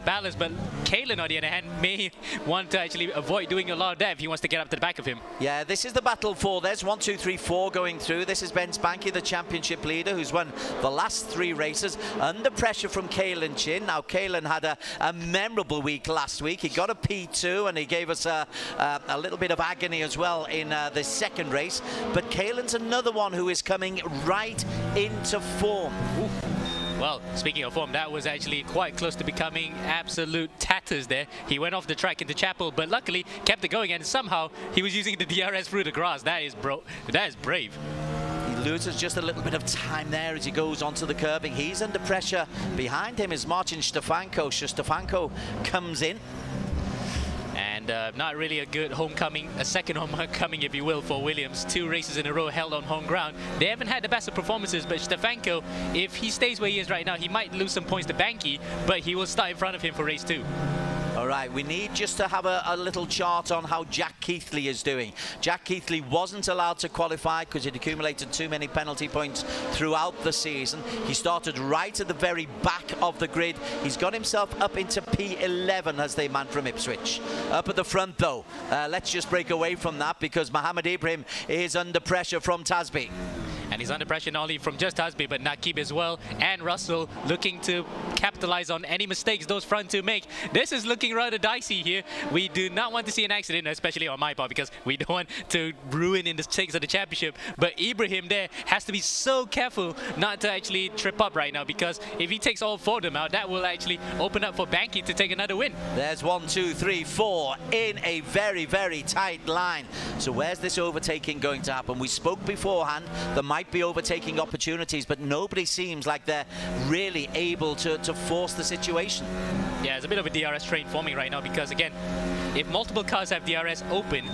[SPEAKER 6] balance. But Kalen, on the other hand, may want to actually avoid doing a lot of that if he wants to get up to the back of him.
[SPEAKER 2] Yeah, this is the battle for. There's 1, 2, 3, 4 going through. This is Ben Spanky, the championship leader, who's won the last 3 races under pressure from Kalen Chin. Now, Kalen had a memorable week last week. He got a P2 and he gave us a little bit of agony as well in the second race. But Kalen's another one who is coming right into form.
[SPEAKER 6] Ooh. Well, speaking of form, that was actually quite close to becoming absolute tatters there. He went off the track into Chapel, but luckily kept it going, and somehow he was using the DRS through the grass. That is brave.
[SPEAKER 2] He loses just a little bit of time there as he goes onto the curbing. He's under pressure. Behind him is Marcin Stefanko. Stefanko comes in.
[SPEAKER 6] And not really a good homecoming, a second homecoming, if you will, for Williams. 2 races in a row held on home ground. They haven't had the best of performances, but Stefanko, if he stays where he is right now, he might lose some points to Banky, but he will start in front of him for race 2.
[SPEAKER 2] All right, we need just to have a little chart on how Jack Keithley is doing. Jack Keithley wasn't allowed to qualify because he'd accumulated too many penalty points throughout the season. He started right at the very back of the grid. He's got himself up into P11 as they man from Ipswich. Up at the front, though, let's just break away from that because Mohammed Ibrahim is under pressure from Tasbi.
[SPEAKER 6] And he's under pressure not only from just Tasbi, but Nakib as well, and Russell looking to capitalize on any mistakes those front 2 make. This is looking rather dicey here. We do not want to see an accident, especially on my part, because we don't want to ruin in the stakes of the championship. But Ibrahim there has to be so careful not to actually trip up right now, because if he takes all 4 of them out, that will actually open up for Banky to take another win.
[SPEAKER 2] There's 1, 2, 3, 4 in a very, very tight line. So where's this overtaking going to happen? We spoke beforehand, there might be overtaking opportunities, but nobody seems like they're really able to force the situation.
[SPEAKER 6] Yeah, it's a bit of a DRS train forming right now because, again, if multiple cars have DRS open,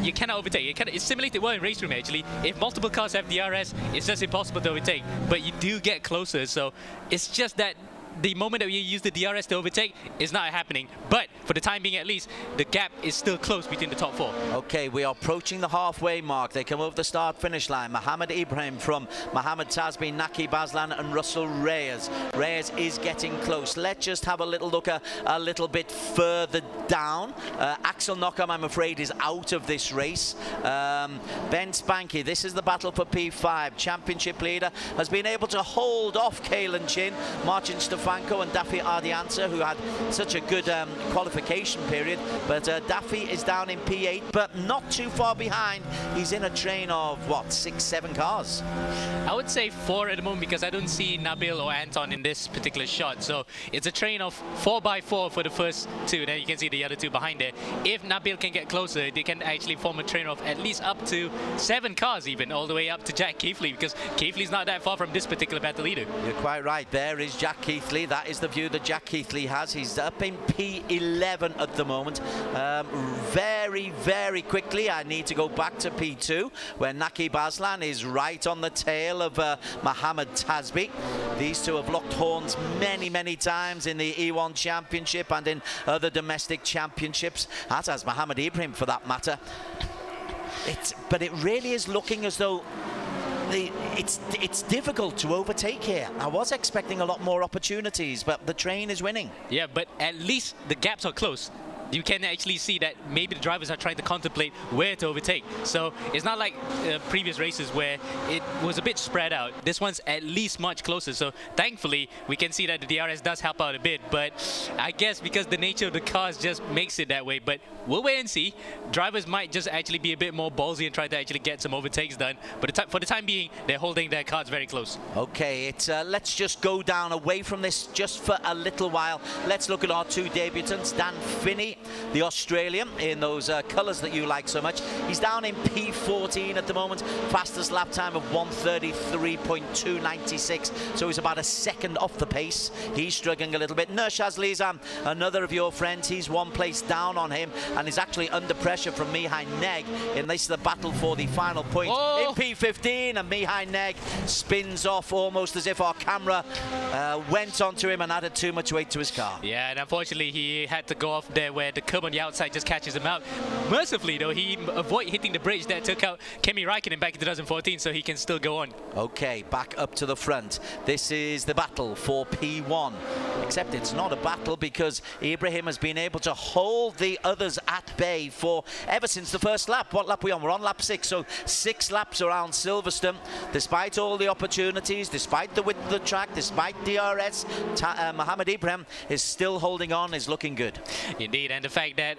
[SPEAKER 6] you cannot overtake. It's simulated well in race room, actually. If multiple cars have DRS, it's just impossible to overtake, but you do get closer, so it's just that the moment that you use the DRS to overtake is not happening. But for the time being, at least, the gap is still close between the top 4.
[SPEAKER 2] Okay, we are approaching the halfway mark. They come over the start-finish line. Mohammed Ibrahim from Mohammed Tasbi, Naki Baslan and Russell Reyes. Reyes is getting close. Let's just have a little look a little bit further down. Axel Knockham, I'm afraid, is out of this race. Ben Spanky, this is the battle for P5. Championship leader has been able to hold off Kalen Chin, Marcin Stefanko and Daffy Ardianza, who had such a good qualification period, but Daffy is down in P8, but not too far behind. He's in a train of, what, 6, 7 cars?
[SPEAKER 6] I would say 4 at the moment because I don't see Nabil or Anton in this particular shot. So it's a train of 4x4 for the first 2. Then you can see the other 2 behind there. If Nabil can get closer, they can actually form a train of at least up to 7 cars, even all the way up to Jack Keithley, because Keithley's not that far from this particular battle either.
[SPEAKER 2] You're quite right. There is Jack Keithley Keithley. That is the view that Jack Keithley has. He's up in P11 at the moment. Very, very quickly, I need to go back to P2, where Naqib Aslan is right on the tail of Mohammed Tasbi. These two have locked horns many, many times in the E1 Championship and in other domestic championships, as has Mohammed Ibrahim for that matter. But it really is looking as though it's difficult to overtake here. I was expecting a lot more opportunities, but the train is winning.
[SPEAKER 6] Yeah, but at least the gaps are close. You can actually see that maybe the drivers are trying to contemplate where to overtake. So it's not like previous races where it was a bit spread out. This one's at least much closer. So thankfully, we can see that the DRS does help out a bit. But I guess because the nature of the cars just makes it that way. But we'll wait and see. Drivers might just actually be a bit more ballsy and try to actually get some overtakes done. But for the time being, they're holding their cards very close.
[SPEAKER 2] Okay, let's just go down away from this just for a little while. Let's look at our two debutants. Dan Finney, the Australian, in those colours that you like so much. He's down in P14 at the moment. Fastest lap time of 1:33.296. So he's about a second off the pace. He's struggling a little bit. Nurshaz Lizam, another of your friends, he's one place down on him and is actually under pressure from Mihai Neg in this the battle for the final point. In P15, and Mihai Neg spins off almost as if our camera went onto him and added too much weight to his car.
[SPEAKER 6] Yeah, and unfortunately he had to go off there where the curb on the outside just catches him out. Mercifully though, he avoided hitting the bridge that took out Kimi Räikkönen back in 2014, so he can still go on.
[SPEAKER 2] Okay, back up to the front. This is the battle for P1. Except it's not a battle because Ibrahim has been able to hold the others at bay for ever since the first lap. What lap are we on? We're on lap 6, so 6 laps around Silverstone. Despite all the opportunities, despite the width of the track, despite DRS, Mohammed Ibrahim is still holding on, is looking good.
[SPEAKER 6] Indeed, and the fact that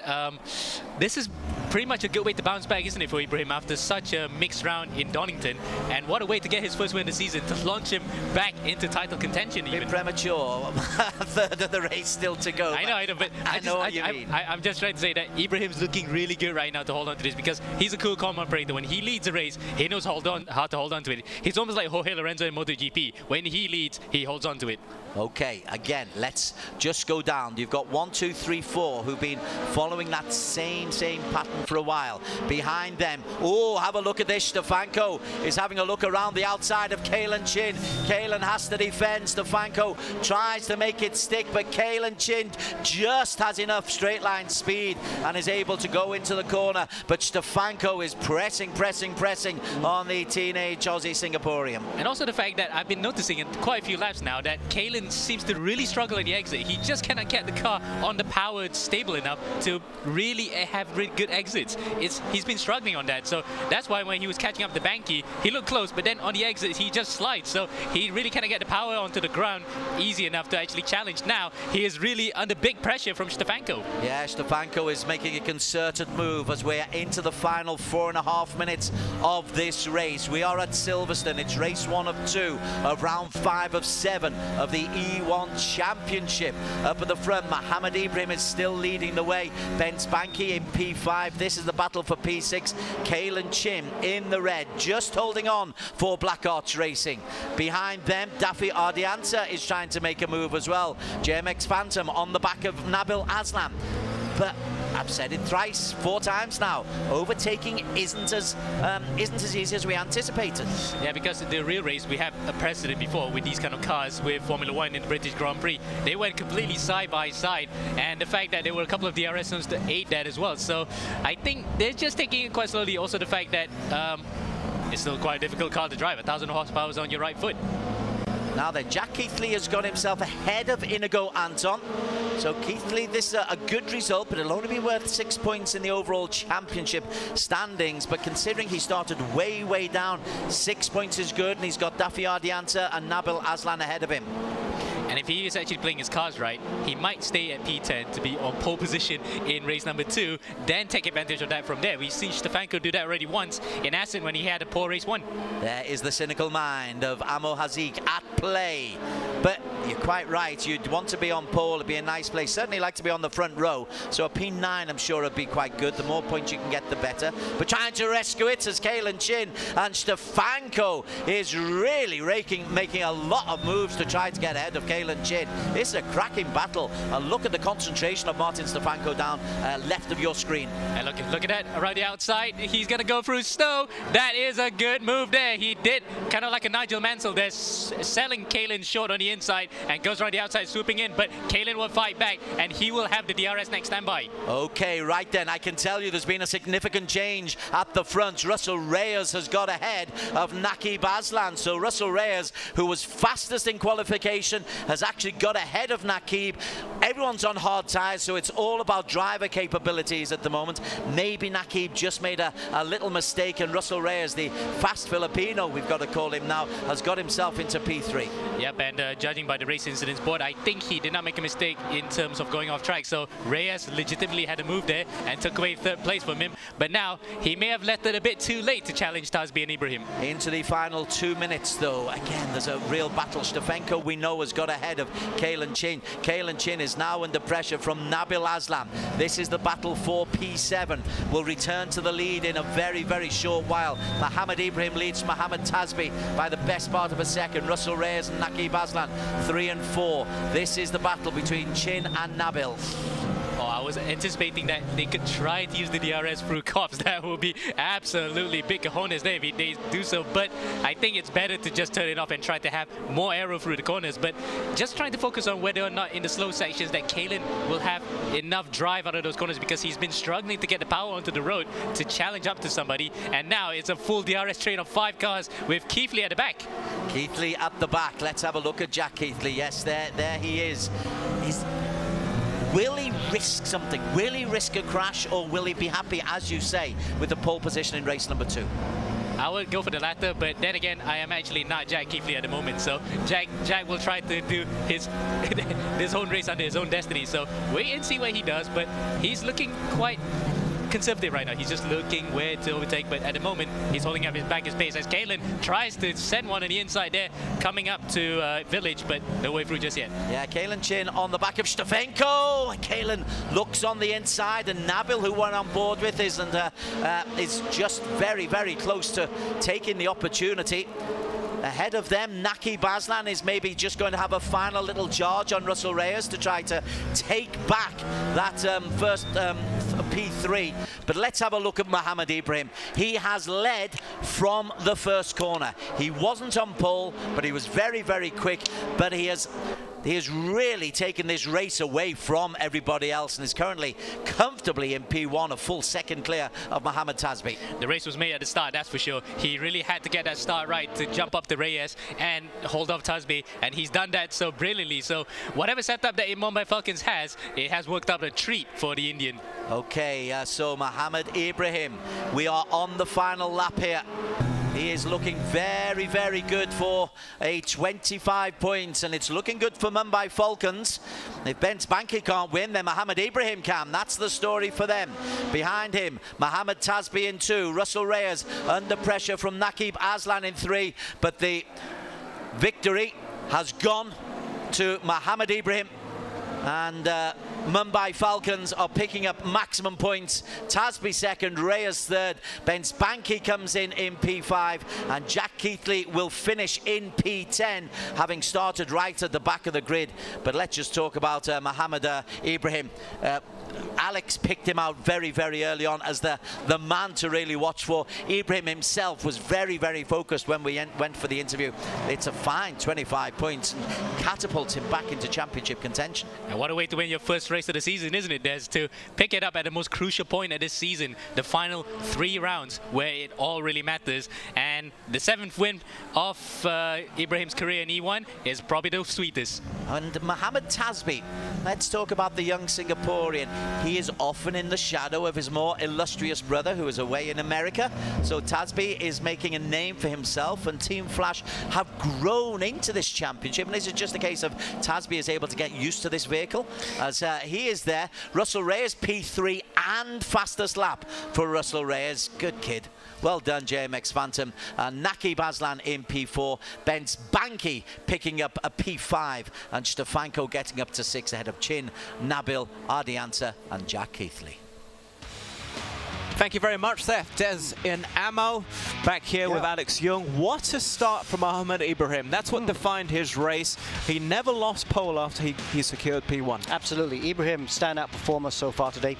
[SPEAKER 6] this is pretty much a good way to bounce back, isn't it, for Ibrahim after such a mixed round in Donington? And what a way to get his first win of the season, to launch him back into title contention. Even
[SPEAKER 2] premature. A third of the race still to go.
[SPEAKER 6] I know, but
[SPEAKER 2] I know what you mean.
[SPEAKER 6] I'm just trying to say that Ibrahim's looking really good right now to hold on to this, because he's a cool common operator. When he leads a race, he knows how to hold on to it. He's almost like Jorge Lorenzo in MotoGP. When he leads, he holds on to it.
[SPEAKER 2] Okay, again, let's just go down. You've got 1, 2, 3, 4 who've been following that same pattern for a while. Behind them, oh, have a look at this. Stefanko is having a look around the outside of Kalen Chin. Kalen has to defend. Stefanko tries to make it stick, but Kalen Chin just has enough straight line speed and is able to go into the corner. But Stefanko is pressing on the teenage Aussie Singaporean.
[SPEAKER 6] And also the fact that I've been noticing in quite a few laps now that Kalen seems to really struggle at the exit. He just cannot get the car on the powered stable enough to really have really good exits. He's been struggling on that, so that's why when he was catching up the Banky, he looked close, but then on the exit he just slides, so he really cannot get the power onto the ground easy enough to actually challenge. Now he is really under big pressure from Stefanko.
[SPEAKER 2] Yeah, Stefanko is making a concerted move as we're into the final 4.5 minutes of this race. We are at Silverstone. It's race 1 of 2 of round 5 of 7 of the E1 Championship. Up at the front, Mohammed Ibrahim is still leading the way. Ben Spanky in P5. This is the battle for P6. Kalen Chin in the red, just holding on for Black Arch Racing. Behind them, Daffy Ardianta is trying to make a move as well. JMX Phantom on the back of Nabil Aslam. But I've said it thrice, 4 times now. Overtaking isn't as easy as we anticipated.
[SPEAKER 6] Yeah, because in the real race we have a precedent before with these kind of cars with Formula 1 in the British Grand Prix. They went completely side by side, and the fact that there were a couple of DRS zones to aid that as well. So I think they're just taking it quite slowly. Also the fact that it's still quite a difficult car to drive. 1,000 horsepower on your right foot.
[SPEAKER 2] Now then, Jack Keithley has got himself ahead of Inigo Anton. So Keithley, this is a good result, but it'll only be worth 6 points in the overall championship standings. But considering he started way down, 6 points is good, and he's got Daffy Ardianta and Nabil Aslan ahead of him.
[SPEAKER 6] And if he is actually playing his cards right, he might stay at P10 to be on pole position in race number 2, then take advantage of that from there. We've seen Stefanko do that already once in Assen when he had a poor race 1.
[SPEAKER 2] There is the cynical mind of Amo Hazik at play. But you're quite right. You'd want to be on pole. It'd be a nice place. Certainly like to be on the front row. So a P9, I'm sure, would be quite good. The more points you can get, the better. But trying to rescue it as Kalen Chin and Stefanko is really making a lot of moves to try to get ahead of Kalen Chin. This is a cracking battle. And look at the concentration of Martin Stefanko down left of your screen.
[SPEAKER 6] And look at that around the outside. He's going to go through snow. That is a good move there. He did kind of like a Nigel Mansell there, selling Kalen short on the inside and goes around the outside swooping in. But Kalen will fight back and he will have the DRS next standby.
[SPEAKER 2] Okay, right then. I can tell you there's been a significant change at the front. Russell Reyes has got ahead of Naqib Aslan. So Russell Reyes, who was fastest in qualification, has actually got ahead of Naqib. Everyone's on hard tyres, so it's all about driver capabilities at the moment. Maybe Naqib just made a little mistake, and Russell Reyes, the fast Filipino, we've got to call him now, has got himself into P3.
[SPEAKER 6] Yep, and judging by the race incidents board, I think he did not make a mistake in terms of going off track. So Reyes legitimately had a move there and took away third place from him. But now he may have left it a bit too late to challenge Tasbi and Ibrahim.
[SPEAKER 2] Into the final 2 minutes, though. Again, there's a real battle. Stefanko, we know, has got ahead of Kalen Chin. Kalen Chin is now under pressure from Nabil Aslam. This is the battle for P7. Will return to the lead in a very, very short while. Mohammed Ibrahim leads Mohammed Tasbi by the best part of a second. Russell Reyes and Naqib Aslan 3 and 4. This is the battle between Chin and Nabil.
[SPEAKER 6] Oh, I was anticipating that they could try to use the DRS through cops. That would be absolutely big cojones there if they do so. But I think it's better to just turn it off and try to have more aero through the corners. But just trying to focus on whether or not in the slow sections that Kalen will have enough drive out of those corners, because he's been struggling to get the power onto the road to challenge up to somebody. And now it's a full DRS train of 5 cars with Keithley at the back.
[SPEAKER 2] Keithley at the back. Let's have a look at Jack Keithley. Yes, there he is. Will he risk something? Will he risk a crash, or will he be happy, as you say, with the pole position in race number 2?
[SPEAKER 6] I would go for the latter, but then again, I am actually not Jack Keithley at the moment. So Jack will try to do his own race under his own destiny. So wait and see what he does, but he's looking quite conservative right now. He's just looking where to overtake, but at the moment he's holding up his pace as Kalen tries to send one on the inside there, coming up to Village, but no way through just yet.
[SPEAKER 2] Yeah, Kalen Chin on the back of Stefanko. Kalen looks on the inside, and Nabil, who went on board with, is just very, very close to taking the opportunity. Ahead of them, Naqib Aslan is maybe just going to have a final little charge on Russell Reyes to try to take back that first P3. But let's have a look at Mohammed Ibrahim. He has led from the first corner. He wasn't on pole, but he was very, very quick. But he has really taken this race away from everybody else and is currently comfortably in P1, a full second clear of Mohammed Tasbi.
[SPEAKER 6] The race was made at the start, that's for sure. He really had to get that start right to jump up to Reyes and hold off Tasbi, and he's done that so brilliantly. So whatever setup that Mumbai Falcons has, it has worked out a treat for the Indian.
[SPEAKER 2] Okay, so Mohammed Ibrahim, we are on the final lap here. He is looking very, very good for a 25 points, and it's looking good for Mumbai Falcons. If Bent Banki can't win, then Mohammed Ibrahim can. That's the story for them. Behind him, Mohammed Tasbi in 2, Russell Reyes under pressure from Naqib Aslan in 3, but the victory has gone to Mohammed Ibrahim, and Mumbai Falcons are picking up maximum points. Tasbi second, Reyes third, Ben Spanky comes in P5, and Jack Keithley will finish in P10, having started right at the back of the grid. But let's just talk about Mohammed Ibrahim. Alex picked him out very, very early on as the man to really watch for. Ibrahim himself was very, very focused when we went for the interview. It's a fine 25 points and catapults him back into championship contention.
[SPEAKER 6] And what a way to win your first race of the season, isn't it, Des? To pick it up at the most crucial point of this season, the final 3 rounds where it all really matters. And the 7th win of Ibrahim's career in E1 is probably the sweetest.
[SPEAKER 2] And Mohammed Tasbi, let's talk about the young Singaporean. He is often in the shadow of his more illustrious brother, who is away in America. So Tasbi is making a name for himself, and Team Flash have grown into this championship. And this is just a case of Tasbi is able to get used to this vehicle. vehicle as he is there. Russell Reyes, P3 and fastest lap for Russell Reyes. Good kid. Well done, JMX Phantom. Naki Baslan in P4. Benz Banky picking up a P5. And Stefanko getting up to 6 ahead of Chin, Nabil, Ardianta and Jack Keithley.
[SPEAKER 7] Thank you very much, Seth. Des in ammo, back here with Alex Young. What a start from Mohamed Ibrahim. That's what defined his race. He never lost pole after he secured P1.
[SPEAKER 3] Absolutely. Ibrahim, standout performer so far today.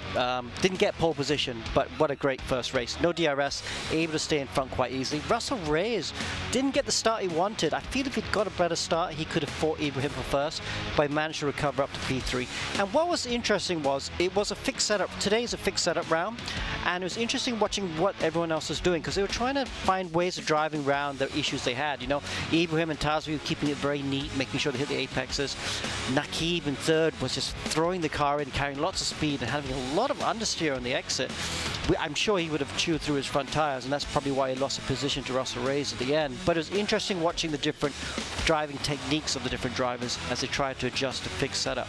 [SPEAKER 3] Didn't get pole position, but what a great first race. No DRS, able to stay in front quite easily. Russell Reyes didn't get the start he wanted. I feel if he'd got a better start, he could have fought Ibrahim for first, but he managed to recover up to P3. And what was interesting was, it was a fixed setup. Today's a fixed setup round, and it was interesting watching what everyone else was doing, because they were trying to find ways of driving around the issues they had. You know, Ibrahim and Tazwi were keeping it very neat, making sure they hit the apexes. Nakib in third was just throwing the car in, carrying lots of speed and having a lot of understeer on the exit. I'm sure he would have chewed through his front tires, and that's probably why he lost a position to Russell Reyes at the end. But it was interesting watching the different driving techniques of the different drivers as they tried to adjust a fixed setup.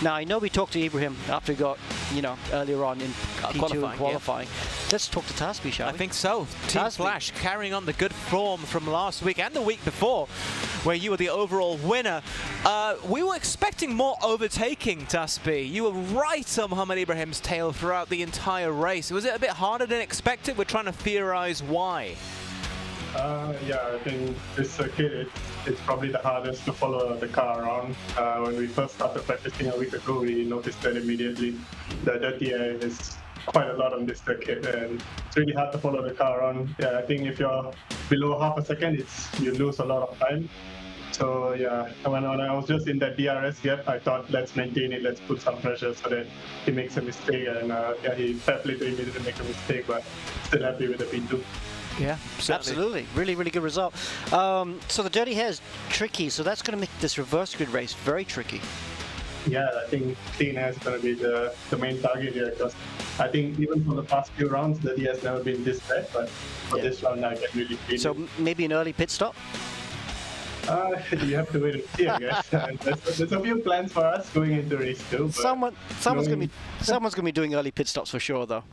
[SPEAKER 3] Now, I know we talked to Ibrahim after he got, you know, earlier on in P2 and qualifying. Let's talk to Tasby, shall we?
[SPEAKER 7] I think so. Team Flash carrying on the good form from last week and the week before, where you were the overall winner. We were expecting more overtaking, Tasby. You were right on Mohamed Ibrahim's tail throughout the entire race. Was it a bit harder than expected? We're trying to theorize why.
[SPEAKER 9] Yeah, I think this circuit, it's probably the hardest to follow the car around. When we first started practicing a week ago, we noticed that immediately. The dirty air is quite a lot on this circuit, and it's really hard to follow the car around. Yeah, I think if you're below half a second, you lose a lot of time. So yeah, when I was just in that DRS gap, I thought, let's maintain it, let's put some pressure so that he makes a mistake. And yeah, he fair play to him, he didn't make a mistake, but still happy with the P2.
[SPEAKER 3] Yeah, absolutely. Really, really good result. So the dirty hair is tricky, so that's going to make this reverse grid race very tricky.
[SPEAKER 9] Yeah, I think clean air is going to be the main target here, because I think even for the past few rounds, the dirty has never been this bad, but for this round, I can really feel
[SPEAKER 3] So maybe an early pit stop?
[SPEAKER 9] You have to wait and see, I guess. There's a few plans for us going into race 2.
[SPEAKER 3] Someone's going to be doing early pit stops for sure, though.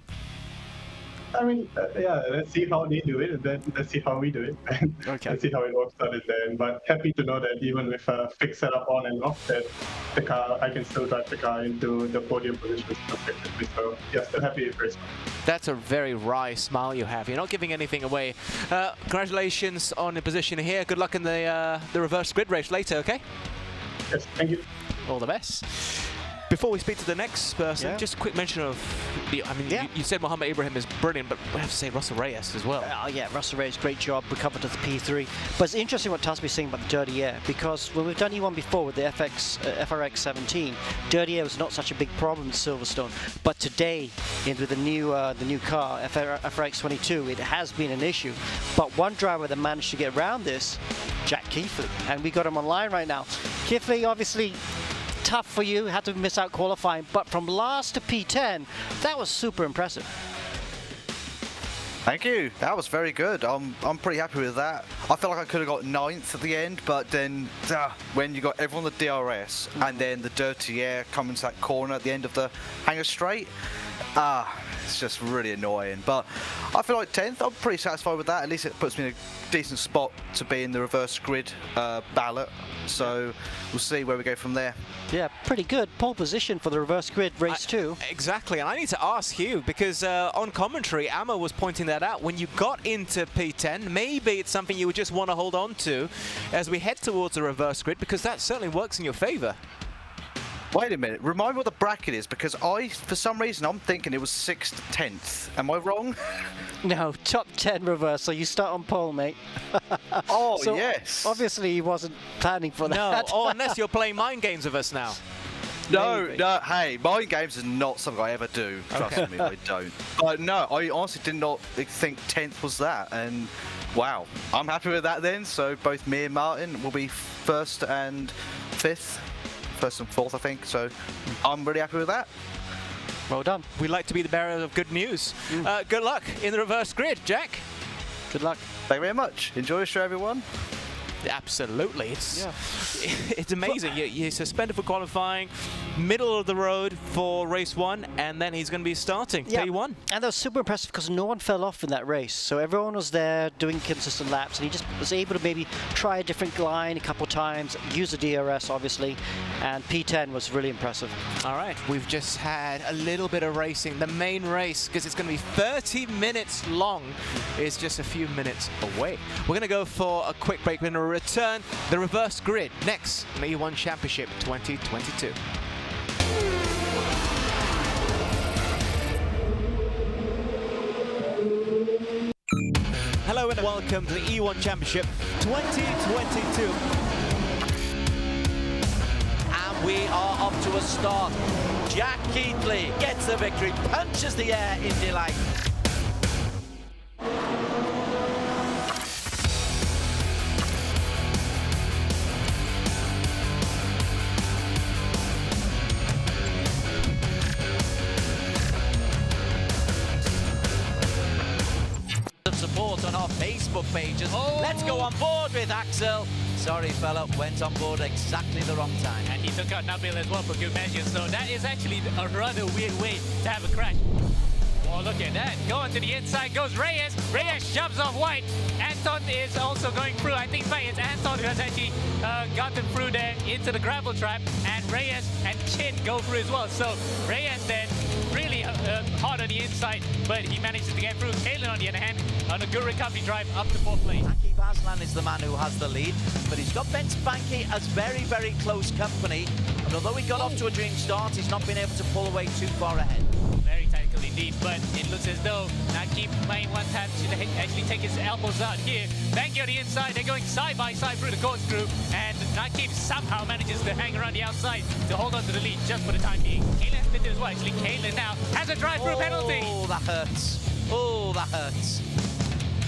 [SPEAKER 9] I mean, yeah, let's see how they do it, and then let's see how we do it.
[SPEAKER 3] Okay.
[SPEAKER 9] Let's see how it works out at the end. But happy to know that even with a fixed setup on and off, that the car, I can still drive the car into the podium position effectively. So yeah, still happy with race 1.
[SPEAKER 7] That's a very wry smile you have. You're not giving anything away. Congratulations on the position here. Good luck in the reverse grid race later, okay?
[SPEAKER 9] Yes, thank you.
[SPEAKER 7] All the best. Before we speak to the next person, just a quick mention of, you said Mohamed Ibrahim is brilliant, but we have to say Russell Reyes as well.
[SPEAKER 3] Yeah, Russell Reyes, great job, recovered to the P3. But it's interesting what Tasby's saying about the dirty air, because when we've done E1 before with the FRX 17, dirty air was not such a big problem in Silverstone. But today, with the new car, FRX 22, it has been an issue. But one driver that managed to get around this, Jack Keithley, and we got him online right now. Keithley, obviously, tough for you, had to miss out qualifying, but from last to P10, that was super impressive.
[SPEAKER 11] Thank you. That was very good. I'm pretty happy with that. I feel like I could have got 9th at the end, but then when you got everyone on the DRS and then the dirty air coming to that corner at the end of the hangar straight, it's just really annoying. But I feel like 10th, I'm pretty satisfied with that. At least it puts me in a decent spot to be in the reverse grid ballot. So we'll see where we go from there.
[SPEAKER 3] Yeah, pretty good. Pole position for the reverse grid race 2.
[SPEAKER 7] Exactly, and I need to ask you, because on commentary, Amma was pointing that out. When you got into P10, maybe it's something you would just want to hold on to as we head towards the reverse grid, because that certainly works in your favor.
[SPEAKER 11] Wait a minute, remind me what the bracket is, because for some reason, I'm thinking it was 6th, 10th. Am I wrong?
[SPEAKER 3] No, top 10 reverse, so you start on pole, mate.
[SPEAKER 11] Oh,
[SPEAKER 3] so
[SPEAKER 11] yes.
[SPEAKER 3] Obviously, he wasn't planning for that.
[SPEAKER 7] No, or unless you're playing mind games with us now.
[SPEAKER 11] No, hey, mind games is not something I ever do. Trust me, I don't. But no, I honestly did not think 10th was that, and wow, I'm happy with that then. So both me and Martin will be 1st and 5th. 1st and 4th, I think. So I'm really happy with that.
[SPEAKER 3] Well done.
[SPEAKER 7] We like to be the bearer of good news. Good luck in the reverse grid, Jack.
[SPEAKER 3] Good luck.
[SPEAKER 11] Thank you very much. Enjoy your show, everyone.
[SPEAKER 7] Absolutely. It's amazing. You're suspended for qualifying, middle of the road for race 1, and then he's going to be starting.
[SPEAKER 3] Yeah.
[SPEAKER 7] P1.
[SPEAKER 3] And that was super impressive because no one fell off in that race. So everyone was there doing consistent laps, and he just was able to maybe try a different line a couple times, use the DRS obviously, and P10 was really impressive.
[SPEAKER 7] All right, we've just had a little bit of racing. The main race, because it's going to be 30 minutes long, is just a few minutes away. We're going to go for a quick break. We're going to return the reverse grid next in the E1 Championship 2022. Hello and welcome to the E1 Championship 2022.
[SPEAKER 5] And we are off to a start. Jack Keatley gets the victory, punches the air in delight. Support on our Facebook pages. Let's go on board with Axel. Sorry, fella, went on board exactly the wrong time.
[SPEAKER 6] And he took out Nabil as well for good measure. So that is actually a rather weird way to have a crash. Oh, look at that. Going to the inside goes Reyes. Reyes shoves off White. Anton is also going through. I think it's Anton who has actually gotten through there into the gravel trap. And Reyes and Chin go through as well. So Reyes then really hard on the inside, but he manages to get through. Kalen, on the other hand, on a good recovery drive up to 4th place.
[SPEAKER 5] Aki Baslan is the man who has the lead, but he's got Ben Spanky as very, very close company. And although he got off to a dream start, he's not been able to pull away too far ahead.
[SPEAKER 6] Very tactical indeed, but it looks as though Naki might want to actually take his elbows out here. Banky on the inside, they're going side by side through the corkscrew, and Naki somehow manages to hang around the outside to hold on to the lead just for the time being. Kalen has been as well. Actually, Kalen now has a drive-through penalty.
[SPEAKER 5] Oh, that hurts. Oh, that hurts.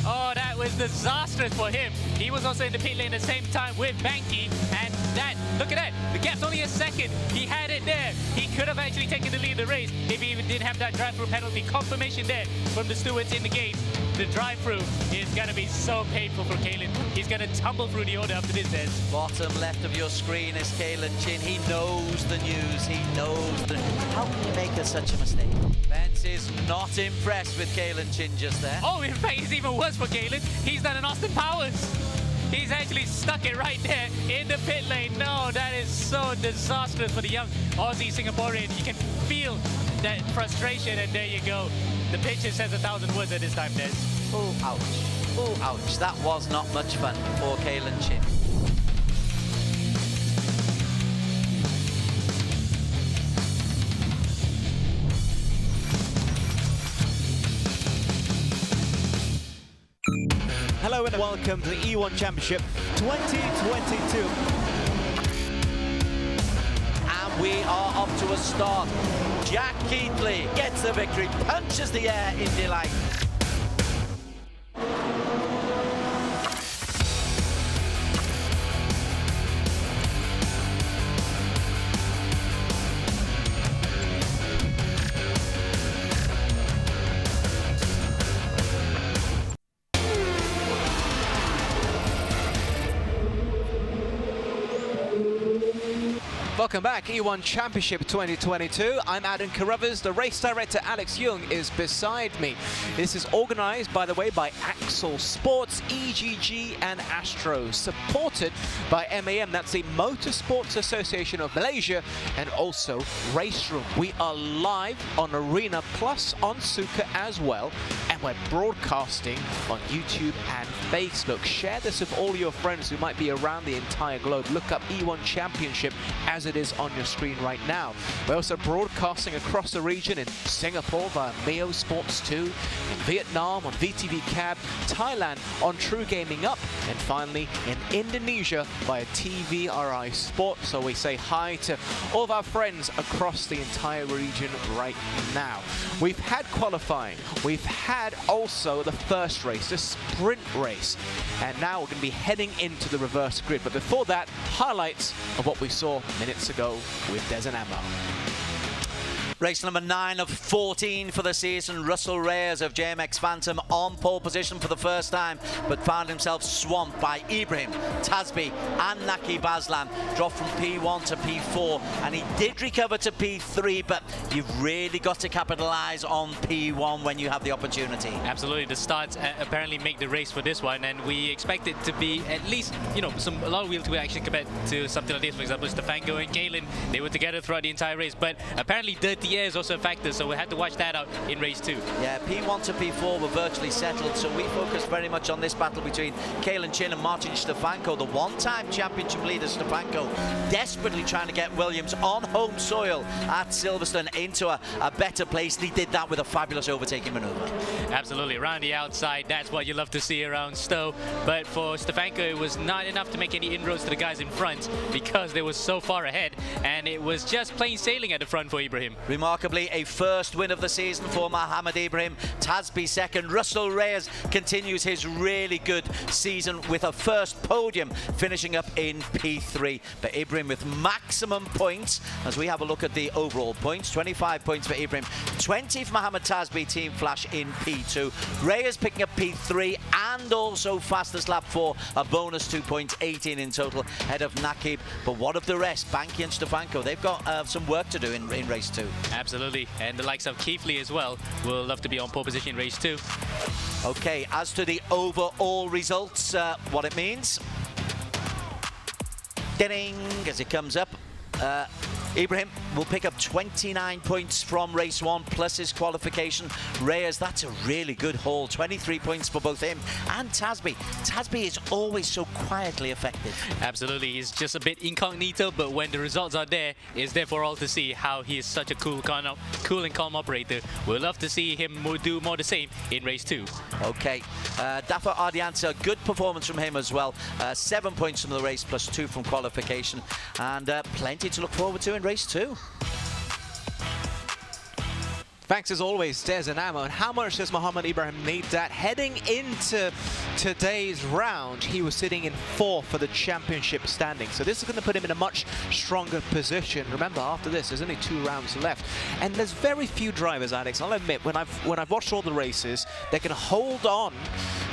[SPEAKER 6] Oh, that was disastrous for him. He was also in the pit lane at the same time with Banky, and that, look at that, the gap's only a second. He had it there. He could have actually taken the lead of the race if he even didn't have that drive-through penalty. Confirmation there from the stewards in the gate. The drive-through is going to be so painful for Kalen. He's going to tumble through the order after this, Des.
[SPEAKER 5] Bottom left of your screen is Kalen Chin. He knows the news. He knows the... How can you make such a mistake? Bence is not impressed with Kalen Chin just there.
[SPEAKER 6] Oh, in fact, it's even worse for Kalen. He's done an Austin Powers. He's actually stuck it right there in the pit lane. No, that is so disastrous for the young Aussie Singaporean. You can feel that frustration, and there you go. The picture says 1,000 words at this time, Des.
[SPEAKER 5] Oh, ouch. Oh, ouch. That was not much fun for Kalen Chin.
[SPEAKER 7] Hello and welcome to the E1 Championship 2022.
[SPEAKER 5] And we are off to a start. Jack Keatley gets the victory, punches the air in delight.
[SPEAKER 7] Welcome back, E1 Championship 2022. I'm Adam Carruthers. The race director, Alex Young, is beside me. This is organized, by the way, by Axel Sports, EGG, and Astro, supported by MAM. That's the Motorsports Association of Malaysia, and also Race Room. We are live on Arena Plus on Suka as well, and we're broadcasting on YouTube and Facebook. Share this with all your friends who might be around the entire globe. Look up E1 Championship as it is on your screen right now. We're also broadcasting across the region in Singapore via Mio Sports 2, in Vietnam on VTV Cab, Thailand on True Gaming Up, and finally in Indonesia via TVRI Sport. So we say hi to all of our friends across the entire region right now. We've had qualifying, we've had also the first race, the sprint race, and now we're going to be heading into the reverse grid. But before that, highlights of what we saw minutes ago with Des and Ammo.
[SPEAKER 2] Race number 9 of 14 for the season. Russell Reyes of JMX Phantom on pole position for the first time, but found himself swamped by Ibrahim, Tasby and Naki Baslan. Dropped from P1 to P4, and he did recover to P3, but you've really got to capitalise on P1 when you have the opportunity.
[SPEAKER 6] Absolutely, the starts apparently make the race for this one, and we expect it to be at least, you know, a lot of wheel-to-wheel action compared to something like this. For example, Stefanko and Galen, they were together throughout the entire race, but apparently dirty air is also a factor, so we had to watch that out in race 2.
[SPEAKER 2] Yeah, P1 to P4 were virtually settled, so we focused very much on this battle between Kalen Chin and Martin Stefanko. The one-time championship leader Stefanko desperately trying to get Williams on home soil at Silverstone into a better place, and he did that with a fabulous overtaking maneuver.
[SPEAKER 6] Absolutely, around the outside, that's what you love to see around Stowe, but for Stefanko it was not enough to make any inroads to the guys in front because they were so far ahead, and it was just plain sailing at the front for Ibrahim.
[SPEAKER 2] Remarkably, a first win of the season for Mohamed Ibrahim. Tasby second. Russell Reyes continues his really good season with a first podium, finishing up in P3. But Ibrahim with maximum points, as we have a look at the overall points. 25 points for Ibrahim, 20 for Mohamed Tasby, Team Flash in P2. Reyes picking up P3 and also fastest lap for a bonus 2 points, 18 in total, ahead of Nakib. But what of the rest? Banky and Stefanko, they've got some work to do in race 2.
[SPEAKER 6] Absolutely, and the likes of Keithley as well will love to be on pole position in race 2.
[SPEAKER 2] Okay, as to the overall results, what it means. Ding, as it comes up. Ibrahim will pick up 29 points from race 1 plus his qualification. Reyes, that's a really good haul. 23 points for both him and Tasby. Tasby is always so quietly effective.
[SPEAKER 6] Absolutely, he's just a bit incognito, but when the results are there, it's there for all to see how he is such a cool and calm operator. We'll love to see him do more the same in race 2.
[SPEAKER 2] Okay, Dafa Ardianza, good performance from him as well. 7 points from the race plus 2 from qualification, and plenty to look forward to in race 2.
[SPEAKER 7] Thanks as always, Des and Ammo. And how much does Mohamed Ibrahim need that? Heading into today's round, he was sitting in 4th for the championship standing. So this is going to put him in a much stronger position. Remember, after this, there's only 2 rounds left. And there's very few drivers, Alex, I'll admit, when I've watched all the races, they can hold on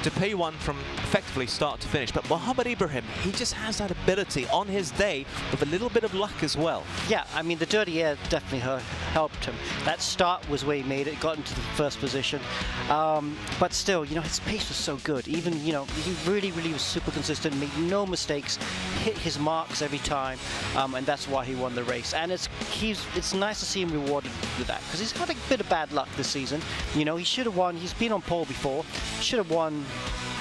[SPEAKER 7] to P1 from effectively start to finish. But Mohamed Ibrahim, he just has that ability on his day with a little bit of luck as well.
[SPEAKER 3] Yeah, I mean, the dirty air definitely helped him. That start was where he made it, got into the first position. But still, you know, his pace was so good. Even, you know, he really was super consistent, made no mistakes, hit his marks every time, and that's why he won the race. And it's nice to see him rewarded with that, because he's had a bit of bad luck this season. You know, he should have won. He's been on pole before. Should have won,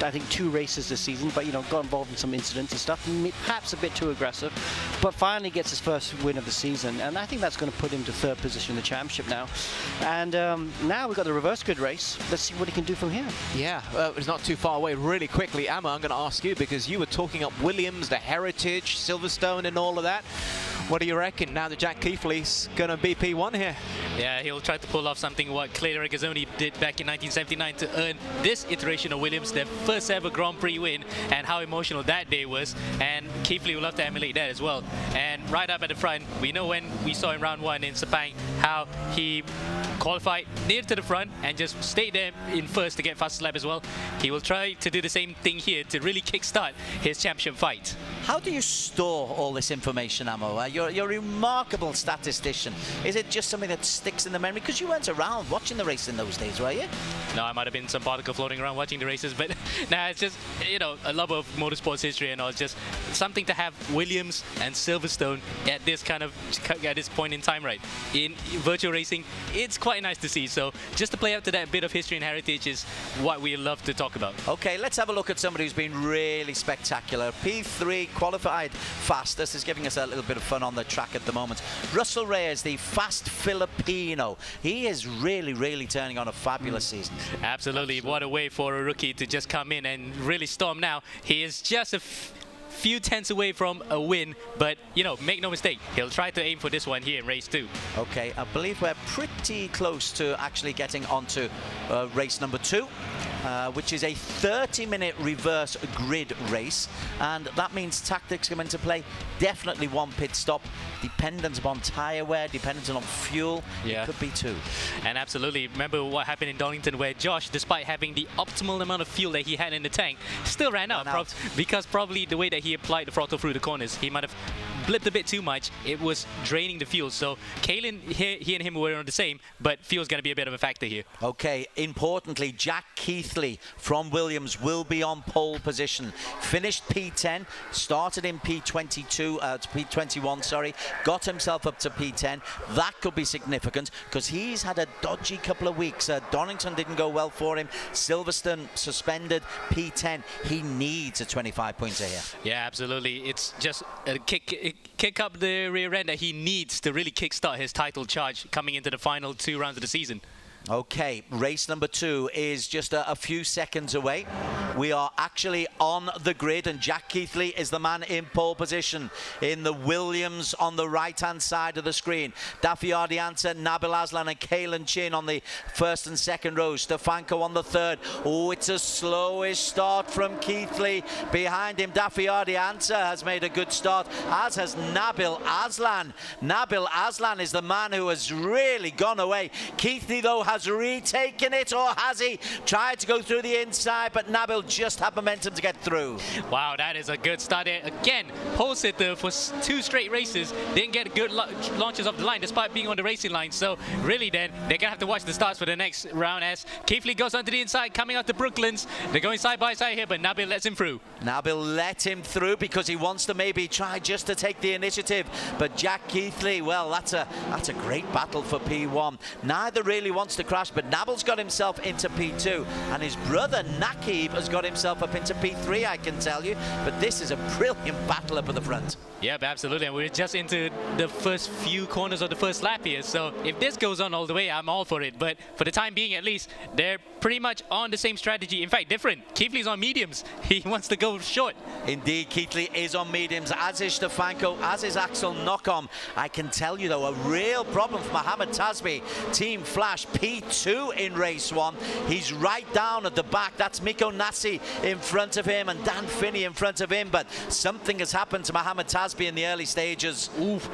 [SPEAKER 3] I think, 2 races this season, but, you know, got involved in some incidents and stuff, perhaps a bit too aggressive, but finally gets his first win of the season, and I think that's going to put him to 3rd position in the championship now. And now we've got the reverse grid race. Let's see what he can do from here.
[SPEAKER 7] Yeah, it's not too far away. Really quickly, Amma, I'm going to ask you, because you were talking up Williams, the Heritage, Silverstone and all of that. What do you reckon now that Jack Keithley's going to be P1 here?
[SPEAKER 6] Yeah, he'll try to pull off something what Clay Regazzoni did back in 1979 to earn this iteration of Williams, their first ever Grand Prix win, and how emotional that day was. And Keithley will love to emulate that as well. And right up at the front, we know when we saw in round 1 in Sepang how he qualified near to the front and just stayed there in first to get fastest lap as well. He will try to do the same thing here to really kickstart his championship fight.
[SPEAKER 2] How do you store all this information, Ammo? You're a remarkable statistician. Is it just something that sticks in the memory? Because you weren't around watching the race in those days, were you?
[SPEAKER 6] No, I might have been some particle floating around watching the races, but nah, it's just, you know, a love of motorsports history and all. It's just something to have Williams and Silverstone at this point in time, right? In virtual racing, it's quite nice to see. So just to play up to that bit of history and heritage is what we love to talk about.
[SPEAKER 2] Okay, let's have a look at somebody who's been really spectacular. P3 qualified fastest, is giving us a little bit of fun on the track at the moment. Russell Reyes, the fast Filipino. He is really turning on a fabulous season.
[SPEAKER 6] Absolutely. What a way for a rookie to just come in and really storm now. He is just a few tenths away from a win, but you know, make no mistake, he'll try to aim for this one here in race 2.
[SPEAKER 2] Okay, I believe we're pretty close to actually getting onto race number 2. Which is a 30-minute reverse grid race, and that means tactics come into play. Definitely one pit stop, dependent upon tyre wear, dependent on fuel.
[SPEAKER 6] Yeah.
[SPEAKER 2] It could be 2.
[SPEAKER 6] And absolutely, remember what happened in Donington, where Josh, despite having the optimal amount of fuel that he had in the tank, still ran out. Because probably the way that he applied the throttle through the corners, he might have blipped a bit too much. It was draining the fuel. So Kalen, he and him were on the same, but fuel's going to be a bit of a factor here.
[SPEAKER 2] Okay, importantly, Jack Keithley from Williams will be on pole position. Finished P10, started in P22, P21, sorry, got himself up to P10. That could be significant because he's had a dodgy couple of weeks. Donington didn't go well for him. Silverstone suspended, P10. He needs a 25-pointer here.
[SPEAKER 6] Yeah, absolutely. It's just a kick up the rear end that he needs to really kickstart his title charge coming into the final 2 rounds of the season.
[SPEAKER 2] Okay, race number 2 is just a few seconds away. We are actually on the grid, and Jack Keithley is the man in pole position in the Williams on the right-hand side of the screen. Daffy Ardianza, Nabil Aslan and Kalen Chin on the first and second rows. Stefanko on the third. Oh, it's a slowish start from Keithley. Behind him, Daffy Ardianza has made a good start, as has Nabil Aslan. Nabil Aslan is the man who has really gone away. Keithley, though, has retaken it, or has he tried to go through the inside, but Nabil just had momentum to get through.
[SPEAKER 6] Wow, that is a good start there. Again, pole sitter for 2 straight races, didn't get good launches off the line despite being on the racing line. So really then, they're gonna have to watch the starts for the next round as Keithley goes onto the inside, coming out to Brooklands. They're going side by side here, but Nabil lets him through.
[SPEAKER 2] Nabil let him through because he wants to maybe try just to take the initiative, but Jack Keithley, well, that's a great battle for P1. Neither really wants to crash, but Nabil's got himself into P2, and his brother Nakib has got himself up into P3, I can tell you. But this is a brilliant battle up at the front.
[SPEAKER 6] Yep, absolutely, and we're just into the first few corners of the first lap here, so if this goes on all the way, I'm all for it. But for the time being, at least, they're pretty much on the same strategy. In fact, different. Keithley's on mediums. He wants to go short.
[SPEAKER 2] Indeed, Keithley is on mediums, as is Stefanko, as is Axel Knockom. I can tell you, though, a real problem for Mohammed Tasbi. Team Flash, P2 in race 1. He's right down at the back. That's Miko Nassi in front of him and Dan Finney in front of him, but something has happened to Mohammed Tasbi in the early stages.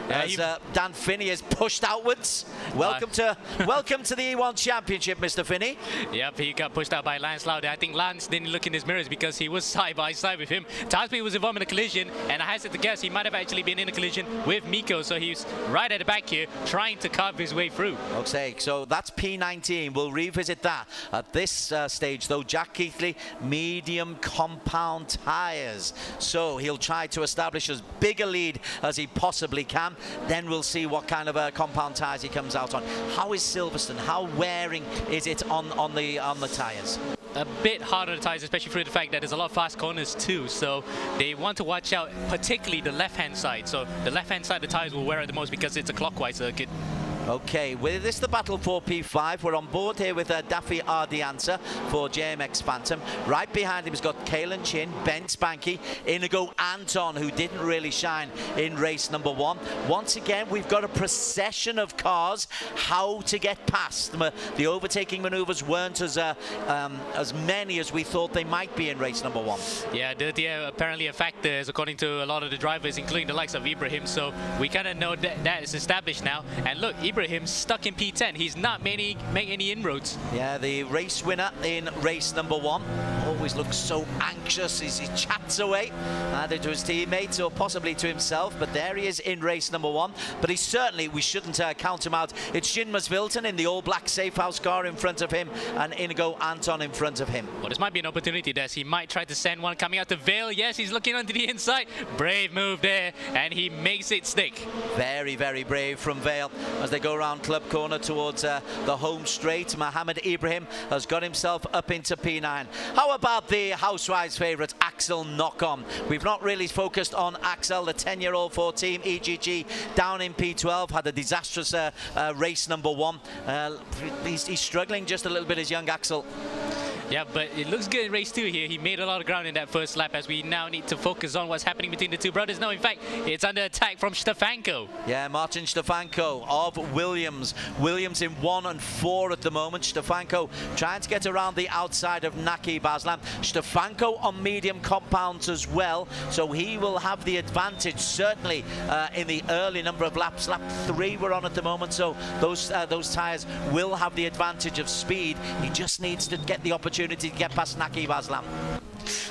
[SPEAKER 2] As Dan Finney is pushed outwards. Welcome to the E1 Championship, Mr. Finney.
[SPEAKER 6] Yep, he got pushed out by Lance Lauder. I think Lance didn't look in his mirrors because he was side by side with him. Tasbi was involved in a collision, and I hazard to guess he might have actually been in a collision with Miko, so he's right at the back here trying to carve his way through.
[SPEAKER 2] Okay, so that's P19. We'll revisit that. At this stage, though, Jack Keithley, medium compound tyres. So he'll try to establish as big a lead as he possibly can. Then we'll see what kind of compound tyres he comes out on. How is Silverstone? How wearing is it on the tyres?
[SPEAKER 6] A bit hard on the tyres, especially through the fact that there's a lot of fast corners too, so they want to watch out, particularly the left-hand side. So the left-hand side of the tyres will wear out the most because it's a clockwise circuit.
[SPEAKER 2] Okay, well, this is the battle for P5. We're on board here with Daffy Ardianza for JMX Phantom. Right behind him has got Kalen Chin, Ben Spanky, Inigo Anton, who didn't really shine in race number 1. Once again, we've got a procession of cars. How to get past them. The overtaking maneuvers weren't as many as we thought they might be in race number 1.
[SPEAKER 6] Yeah, dirty air apparently a factor, as according to a lot of the drivers, including the likes of Ibrahim. So we kind of know that is established now. And look, Ibrahim stuck in P10. He's not making any inroads.
[SPEAKER 2] Yeah, the race winner in race number 1 always looks so anxious as he chats away, either to his teammates or possibly to himself. But there he is in race number 1. But he's certainly, we shouldn't count him out. It's Shinmas Vilton in the all-black safe house car in front of him, and Inigo Anton in front of him.
[SPEAKER 6] Well, this might be an opportunity, Des. He might try to send one coming out to Vale. Yes, he's looking onto the inside. Brave move there, and he makes it stick.
[SPEAKER 2] Very, very brave from Vale as they go around club corner towards the home straight. Mohammed Ibrahim has got himself up into P9. How about the housewives' favourite, Axel Knockom? We've not really focused on Axel, the 10-year-old for Team EGG, down in P12, had a disastrous race number 1. He's struggling just a little bit, as young Axel.
[SPEAKER 6] Yeah, but it looks good in race 2 here. He made a lot of ground in that first lap, as we now need to focus on what's happening between the two brothers. No, in fact, it's under attack from Stefanko.
[SPEAKER 2] Yeah, Martin Stefanko of Williams. Williams in 1 and 4 at the moment. Stefanko trying to get around the outside of Naqib Aslam. Stefanko on medium compounds as well, so he will have the advantage, certainly in the early number of laps. Lap 3 we're on at the moment, so those tyres will have the advantage of speed. He just needs to get the opportunity to get past Naqib Aslam.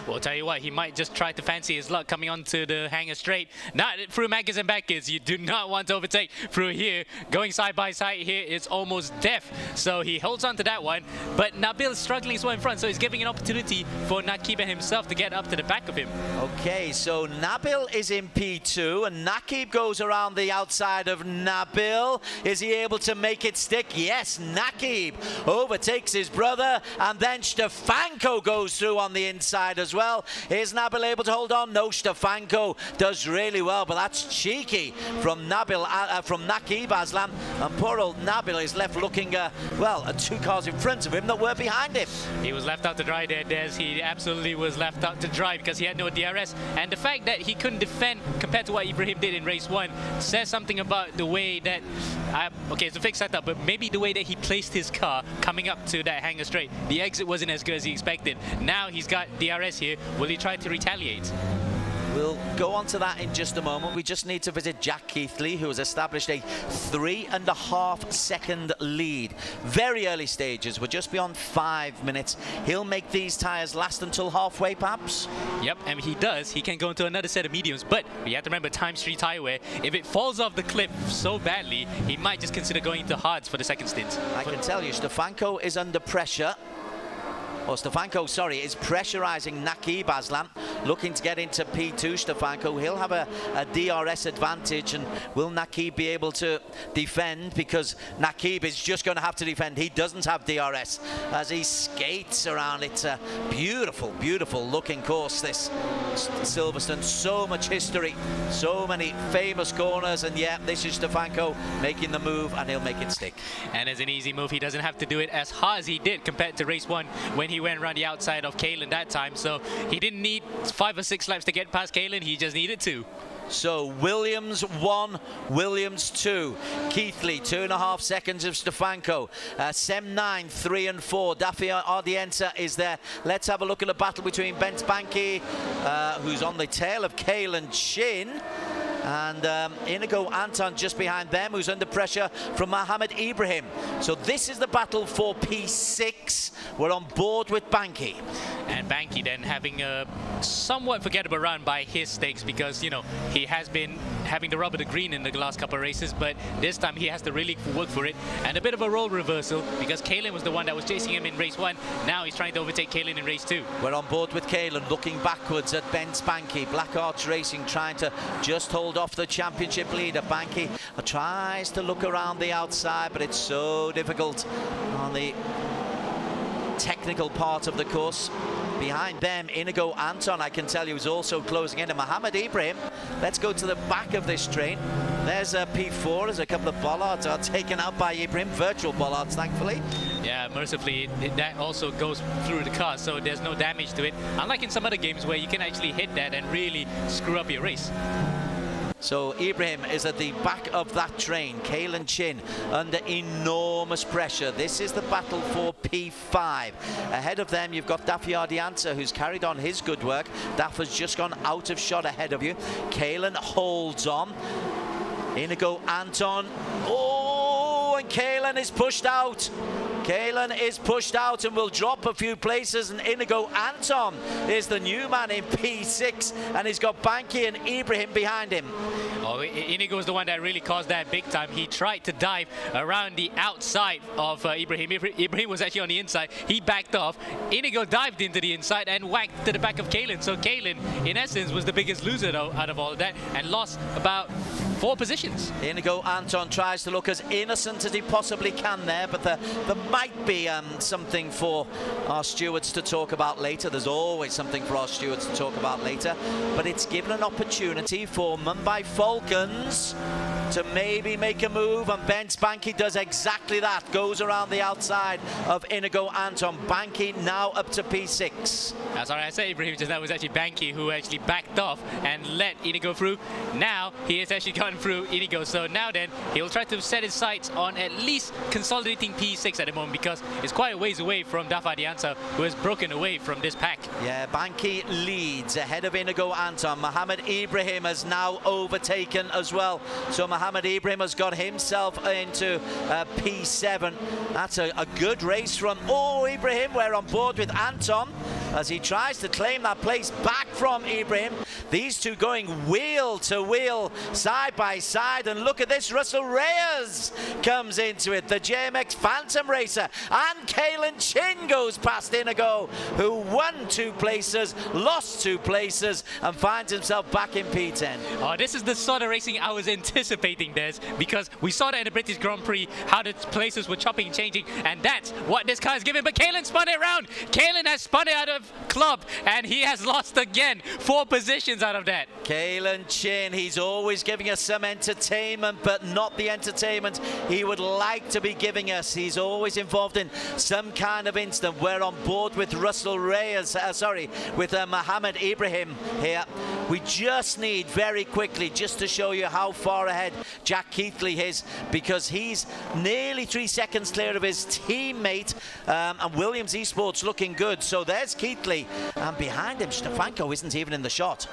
[SPEAKER 6] Well, I'll tell you what, he might just try to fancy his luck coming onto the hangar straight. Not through Mackers and Beckers. You do not want to overtake through here. Going side by side here is almost death. So he holds on to that one. But Nabil is struggling as well in front, so he's giving an opportunity for Naqib himself to get up to the back of him. Okay, so Nabil is in P2 and Naqib goes around the outside of Nabil. Is he able to make it stick? Yes, Naqib overtakes his brother, and then Stefanko goes through on the inside as well. Is Nabil able to hold on? No, Stefanko does really well, but that's cheeky from Naqib Aslam, and poor old Nabil is left looking, well, 2 cars in front of him that were behind him. He was left out to dry there, Des. He absolutely was left out to dry because he had no DRS, and the fact that he couldn't defend compared to what Ibrahim did in race 1 says something about the way that, okay, it's a fixed setup, but maybe the way that he placed his car coming up to that hangar straight. The exit wasn't as good as he expected. Now he's got DRS here. Will he try to retaliate?
[SPEAKER 2] We'll go on to that in just a moment. We just need to visit Jack Keithley, who has established a 3.5 second lead. Very early stages. We're just beyond 5 minutes. He'll make these tyres last until halfway, perhaps?
[SPEAKER 6] Yep, and he does. He can go into another set of mediums, but you have to remember times 3 tyre wear. If it falls off the cliff so badly, he might just consider going into hards for the second stint.
[SPEAKER 2] I can tell you, Stefanko is under pressure. Stefanko, sorry, is pressurising Naqib Aslam, looking to get into P2. Stefanko, he'll have a DRS advantage, and will Naqib be able to defend? Because Naqib is just going to have to defend. He doesn't have DRS as he skates around. It's a beautiful, beautiful looking course, this Silverstone. So much history, so many famous corners, and yeah, this is Stefanko making the move, and he'll make it stick.
[SPEAKER 6] And as an easy move, he doesn't have to do it as hard as he did compared to race 1 when he went around the outside of Kalen that time. So he didn't need 5 or 6 laps to get past Kalen, he just needed 2.
[SPEAKER 2] So Williams 1, Williams 2. Keithley 2.5 seconds of Stefanko. Sem 9, 3 and 4. Daffy Ardienza is there. Let's have a look at the battle between Ben Spanky, who's on the tail of Kalen Chin, and Inigo Anton just behind them, who's under pressure from Mohamed Ibrahim. So this is the battle for P6. We're on board with Banky.
[SPEAKER 6] And Banky then having a somewhat forgettable run by his stakes, because, you know, he has been having the rubber to green in the last couple of races, but this time he has to really work for it. And a bit of a role reversal, because Kalen was the one that was chasing him in race 1. Now he's trying to overtake Kalen in race 2.
[SPEAKER 2] We're on board with Kalen, looking backwards at Ben Spanky. Black Arch Racing trying to just hold off the championship leader. Banky tries to look around the outside, but it's so difficult on the technical part of the course. Behind them, Inigo Anton, I can tell you, is also closing in. And Mohamed Ibrahim, let's go to the back of this train. There's a P4, there's a couple of bollards are taken out by Ibrahim, virtual bollards, thankfully.
[SPEAKER 6] Yeah, mercifully, that also goes through the car, so there's no damage to it. Unlike in some other games where you can actually hit that and really screw up your race.
[SPEAKER 2] So Ibrahim is at the back of that train. Kalen Chin under enormous pressure. This is the battle for P5. Ahead of them, you've got Daffy Ardianza, who's carried on his good work. Daff has just gone out of shot ahead of you. Kalen holds on. Inigo Anton. Oh, and Kalen is pushed out. Kalen is pushed out and will drop a few places, and Inigo Anton is the new man in P6, and he's got Banky and Ibrahim behind him.
[SPEAKER 6] Oh, Inigo is the one that really caused that big time. He tried to dive around the outside of Ibrahim. Ibrahim was actually on the inside. He backed off. Inigo dived into the inside and whacked to the back of Kalen. So Kalen, in essence, was the biggest loser out of all of that and lost about 4 positions.
[SPEAKER 2] Inigo Anton tries to look as innocent as he possibly can there, but there might be something for our stewards to talk about later. There's always something for our stewards to talk about later, but it's given an opportunity for Mumbai Falcons to maybe make a move, and Ben Spanky does exactly that. Goes around the outside of Inigo Anton. Banky now up to P6.
[SPEAKER 6] Sorry, I said Ibrahim just that was actually Banky who actually backed off and let Inigo through. Now he has actually gone through Inigo, so now then he'll try to set his sights on at least consolidating P6 at the moment, because it's quite a ways away from Dafa Diansa, who has broken away from this pack.
[SPEAKER 2] Yeah, Banky leads ahead of Inigo Anton. Mohamed Ibrahim has now overtaken as well. So Mohamed Ibrahim has got himself into P7. That's a good race run. Oh, Ibrahim, we're on board with Anton as he tries to claim that place back from Ibrahim. These two going wheel to wheel, side by side, and look at this, Russell Reyes comes into it, the JMX Phantom racer, and Kalen Chin goes past Inigo, who won 2 places, lost 2 places, and finds himself back in P10.
[SPEAKER 6] Oh, this is the sort of racing I was anticipating, Des, because we saw that in the British Grand Prix, how the places were chopping and changing, and that's what this car is giving. But Kalen spun it around. Kalen has spun it out of club, and he has lost again. 4 positions out of that.
[SPEAKER 2] Kalen Chin, he's always giving us some entertainment, but not the entertainment he would like to be giving us. He's always involved in some kind of incident. We're on board with Russell Reyes, with Mohamed Ibrahim here. We just need very quickly, just to show you how far ahead Jack Keithley is, because he's nearly 3 seconds clear of his teammate, and Williams Esports looking good. So there's Keithley, and behind him Stefanko isn't even in the shot.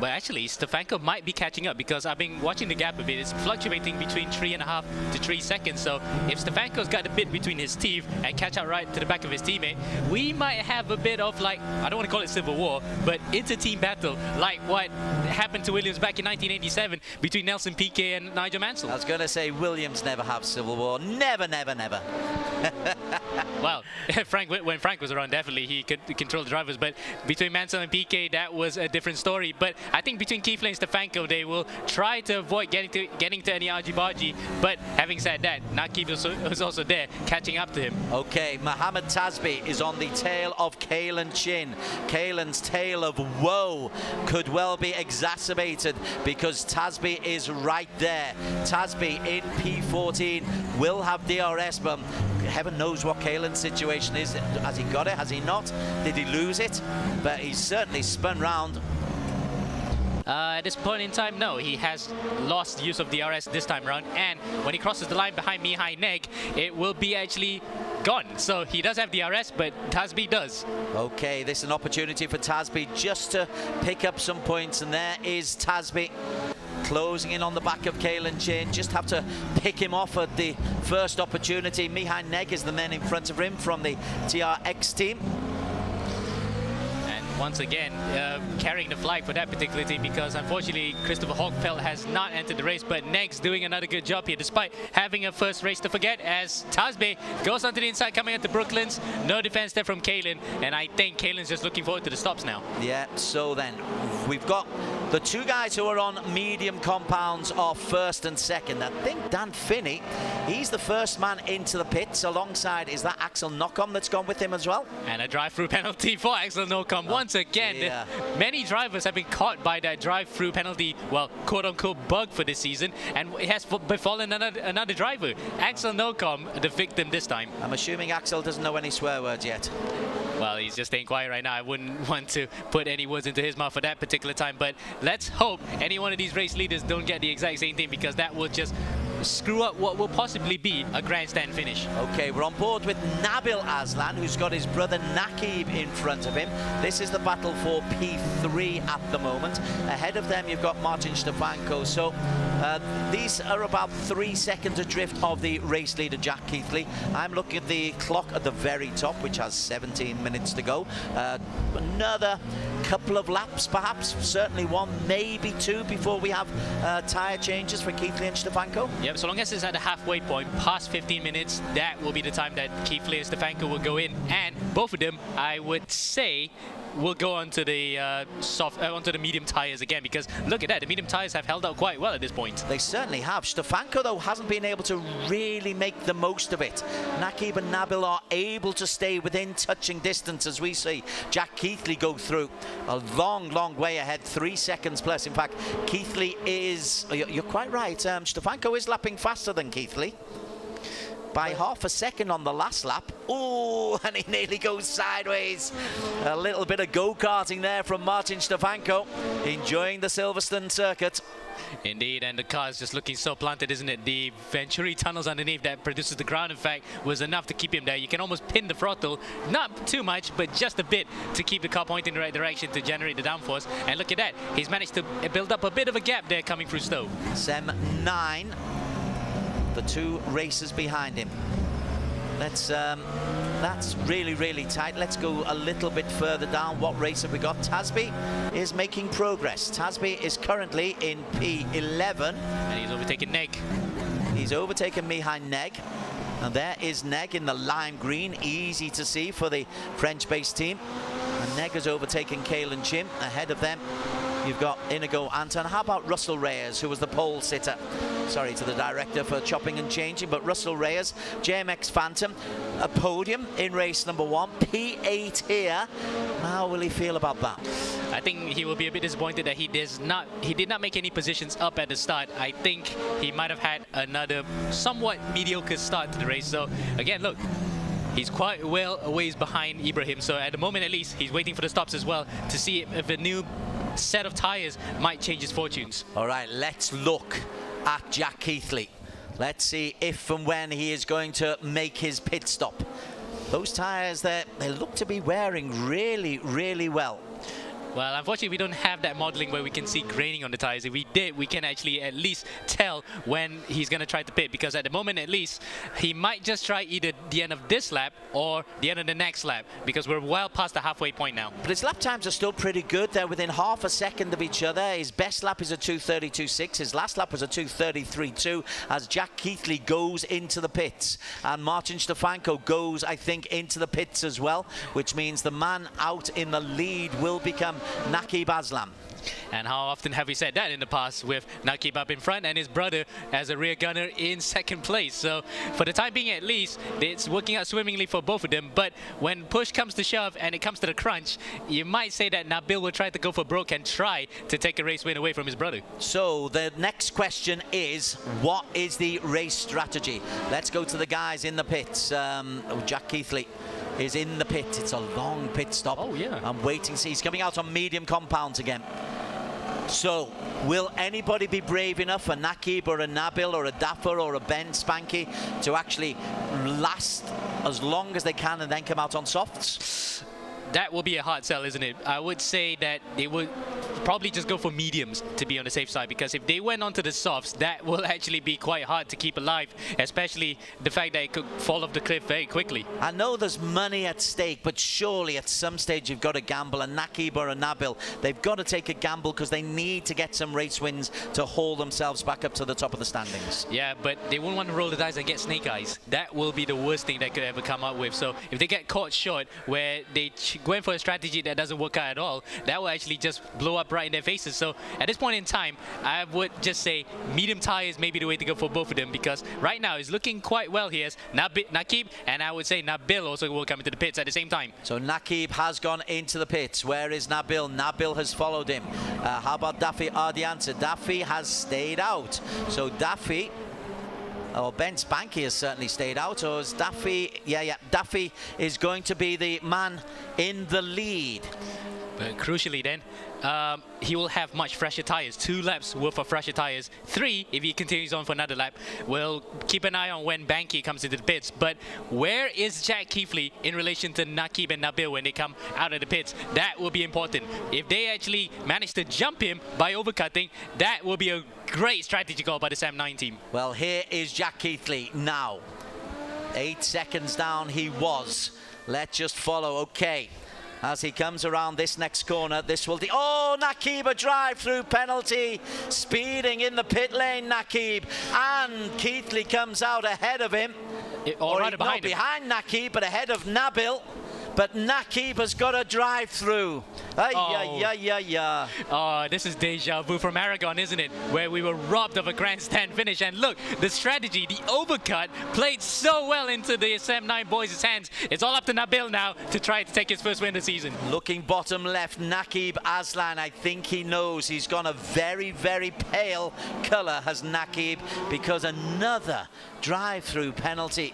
[SPEAKER 6] But actually, Stefanko might be catching up, because I've been watching the gap a bit. It's fluctuating between 3.5 to 3 seconds. So if Stefanko's got a bit between his teeth and catch out right to the back of his teammate, we might have a bit of, like, I don't want to call it civil war, but inter-team battle, like what happened to Williams back in 1987 between Nelson Piquet and Nigel Mansell.
[SPEAKER 2] I was going to say, Williams never have civil war. Never, never, never.
[SPEAKER 6] Well, when Frank was around, definitely he could control the drivers. But between Mansell and Piquet, that was a different story. But I think between Keithley and Stefanko, they will try to avoid getting to any argy-bargy. But having said that, Nakib was also there, catching up to him.
[SPEAKER 2] Okay, Mohamed Tasbi is on the tail of Kalen Chin. Kalen's tale of woe could well be exacerbated, because Tasbi is right there. Tasbi in P14 will have DRS, but heaven knows what Kalen's situation is. Has he got it? Has he not? Did he lose it? But he's certainly spun round.
[SPEAKER 6] At this point in time, no, he has lost use of DRS this time around, and when he crosses the line behind Mihai Neg, it will be actually gone. So he does have DRS, but Tasbi does.
[SPEAKER 2] Okay, this is an opportunity for Tasbi just to pick up some points, and there is Tasbi closing in on the back of Kalen Chin. Just have to pick him off at the first opportunity. Mihai Neg is the man in front of him from the TRX team.
[SPEAKER 6] Once again, carrying the flag for that particular team, because unfortunately Christopher Hogfeld has not entered the race, but Neg's doing another good job here, despite having a first race to forget, as Tasbe goes onto the inside, coming into Brooklands. No defense there from Kalen, and I think Kalen's just looking forward to the stops now.
[SPEAKER 2] Yeah, so then we've got the 2 guys who are on medium compounds are first and second. I think Dan Finney, he's the first man into the pits alongside, is that Axel Nocom that's gone with him as well?
[SPEAKER 6] And a drive-through penalty for Axel Nocom. Once again, many drivers have been caught by that drive-through penalty, well, quote-unquote bug for this season, and it has befallen another driver. Axel Nocom, the victim this time.
[SPEAKER 2] I'm assuming Axel doesn't know any swear words yet.
[SPEAKER 6] Well, he's just staying quiet right now. I wouldn't want to put any words into his mouth for that particular time, but let's hope any one of these race leaders don't get the exact same thing, because that will just screw up what will possibly be a grandstand finish.
[SPEAKER 2] Okay, we're on board with Nabil Aslan, who's got his brother Nakib in front of him. This is the battle for P3 at the moment. Ahead of them, you've got Martin Stefanko. So these are about 3 seconds adrift of the race leader, Jack Keithley. I'm looking at the clock at the very top, which has 17 minutes to go. Another couple of laps, perhaps, certainly 1, maybe 2 before we have tyre changes for Keithley and Stefanko.
[SPEAKER 6] Yep, so long as it's at the halfway point, past 15 minutes, that will be the time that Keithley and Stefanko will go in. And both of them, I would say, will go onto the onto the medium tires again, because look at that, the medium tires have held out quite well at this point.
[SPEAKER 2] They certainly have. Stefanko, though, hasn't been able to really make the most of it. Nakib and Nabil are able to stay within touching distance, as we see Jack Keithley go through a long way ahead, 3 seconds plus. In fact, Keithley is, you're quite right, Stefanko is lapping faster than Keithley by half a second on the last lap. Oh, and he nearly goes sideways. A little bit of go-karting there from Martin Stefanko, enjoying the Silverstone circuit.
[SPEAKER 6] Indeed, and the car is just looking so planted, isn't it? The Venturi tunnels underneath that produces the ground effect was enough to keep him there. You can almost pin the throttle, not too much, but just a bit to keep the car pointing in the right direction to generate the downforce. And look at that, he's managed to build up a bit of a gap there coming through Stowe.
[SPEAKER 2] Sem 9, the 2 racers behind him. That's really tight. Let's go a little bit further down. What race have we got? Tasby is making progress. Tasby is currently in P11.
[SPEAKER 6] And he's overtaken Neg.
[SPEAKER 2] He's overtaken Mihai Neg. And there is Neg in the lime green. Easy to see for the French-based team. And Neg has overtaken Kalen Chim. Ahead of them, you've got Inigo Anton. How about Russell Reyes, who was the pole sitter? Sorry to the director for chopping and changing, but Russell Reyes, JMX Phantom, a podium in race number 1, P8 here. How will he feel about that?
[SPEAKER 6] I think he will be a bit disappointed that he did not make any positions up at the start. I think he might have had another somewhat mediocre start to the race. So again, look, he's quite well a ways behind Ibrahim. So at the moment, at least, he's waiting for the stops as well to see if a new set of tires might change his fortunes.
[SPEAKER 2] All right, let's look at Jack Keithley. Let's see if and when he is going to make his pit stop. Those tires there, they look to be wearing really well.
[SPEAKER 6] Well, unfortunately, we don't have that modeling where we can see graining on the tires. If we did, we can actually at least tell when he's going to try to pit, because at the moment, at least, he might just try either the end of this lap or the end of the next lap, because we're well past the halfway point now.
[SPEAKER 2] But his lap times are still pretty good. They're within half a second of each other. His best lap is a 2:32.6. His last lap was a 2:33.2 as Jack Keithley goes into the pits. And Martin Stefanko goes, I think, into the pits as well, which means the man out in the lead will become Nakib Aslam.
[SPEAKER 6] And how often have we said that in the past, with Nakib up in front and his brother as a rear gunner in second place. So for the time being, at least, it's working out swimmingly for both of them. But when push comes to shove and it comes to the crunch, you might say that Nabil will try to go for broke and try to take a race win away from his brother.
[SPEAKER 2] So the next question is, what is the race strategy? Let's go to the guys in the pits. Jack Keithley is in the pit. It's a long pit stop.
[SPEAKER 6] Oh, yeah.
[SPEAKER 2] I'm waiting to see. He's coming out on medium compounds again. So, will anybody be brave enough, a Nakib or a Nabil or a Daffer or a Ben Spanky, to actually last as long as they can and then come out on softs?
[SPEAKER 6] That will be a hard sell, isn't it? I would say that they would probably just go for mediums to be on the safe side, because if they went onto the softs, that will actually be quite hard to keep alive, especially the fact that it could fall off the cliff very quickly.
[SPEAKER 2] I know there's money at stake, but surely at some stage you've got to gamble. A Nakib or a Nabil, they've got to take a gamble because they need to get some race wins to haul themselves back up to the top of the standings.
[SPEAKER 6] Yeah, but they wouldn't want to roll the dice and get snake eyes. That will be the worst thing they could ever come up with. So if they get caught short, where they go in for a strategy that doesn't work out at all, that will actually just blow up right in their faces. So at this point in time, I would just say medium tires may be the way to go for both of them, because right now it's looking quite well here as Nakib, and I would say Nabil also will come into the pits at the same time.
[SPEAKER 2] So Nakib has gone into the pits. Where is Nabil? Nabil has followed him. How about Daffy Ardianta? Daffy has stayed out. So Daffy, or Ben Spanky has certainly stayed out, or is Daffy? Yeah, Daffy is going to be the man in the lead.
[SPEAKER 6] But crucially then, he will have much fresher tires. 2 laps worth of fresher tires. 3, if he continues on for another lap. We'll keep an eye on when Banky comes into the pits. But where is Jack Keithley in relation to Nakib and Nabil when they come out of the pits? That will be important. If they actually manage to jump him by overcutting, that will be a great strategy call by the Sam 9 team.
[SPEAKER 2] Well, here is Jack Keithley now. 8 seconds down he was. Let's just follow. Okay. As he comes around this next corner, this will... Oh, Nakib, a drive-through penalty. Speeding in the pit lane, Nakib. And Keithley comes out ahead of him.
[SPEAKER 6] Or right behind him.
[SPEAKER 2] Not behind Nakib, but ahead of Nabil. But Nakib has got a drive through.
[SPEAKER 6] Oh, this is deja vu from Aragon, isn't it? Where we were robbed of a grandstand finish. And look, the strategy, the overcut, played so well into the SM9 boys' hands. It's all up to Nabil now to try to take his first win of the season.
[SPEAKER 2] Looking bottom left, Nakib Aslan, I think he knows he's gone a very, very pale colour, has Nakib, because another drive-through penalty.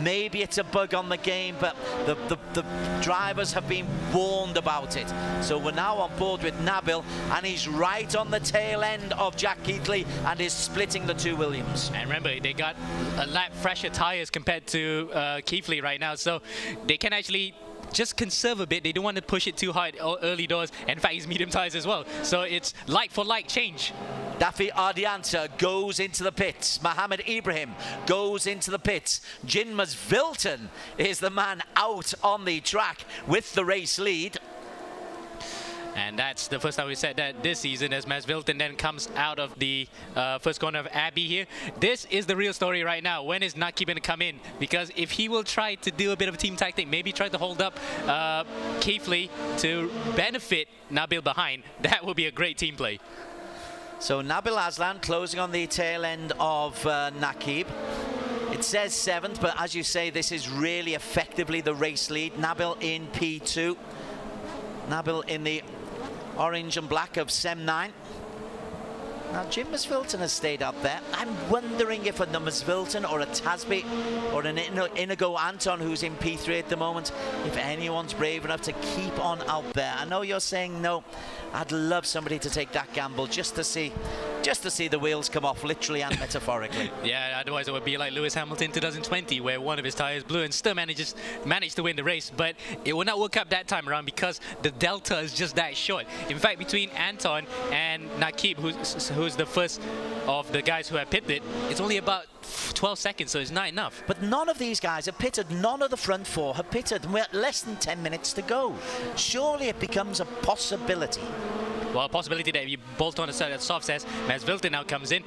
[SPEAKER 2] Maybe it's a bug on the game, but the drivers have been warned about it. So we're now on board with Nabil, and he's right on the tail end of Jack Keithley and is splitting the two Williams.
[SPEAKER 6] And remember, they got a lap fresher tyres compared to Keithley right now, so they can actually just conserve a bit. They don't want to push it too hard early doors. In fact, he's medium tyres as well. So it's like for like change.
[SPEAKER 2] Daffy Ardianta goes into the pits. Mohamed Ibrahim goes into the pits. Jin Masvilton is the man out on the track with the race lead.
[SPEAKER 6] And that's the first time we said that this season, as Masvilton then comes out of the first corner of Abbey here. This is the real story right now. When is Nakib going to come in? Because if he will try to do a bit of a team tactic, maybe try to hold up Keithley to benefit Nabil behind, that will be a great team play.
[SPEAKER 2] So Nabil Aslan closing on the tail end of Nakib. It says 7th, but as you say, this is really effectively the race lead. Nabil in P2. Nabil in the orange and black of SEM9. Now Jim Masvilton has stayed up there. I'm wondering if a Masvilton or a Tasby or an Inigo Anton, who's in P3 at the moment, if anyone's brave enough to keep on out there. I know you're saying no. I'd love somebody to take that gamble just to see the wheels come off, literally and metaphorically.
[SPEAKER 6] Yeah, otherwise it would be like Lewis Hamilton 2020, where one of his tires blew and still managed to win the race. But it will not work up that time around because the delta is just that short. In fact, between Anton and Nakib, who's the first of the guys who have pitted, it's only about 12 seconds, so it's not enough.
[SPEAKER 2] But none of these guys have pitted. None of the front four have pitted. And we're at less than 10 minutes to go. Surely it becomes a possibility.
[SPEAKER 6] Well, a possibility that if you bolt on a side that soft says, Masvilton now comes in.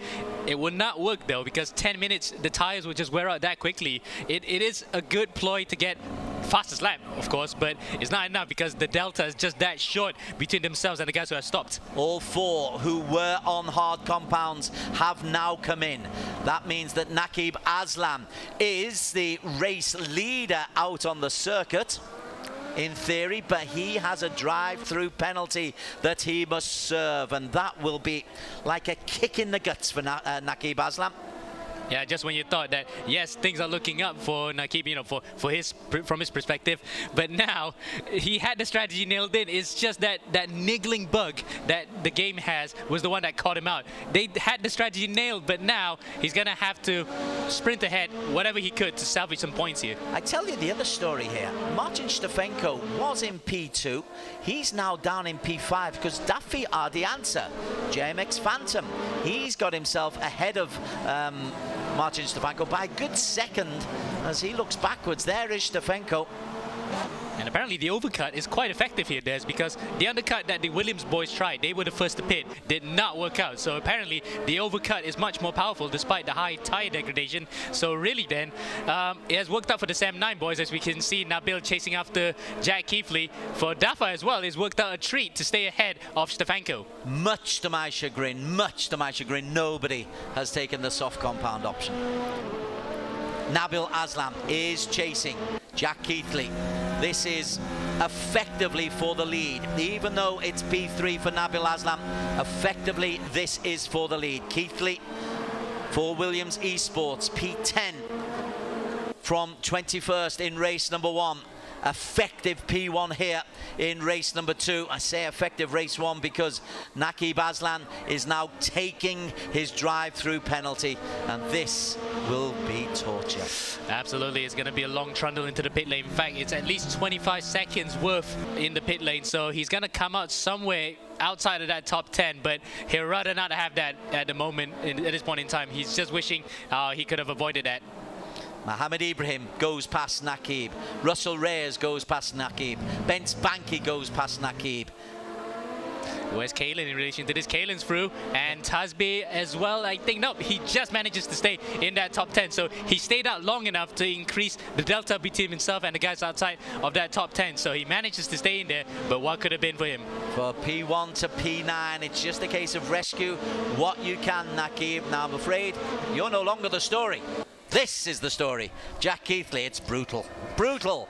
[SPEAKER 6] It would not work though, because 10 minutes, the tires would just wear out that quickly. It is a good ploy to get fastest lap, of course, but it's not enough because the delta is just that short between themselves and the guys who have stopped.
[SPEAKER 2] All four who were on hard compounds have now come in. That means that Nakib Aslam is the race leader out on the circuit, in theory, but he has a drive-through penalty that he must serve, and that will be like a kick in the guts for Nakib Aslam.
[SPEAKER 6] Yeah, just when you thought that, yes, things are looking up for Nakib, from his perspective, but now he had the strategy nailed in. It's just that niggling bug that the game has was the one that caught him out. They had the strategy nailed, but now he's going to have to sprint ahead whatever he could to salvage some points here.
[SPEAKER 2] I tell you the other story here. Martin Stefenko was in P2. He's now down in P5 because Daffy Ardianta, JMX Phantom, he's got himself ahead of Martin Stefenko by a good second as he looks backwards. There is Stefenko.
[SPEAKER 6] And apparently the overcut is quite effective here, Des, because the undercut that the Williams boys tried, they were the first to pit, did not work out. So apparently the overcut is much more powerful despite the high tire degradation. So really then, it has worked out for the SEM9 boys, as we can see Nabil chasing after Jack Keithley. For Dafa as well, it's worked out a treat to stay ahead of Stefenko.
[SPEAKER 2] Much to my chagrin, nobody has taken the soft compound option. Nabil Aslam is chasing Jack Keithley. This is effectively for the lead. Even though it's P3 for Nabil Aslam, effectively this is for the lead. Keithley for Williams Esports, P10 from 21st in race number 1. Effective P1 here in race number 2. I say effective race 1 because Nakib Aslan is now taking his drive-through penalty, and this will be torture.
[SPEAKER 6] Absolutely, it's going to be a long trundle into the pit lane. In fact, it's at least 25 seconds worth in the pit lane, so he's going to come out somewhere outside of that top 10, but he'd rather not have that at the moment, at this point in time. He's just wishing he could have avoided that.
[SPEAKER 2] Mohamed Ibrahim goes past Nakib. Russell Reyes goes past Nakib. Bence Banky goes past Nakib.
[SPEAKER 6] Where's Kalen in relation to this? Kalen's through, and Tasbe as well. I think, nope, he just manages to stay in that top 10. So he stayed out long enough to increase the delta between himself and the guys outside of that top 10. So he manages to stay in there, but what could have been for him?
[SPEAKER 2] For P1 to P9, it's just a case of rescue what you can, Nakib. Now I'm afraid you're no longer the story. This is the story. Jack Keithley, it's brutal. Brutal.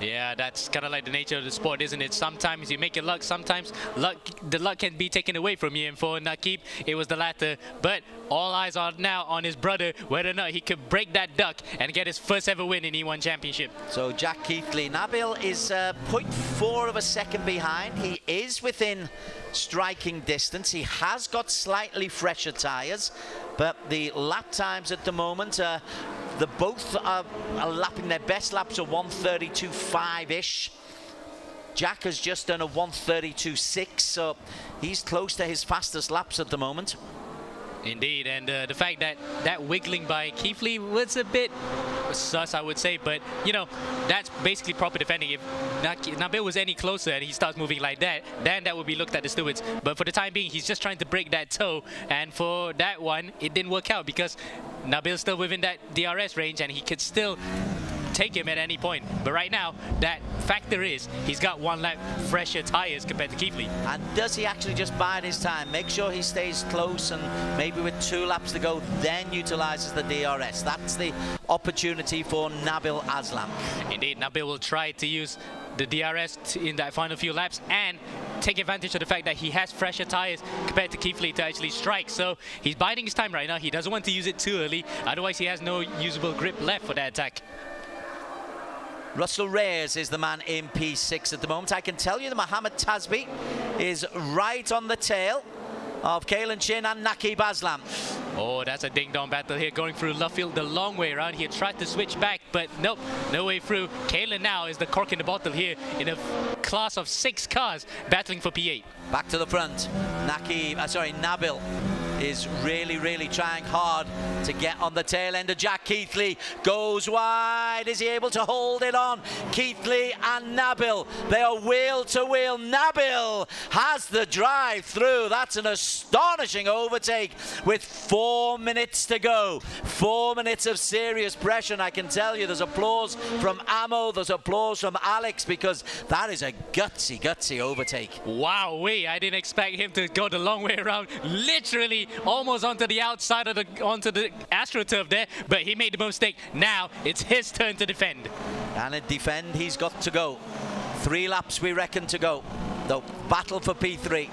[SPEAKER 6] Yeah, that's kind of like the nature of the sport, isn't it? Sometimes you make it luck, sometimes the luck can be taken away from you. And for Nakib, it was the latter. But all eyes are now on his brother, whether or not he could break that duck and get his first ever win in E1 Championship.
[SPEAKER 2] So Jack Keithley, Nabil is 0.4 of a second behind. He is within striking distance. He has got slightly fresher tyres, but the lap times at the moment, the both are lapping their best laps are 1:32.5-ish. Jack has just done a 1:32.6, so he's close to his fastest laps at the moment.
[SPEAKER 6] Indeed, and the fact that that wiggling by Keithley was a bit sus, I would say, but you know, that's basically proper defending. If Nabil was any closer and he starts moving like that, then that would be looked at the stewards. But for the time being, he's just trying to break that toe, and for that one, it didn't work out because Nabil's still within that DRS range and he could still take him at any point. But right now, that factor is he's got one lap fresher tyres compared to Keithley.
[SPEAKER 2] And does he actually just bide his time? Make sure he stays close, and maybe with 2 laps to go, then utilises the DRS. That's the opportunity for Nabil Aslam.
[SPEAKER 6] Indeed, Nabil will try to use the DRS in that final few laps and take advantage of the fact that he has fresher tyres compared to Keithley to actually strike. So he's biding his time right now. He doesn't want to use it too early, otherwise he has no usable grip left for that attack.
[SPEAKER 2] Russell Reyes is the man in P6 at the moment. I can tell you that Mohamed Tasbi is right on the tail of Kalen Chin and Nakib Aslam.
[SPEAKER 6] Oh, that's a ding-dong battle here, going through Luffield the long way around. He tried to switch back, but nope, no way through. Kalen now is the cork in the bottle here in a class of 6 cars battling for P8.
[SPEAKER 2] Back to the front. Nabil is really trying hard to get on the tail end of Jack Keithley. Goes wide. Is he able to hold it on? Keithley and Nabil, they are wheel to wheel. Nabil has the drive through. That's an astonishing overtake with 4 minutes to go. 4 minutes of serious pressure, and I can tell you there's applause from Amo, there's applause from Alex, because that is a gutsy overtake.
[SPEAKER 6] Wow, I didn't expect him to go the long way around, literally almost onto the outside of the AstroTurf there, but he made the mistake. Now it's his turn to defend.
[SPEAKER 2] And at defend, he's got to go. 3 laps we reckon to go. The battle for P3.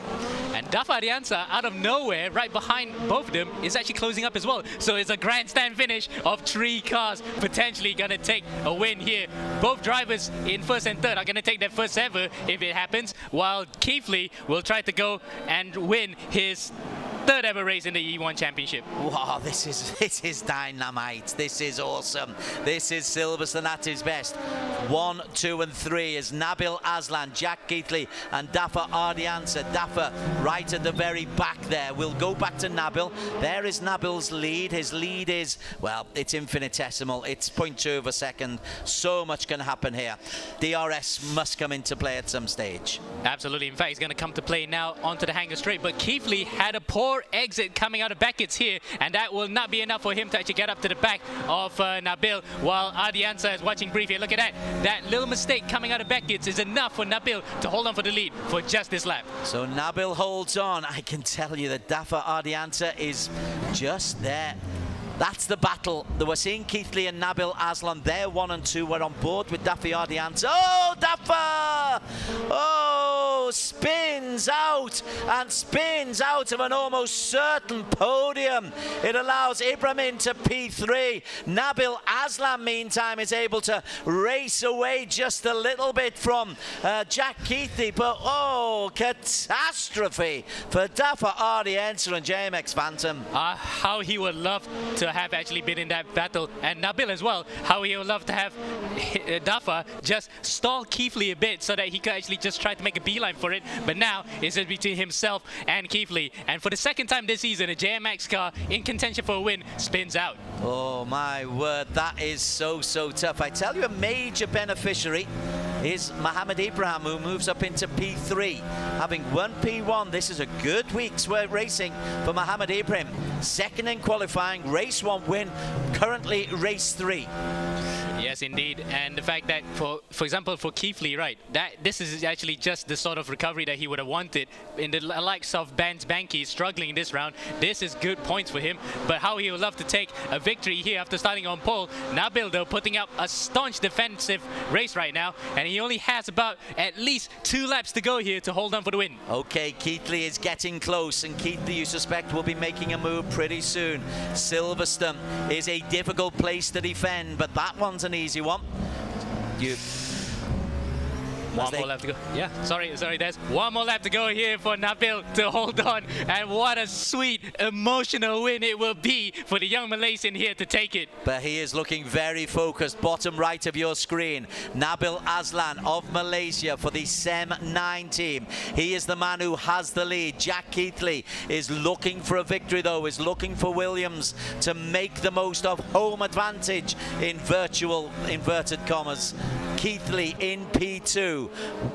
[SPEAKER 6] And Dafa Arianza, out of nowhere, right behind both of them, is actually closing up as well. So it's a grandstand finish of 3 cars potentially going to take a win here. Both drivers in first and third are going to take their first ever if it happens, while Keithley will try to go and win his 3rd ever race in the E1 Championship.
[SPEAKER 2] Wow, this is dynamite. This is awesome. This is Silverstone at his best. 1, 2 and 3 is Nabil Aslan, Jack Keithley and Dafa Ardiansa. Dafa right at the very back there. We'll go back to Nabil. There is Nabil's lead. His lead is, well, it's infinitesimal. It's 0.2 of a second. So much can happen here. DRS must come into play at some stage.
[SPEAKER 6] Absolutely. In fact, he's going to come to play now onto the hanger straight. But Keithley had a poor exit coming out of Beckett's here, and that will not be enough for him to actually get up to the back of Nabil, while Ardiansa is watching briefly. Look at that. That little mistake coming out of Beckett's is enough for Nabil to hold on for the lead for just this lap.
[SPEAKER 2] So Nabil holds on. I can tell you that Dafa Ardiansa is just there. That's the battle. We're seeing Keithley and Nabil Aslan. They're 1 and 2. We're on board with Dafa Ardiansa. Oh, Dafa! Oh, spins out and spins out of an almost certain podium. It allows Ibrahim into P3. Nabil Aslan, meantime, is able to race away just a little bit from Jack Keithley. But, oh, catastrophe for Dafa Ardiansa and JMX Phantom.
[SPEAKER 6] How he would love to have actually been in that battle, and Nabil as well, how he would love to have Dafa just stall Keithley a bit so that he could actually just try to make a beeline for it. But now it's just between himself and Keithley, and for the 2nd time this season, a JMX car in contention for a win spins out.
[SPEAKER 2] Oh my word, that is so tough. I tell you, a major beneficiary is Mohamed Ibrahim, who moves up into P3. Having won P1, this is a good week's racing for Mohamed Ibrahim. Second in qualifying, race 1 win, currently race 3.
[SPEAKER 6] Yes, indeed. And the fact that, for example, for Keithley, right, that this is actually just the sort of recovery that he would have wanted. In the likes of Banky struggling this round, this is good points for him. But how he would love to take a victory here after starting on pole. Nabil, though, putting up a staunch defensive race right now, and he only has about at least 2 laps to go here to hold on for the win.
[SPEAKER 2] Okay, Keithley is getting close, and Keithley, you suspect, will be making a move pretty soon. Silverstone is a difficult place to defend, but that one's an easy one.
[SPEAKER 6] One more lap to go. Yeah, sorry, there's one more lap to go here for Nabil to hold on. And what a sweet, emotional win it will be for the young Malaysian here to take it.
[SPEAKER 2] But he is looking very focused. Bottom right of your screen, Nabil Aslan of Malaysia for the SEM 9 team. He is the man who has the lead. Jack Keithley is looking for a victory, though, is looking for Williams to make the most of home advantage in virtual inverted commas. Keithley in P2,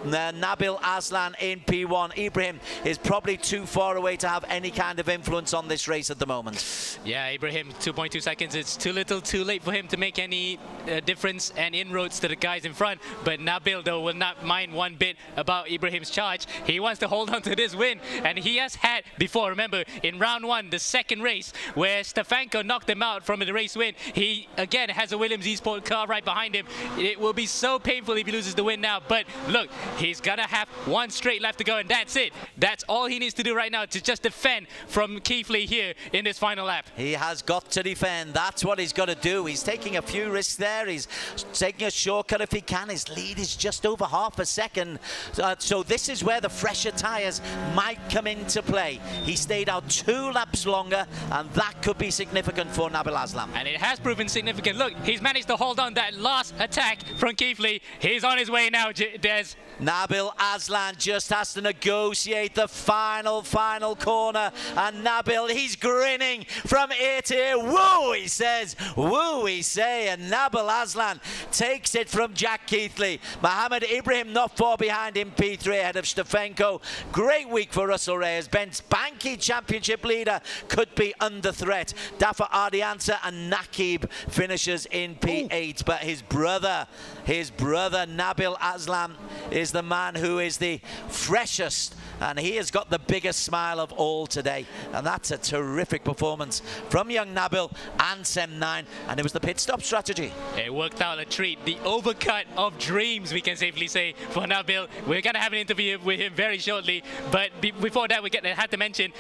[SPEAKER 2] Nabil Aslan in P1. Ibrahim is probably too far away to have any kind of influence on this race at the moment.
[SPEAKER 6] Yeah, Ibrahim, 2.2 seconds. It's too little, too late for him to make any difference and inroads to the guys in front. But Nabil, though, will not mind one bit about Ibrahim's charge. He wants to hold on to this win, and he has had before. Remember, in round 1, the second race, where Stefanko knocked him out from the race win, he again has a Williams eSport car right behind him. It will be so painful if he loses the win now, but look, he's gonna have one straight left to go, and that's it. That's all he needs to do right now to just defend from Keithley here in this final lap.
[SPEAKER 2] He has got to defend. That's what he's got to do. He's taking a few risks there. He's taking a shortcut if he can. His lead is just over half a second. So this is where the fresher tyres might come into play. He stayed out 2 laps longer, and that could be significant for Nabil Aslam.
[SPEAKER 6] And it has proven significant. Look, he's managed to hold on that last attack from Keithley. He's on his way now, Des.
[SPEAKER 2] Nabil Aslan just has to negotiate the final corner, and Nabil, he's grinning from ear to ear. Woo, he says, woo, he say, and Nabil Aslan takes it from Jack Keithley. Mohamed Ibrahim not far behind in P3 ahead of Stefanko. Great week for Russell Reyes. Ben's Banky championship leader could be under threat. Dafa Ardianta and Nakib finishes in P8, but his brother Nabil Aslam is the man who is the freshest, and he has got the biggest smile of all today, and that's a terrific performance from young Nabil and SEM 9, and it was the pit stop strategy.
[SPEAKER 6] It worked out a treat. The overcut of dreams, we can safely say, for Nabil. We're going to have an interview with him very shortly, but before that, we had to mention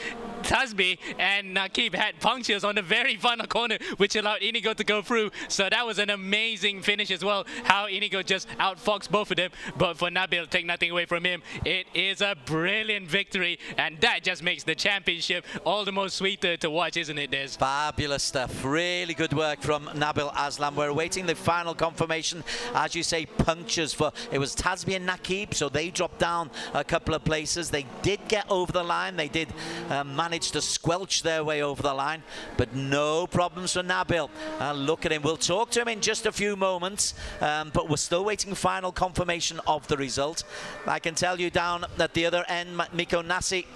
[SPEAKER 6] Tasbi and Nakib had punctures on the very final corner, which allowed Inigo to go through, so that was an amazing finish as well, how Inigo just outfoxed both of them. But for Nabil, take nothing away from him, it is a brilliant victory, and that just makes the championship all the more sweeter to watch, isn't it, Des?
[SPEAKER 2] Fabulous stuff. Really good work from Nabil Aslam. We're awaiting the final confirmation. As you say, punctures for, it was Tasbi and Nakib, so they dropped down a couple of places. They did get over the line. They did manage to squelch their way over the line, but no problems for Nabil. Look at him. We'll talk to him in just a few moments, but we're still waiting final confirmation of the result. I can tell you down at the other end, Miko Nasi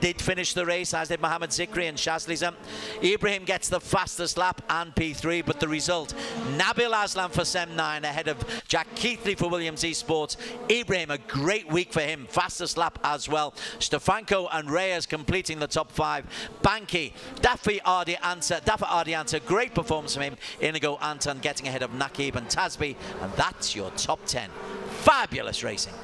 [SPEAKER 2] did finish the race, as did Mohamed Zikri and Shazliza. Ibrahim gets the fastest lap and P3, but the result, Nabil Aslam for SEM 9 ahead of Jack Keithley for Williams Esports. Ibrahim, a great week for him, fastest lap as well. Stefanko and Reyes completing the top 5. Banky, Dafa Ardianta, great performance from him. Inigo Anton getting ahead of Nakib and Tasbi, and that's your top 10. Fabulous racing.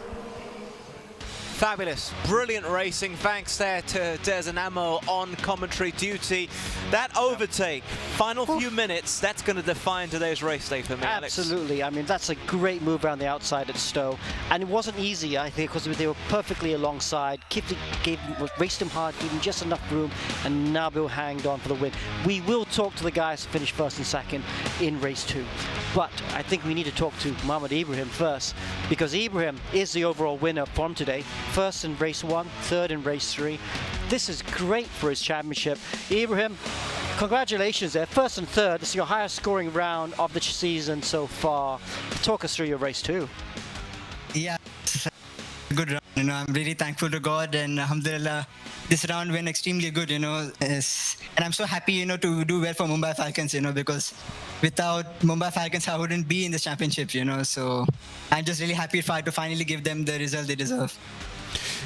[SPEAKER 7] Fabulous, brilliant racing. Thanks there to Des and Amo on commentary duty. That overtake, final few minutes, that's going to define today's race day for me, Alex.
[SPEAKER 3] Absolutely. I mean, that's a great move around the outside at Stowe. And it wasn't easy, I think, because they were perfectly alongside. Keithley raced him hard, gave him just enough room, and Nabil hanged on for the win. We will talk to the guys who finished first and second in race 2. But I think we need to talk to Mohamed Ibrahim first, because Ibrahim is the overall winner from today. First in race 1, third in race 3. This is great for his championship. Ibrahim, congratulations there. First and third. This is your highest scoring round of the season so far. Talk us through your race 2.
[SPEAKER 10] Yeah, it's a good round. You know, I'm really thankful to God, and alhamdulillah, this round went extremely good. You know, and I'm so happy, you know, to do well for Mumbai Falcons. You know, because without Mumbai Falcons, I wouldn't be in the championship. You know, so I'm just really happy to finally give them the result they deserve.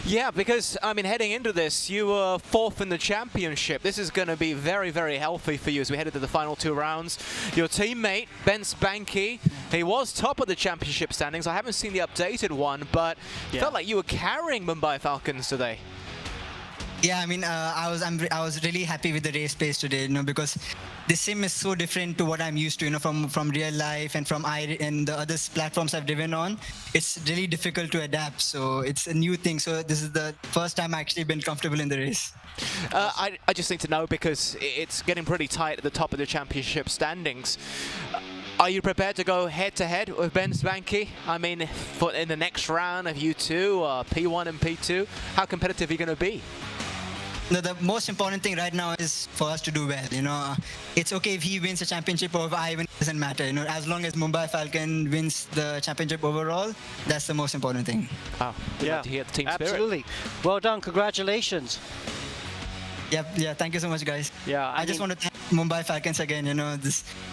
[SPEAKER 7] Yeah, because, I mean, heading into this, you were 4th in the championship. This is going to be very, very healthy for you as we head into the final 2 rounds. Your teammate, Ben Spanky, he was top of the championship standings. I haven't seen the updated one, but felt like you were carrying Mumbai Falcons today.
[SPEAKER 10] Yeah, I mean, I was really happy with the race pace today, you know, because this sim is so different to what I'm used to, you know, from real life and from and the other platforms I've driven on. It's really difficult to adapt, so it's a new thing. So this is the first time I've actually been comfortable in the race.
[SPEAKER 7] I just need to know, because it's getting pretty tight at the top of the championship standings. Are you prepared to go head-to-head with Ben Spanky? I mean, in the next round of you two, P1 and P2, how competitive are you going to be?
[SPEAKER 10] No, the most important thing right now is for us to do well. You know, it's okay if he wins the championship or if I win. It doesn't matter. You know, as long as Mumbai Falcon wins the championship overall, that's the most important thing.
[SPEAKER 7] Oh, yeah, to hear the team spirit.
[SPEAKER 3] Absolutely. Well done. Congratulations.
[SPEAKER 10] Yeah. Thank you so much, guys.
[SPEAKER 3] Yeah,
[SPEAKER 10] I just want to thank Mumbai Falcons again. You know,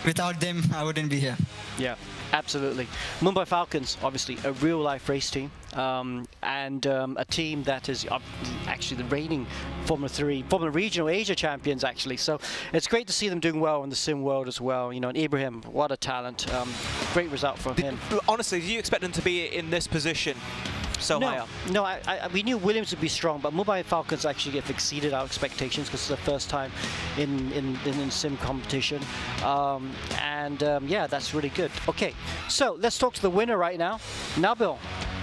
[SPEAKER 10] without them, I wouldn't be here.
[SPEAKER 3] Yeah, absolutely. Mumbai Falcons, obviously a real-life race team, and a team that is actually the reigning Formula Regional Asia champions, actually. So it's great to see them doing well in the sim world as well. You know, and Ibrahim, what a talent! Great result from him.
[SPEAKER 7] Honestly, do you expect them to be in this position? So high up?
[SPEAKER 3] No, we knew Williams would be strong, but Mumbai Falcons actually have exceeded our expectations because it's the first time in sim competition. Yeah, that's really good. Okay, so let's talk to the winner right now. Nabil,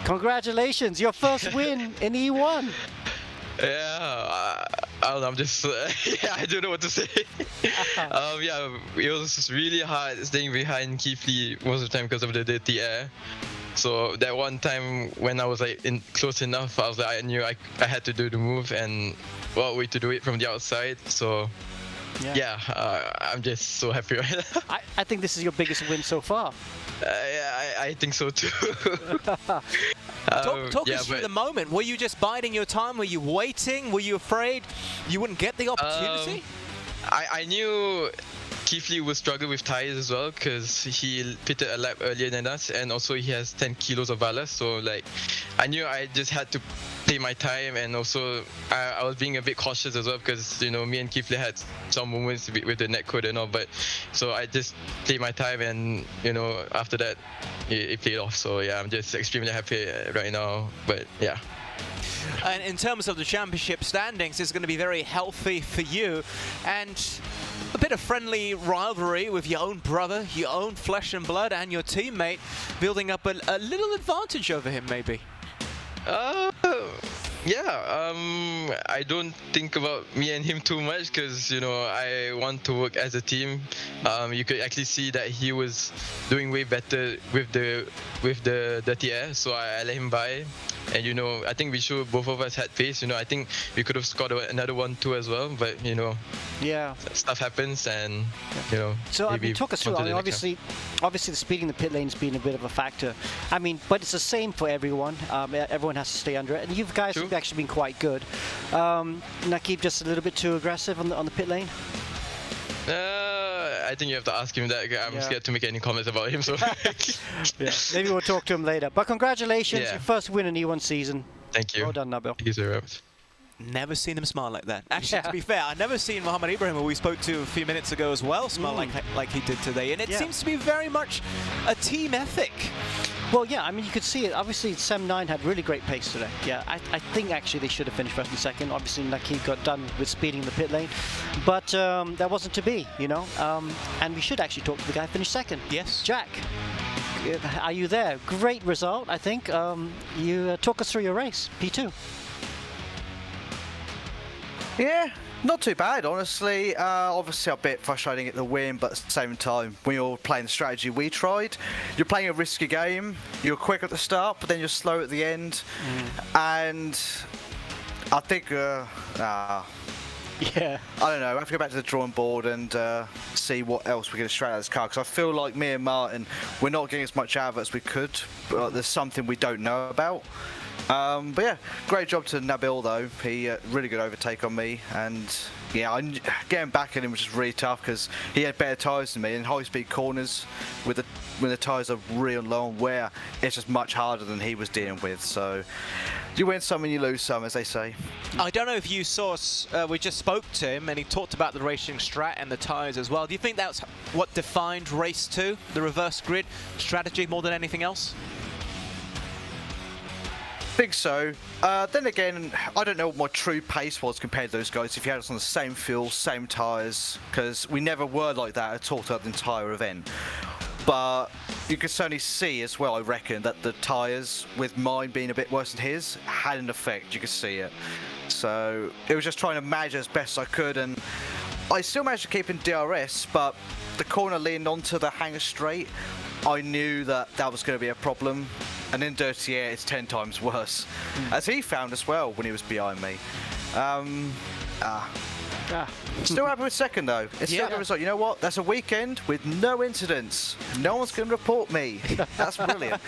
[SPEAKER 3] congratulations, your first win in E1.
[SPEAKER 12] Yeah, I don't know, I'm just, I don't know what to say. Yeah, it was really hard staying behind Keith Lee most of the time because of the dirty air. So that one time when I was like close enough, I was like, I knew I had to do the move, and what way to do it from the outside. So yeah, I'm just so happy right now.
[SPEAKER 3] I think this is your biggest win so far.
[SPEAKER 12] Yeah, I think so too.
[SPEAKER 7] Talk us through the moment. Were you just biding your time? Were you waiting? Were you afraid you wouldn't get the opportunity?
[SPEAKER 12] I knew Keith Lee would struggle with tires as well because he pitted a lap earlier than us, and also he has 10 kilos of ballast. So like, I knew I just had to play my time, and also I was being a bit cautious as well because, you know, me and Keith Lee had some moments with the netcode and all, but so I just played my time, and you know, after that it played off. So yeah, I'm just extremely happy right now. But yeah.
[SPEAKER 7] And in terms of the championship standings, it's going to be very healthy for you, and a bit of friendly rivalry with your own brother, your own flesh and blood, and your teammate, building up a little advantage over him, maybe.
[SPEAKER 12] Yeah, I don't think about me and him too much because, you know, I want to work as a team. You could actually see that he was doing way better with the dirty air, so I let him by. And, you know, I think both of us had pace. You know, I think we could have scored another 1-2 as well, but, you know, stuff happens, and, you know.
[SPEAKER 3] So, I mean, talk us through. I mean, obviously, the speeding the pit lane has been a bit of a factor. I mean, but it's the same for everyone. Everyone has to stay under it, and you guys have actually been quite good. Nakib just a little bit too aggressive on the pit lane?
[SPEAKER 12] I think you have to ask him that. I'm scared to make any comments about him. So
[SPEAKER 3] maybe we'll talk to him later. But congratulations, your first win in E1 season.
[SPEAKER 12] Thank you.
[SPEAKER 3] Well done, Nabil.
[SPEAKER 12] Thank you so much.
[SPEAKER 7] Never seen him smile like that. Actually, to be fair, I've never seen Mohammed Ibrahim, who we spoke to a few minutes ago as well, smile like he did today. And it seems to be very much a team ethic.
[SPEAKER 3] Well, yeah, I mean, you could see it. Obviously, Sem 9 had really great pace today. Yeah, I think actually they should have finished first and second. Obviously, Nakib got done with speeding the pit lane. But that wasn't to be, you know. And we should actually talk to the guy who finished second.
[SPEAKER 7] Yes.
[SPEAKER 3] Jack, are you there? Great result, I think. You talk us through your race, P2.
[SPEAKER 11] Yeah, not too bad, honestly. Obviously a bit frustrating at the win, but at the same time, when you're playing the strategy we tried, you're playing a risky game. You're quick at the start, but then you're slow at the end. And I think
[SPEAKER 3] Yeah.
[SPEAKER 11] I don't know. I have to go back to the drawing board and see what else we're going to straight out of this car, because I feel like me and Martin, we're not getting as much out of it as we could, but there's something we don't know about. But yeah, great job to Nabil though. He really good overtake on me, and yeah, getting back at him was just really tough because he had better tyres than me. In high-speed corners, when the tyres are real low on wear, it's just much harder than he was dealing with. So you win some and you lose some, as they say.
[SPEAKER 7] I don't know if you saw, we just spoke to him and he talked about the racing strat and the tyres as well. Do you think that's what defined race 2, the reverse grid strategy, more than anything else?
[SPEAKER 11] Think so. Then again, I don't know what my true pace was compared to those guys if you had us on the same fuel, same tyres, because we never were like that at all throughout the entire event. But you could certainly see as well, I reckon, that the tyres, with mine being a bit worse than his, had an effect. You could see it. So it was just trying to manage as best I could, and I still managed to keep in DRS, but the corner leaned onto the hangar straight. I knew that that was going to be a problem, and in dirty air it's 10 times worse, as he found as well when he was behind me. Still happy with second though. It's still a good result. You know what? That's a weekend with no incidents. No one's going to report me. That's brilliant.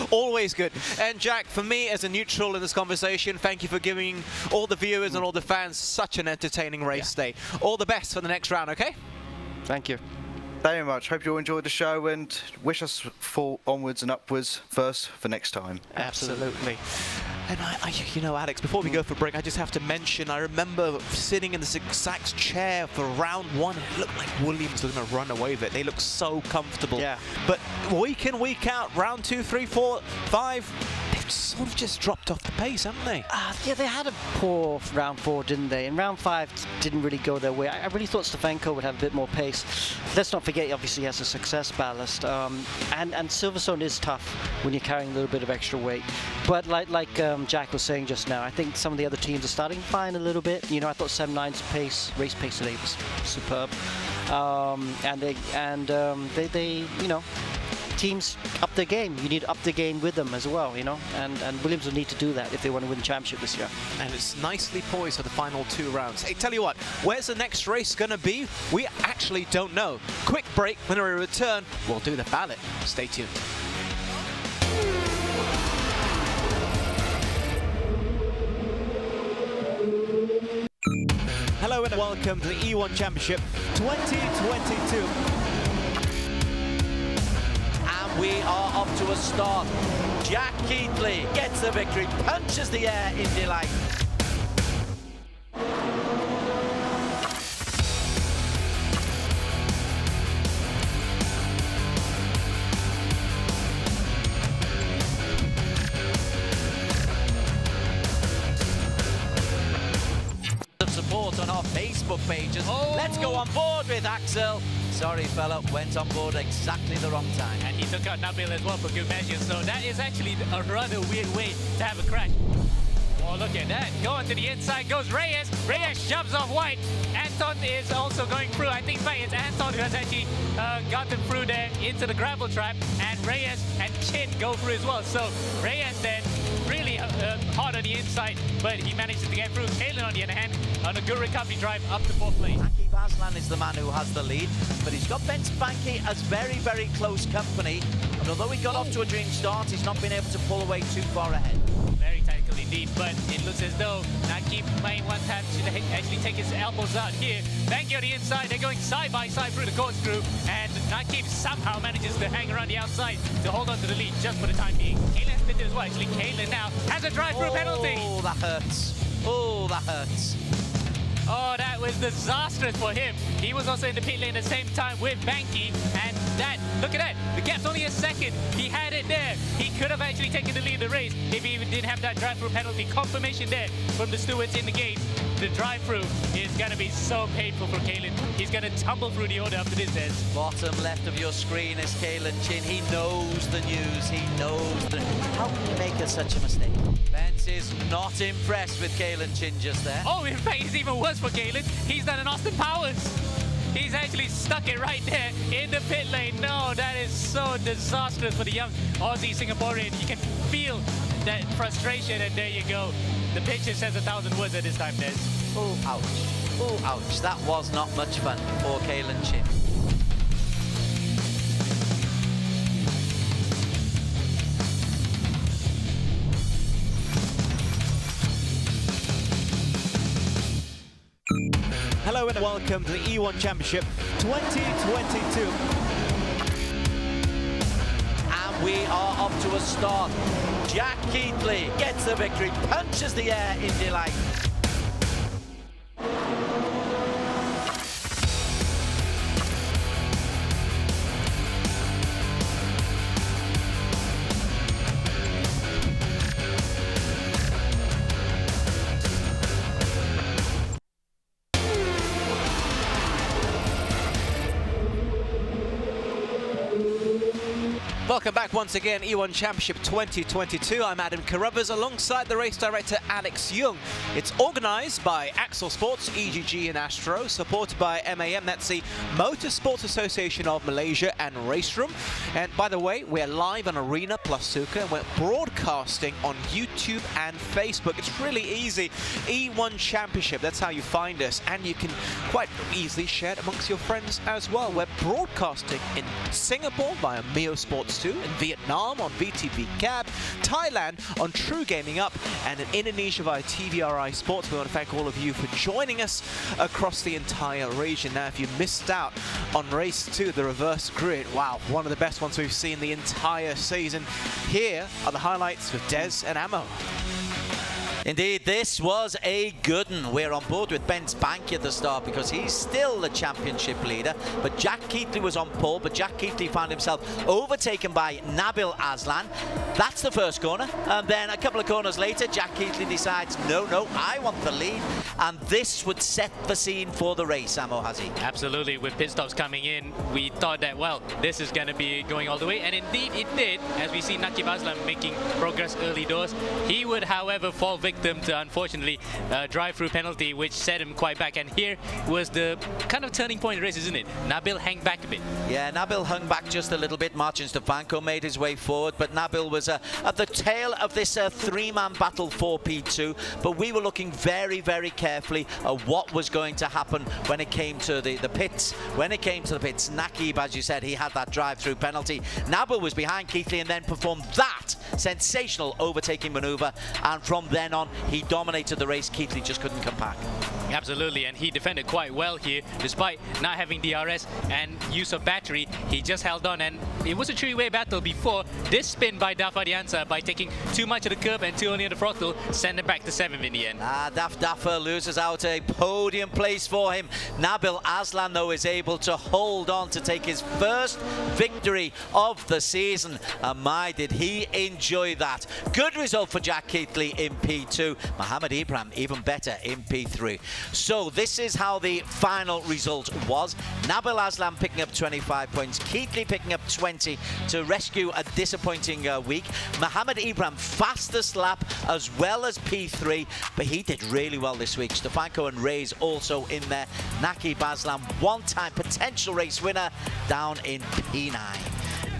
[SPEAKER 7] Always good. And Jack, for me as a neutral in this conversation, thank you for giving all the viewers and all the fans such an entertaining race day. All the best for the next round, okay?
[SPEAKER 3] Thank you.
[SPEAKER 11] Thank you very much. Hope you all enjoyed the show and wish us full onwards and upwards first for next time.
[SPEAKER 7] Absolutely. And you know, Alex, before we go for break, I just have to mention, I remember sitting in this exact chair for round 1. It looked like Williams was going to run away with it. They look so comfortable.
[SPEAKER 3] Yeah.
[SPEAKER 7] But week in, week out, round 2, 3, 4, 5, they've sort of just dropped off the pace, haven't they?
[SPEAKER 3] Yeah, they had a poor round 4, didn't they? And round 5 didn't really go their way. I really thought Stefanko would have a bit more pace. Let's not forget, obviously, he has a success ballast. And Silverstone is tough when you're carrying a little bit of extra weight. But like Jack was saying just now, I think some of the other teams are starting to find a little bit. You know, I thought 7-9's pace, race pace today was superb. And they you know, teams up their game. You need to up the game with them as well, you know, and Williams will need to do that if they want to win the championship this year.
[SPEAKER 7] And it's nicely poised for the final 2 rounds. Hey, tell you what, where's the next race going to be? We actually don't know. Quick break. When we return, we'll do the ballot. Stay tuned. Hello and welcome to the E1 Championship 2022.
[SPEAKER 2] We are off to a start. Jack Keatley gets the victory, punches the air in delight. Support on our Facebook pages. Let's go on board with Axel. Sorry, fella, went on board exactly the wrong time.
[SPEAKER 6] And he took out Nabil as well for good measure, so that is actually a rather weird way to have a crash. Oh, look at that. Going to the inside goes Reyes. Reyes jumps off White. Anton is also going through. I think it's Anton who has actually gotten through there into the gravel trap. And Reyes and Chin go through as well. So Reyes then really hard on the inside, but he manages to get through. Kalen, on the other hand, on a good recovery drive up to 4th place.
[SPEAKER 2] Aki Vazlan is the man who has the lead, but he's got Ben Spanky as very, very close company. And although he got off to a dream start, he's not been able to pull away too far ahead.
[SPEAKER 6] Very tactical indeed, but it looks as though Nakib may want to actually take his elbows out here. Banky on the inside, they're going side by side through the corkscrew, and Nakib somehow manages to hang around the outside to hold on to the lead just for the time being. Kaylin's pitted as well. Actually, Kaylin now has a drive-through penalty.
[SPEAKER 2] Oh, that hurts. Oh, that hurts.
[SPEAKER 6] Oh, that was disastrous for him. He was also in the pit lane at the same time with Banky, and that, look at that, the gap's only a second. He had it there. He could have actually taken the lead in the race if he even didn't have that drive-through penalty. Confirmation there from the stewards in the gate. The drive-through is going to be so painful for Kalen. He's going to tumble through the order after this, Des.
[SPEAKER 2] Bottom left of your screen is Kalen Chin. He knows the news. He knows the... How can you make such a mistake? Bence is not impressed with Kalen Chin just there.
[SPEAKER 6] Oh, in fact, it's even worse for Kalen. He's done an Austin Powers. He's actually stuck it right there in the pit lane. No, that is so disastrous for the young Aussie Singaporean. You can feel that frustration, and there you go. The picture says 1,000 words at this time, Des.
[SPEAKER 2] Oh, ouch. Oh, ouch. That was not much fun for Kalen Chin.
[SPEAKER 7] Hello and welcome to the E1 Championship 2022.
[SPEAKER 2] And we are off to a start. Jack Keatley gets the victory, punches the air in delight.
[SPEAKER 7] Welcome back once again, E1 Championship 2022. I'm Adam Carruthers alongside the race director Alex Young. It's organised by Axel Sports, EGG and Astro, supported by MAM, that's the Motorsports Association of Malaysia, and Race Room. And by the way, we're live on Arena plus Suka, and we're broadcasting on YouTube and Facebook. It's really easy. E1 Championship, that's how you find us, and you can quite easily share it amongst your friends as well. We're broadcasting in Singapore via Mio Sports 2, in Vietnam on VTV Cab, Thailand on True Gaming Up, and in Indonesia via TVRI Sports. We want to thank all of you for joining us across the entire region. Now, if you missed out on race 2, the reverse grid, wow, one of the best ones we've seen the entire season. Here are the highlights with Des and Ammo.
[SPEAKER 2] Indeed, this was a good one. We're on board with Ben Spanky at the start because he's still the championship leader. But Jack Keatley was on pole, but Jack Keatley found himself overtaken by Nabil Aslan. That's the first corner. And then a couple of corners later, Jack Keatley decides, no, I want the lead. And this would set the scene for the race, Amo Hazi.
[SPEAKER 6] Absolutely. With pit stops coming in, we thought that, well, this is going to be going all the way. And indeed, it did, as we see Nakib Aslan making progress early doors. He would, however, fall victim to, unfortunately, drive-through penalty, which set him quite back. And here was the kind of turning point in the race, isn't it? Nabil hung back a bit.
[SPEAKER 2] Yeah, Nabil hung back just a little bit. Martin Stefanko made his way forward, but Nabil was at the tail of this three-man battle for P2. But we were looking very, very carefully at what was going to happen when it came to the pits. When it came to the pits, Nakib, as you said, he had that drive-through penalty. Nabil was behind Keatley and then performed that sensational overtaking maneuver, and from then on he dominated the race. Keatley just couldn't come back.
[SPEAKER 6] Absolutely, and he defended quite well here despite not having DRS and use of battery. He just held on, and it was a three-way battle before this spin by Dafa Diansa by taking too much of the curb and too near the throttle, sent him back to 7th in the end.
[SPEAKER 2] Dafa loses out a podium place for him. Nabil Aslan, though, is able to hold on to take his first victory of the season, and my did he enjoy that. Good result for Jack Keatley in P2. Mohammed Ibrahim even better in P3. So this is how the final result was. Nabil Aslan picking up 25 points, Keatley picking up 20 to rescue a disappointing week. Mohammed Ibrahim fastest lap as well as P3, but he did really well this week. Stefanko and Reyes also in there. Nakib Aslan, one-time potential race winner, down in P9.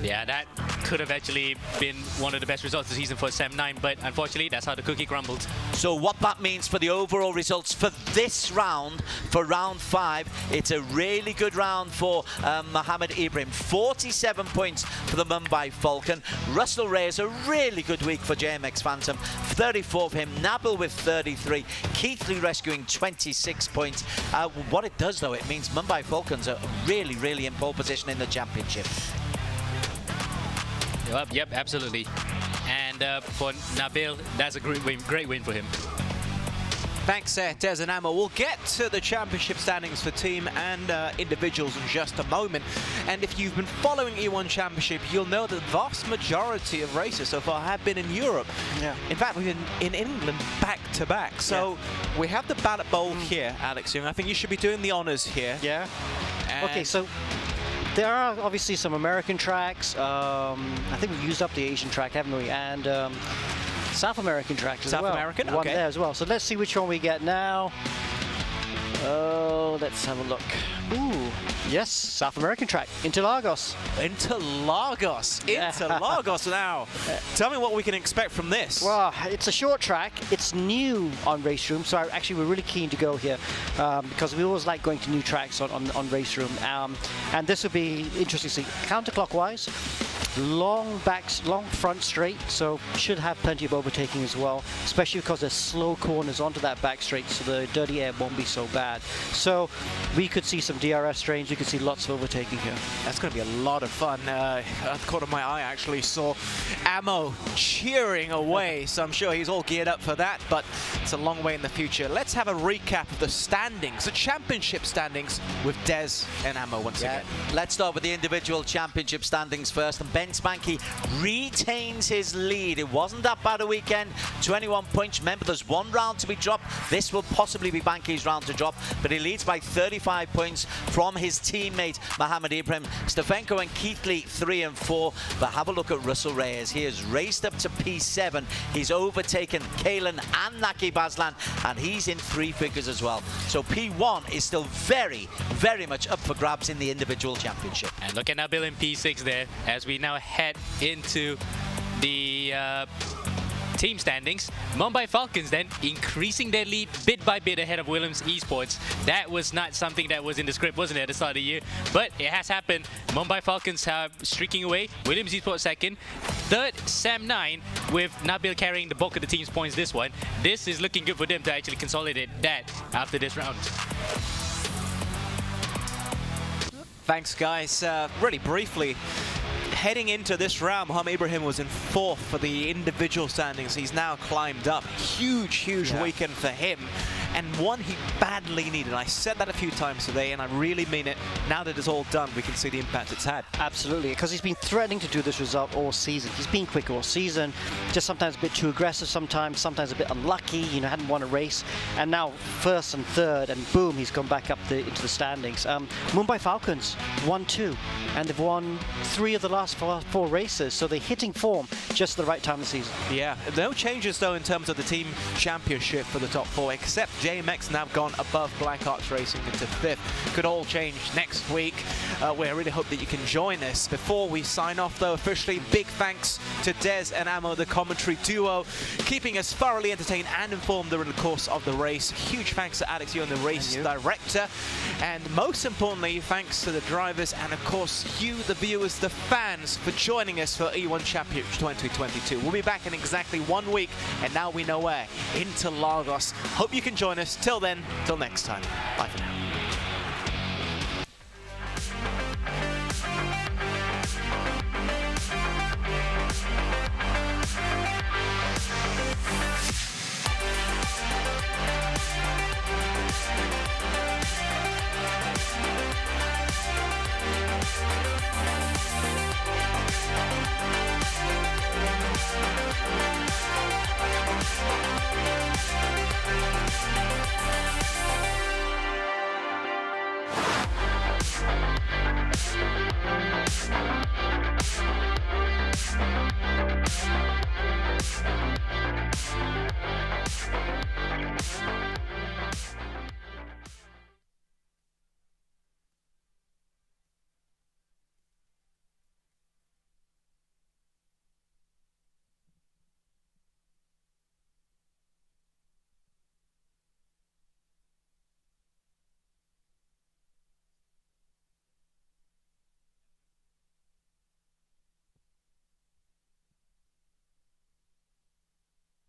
[SPEAKER 6] Yeah, that could have actually been one of the best results of the season for Sem9, but unfortunately, that's how the cookie crumbled.
[SPEAKER 2] So what that means for the overall results for this round, for round 5, it's a really good round for Mohammed Ibrahim. 47 points for the Mumbai Falcon. Russell Reyes, a really good week for JMX Phantom. 34 for him. Nabil with 33. Keatley rescuing 26 points. What it does, though, it means Mumbai Falcons are really, really in pole position in the championship.
[SPEAKER 6] Yep, absolutely. And for Nabil, that's a great win for him.
[SPEAKER 7] Thanks, Des and Ammo. We'll get to the championship standings for team and individuals in just a moment. And if you've been following E1 Championship, you'll know that the vast majority of races so far have been in Europe. Yeah. In fact, we've been in England back-to-back. So we have the Ballot Bowl here, Alex Young. I think you should be doing the honors here.
[SPEAKER 3] Yeah.
[SPEAKER 7] And
[SPEAKER 3] okay, so there are obviously some American tracks. I think we've used up the Asian track, haven't we? And South American tracks as well.
[SPEAKER 7] South American,
[SPEAKER 3] one
[SPEAKER 7] okay.
[SPEAKER 3] there as well. So let's see which one we get now. Oh, So let's have a look. Ooh, yes, South American track, Interlagos.
[SPEAKER 7] Interlagos now. Tell me what we can expect from this.
[SPEAKER 3] Well, it's a short track. It's new on Race Room, so actually we're really keen to go here because we always like going to new tracks on Race Room. And this will be interesting to see. Counterclockwise, long front straight, so should have plenty of overtaking as well, especially because there's slow corners onto that back straight, so the dirty air won't be so bad. So we could see some DRS drains, we could see lots of overtaking here.
[SPEAKER 7] That's going to be a lot of fun. At the corner of my eye, I actually saw Ammo cheering away, so I'm sure he's all geared up for that, but it's a long way in the future. Let's have a recap of the standings, the championship standings, with Des and Ammo once again.
[SPEAKER 2] Let's start with the individual championship standings first, and Ben Spanky retains his lead. It wasn't that bad a weekend, 21 points. Remember, there's one round to be dropped. This will possibly be Spanky's round to drop, but he leads by 35 points from his teammate Mohamed Ibrahim. Stefenko and Keithley 3 and 4, but have a look at Russell Reyes. He has raced up to P7. He's overtaken Kalen and Naki Baslan, and he's in 3 figures as well. So P1 is still very, very much up for grabs in the individual championship.
[SPEAKER 6] And look at Nabil in P6 there, as we now head into the team standings. Mumbai Falcons then increasing their lead bit by bit ahead of Williams Esports. That was not something that was in the script, wasn't it, at the start of the year? But it has happened. Mumbai Falcons are streaking away. Williams Esports second. Third, Sam 9, with Nabil carrying the bulk of the team's points this one. This is looking good for them to actually consolidate that after this round.
[SPEAKER 7] Thanks, guys. Really briefly, heading into this round, Mohamed Ibrahim was in 4th for the individual standings. He's now climbed up. Huge weekend for him, and one he badly needed. I said that a few times today, and I really mean it. Now that it's all done, we can see the impact it's had.
[SPEAKER 3] Absolutely, because he's been threatening to do this result all season. He's been quick all season, just sometimes a bit too aggressive sometimes a bit unlucky, you know, hadn't won a race. And now 1st and 3rd, and boom, he's gone back up into the standings. Mumbai Falcons won 2, and they've won 3 of the last 4 races, so they're hitting form just at the right time of the season.
[SPEAKER 7] Yeah, no changes though in terms of the team championship for the top 4, except JMX now gone above Black Arts Racing into 5th. Could all change next week. We really hope that you can join us. Before we sign off though, officially, big thanks to Des and Ammo, the commentary duo, keeping us thoroughly entertained and informed during the course of the race. Huge thanks to Alex Young, the race director, and most importantly, thanks to the drivers and of course you, the viewers, the fans, for joining us for E1 Championship 2022. We'll be back in exactly 1 week, and now we know where, Interlagos. Hope you can join us. Till then, till next time. Bye.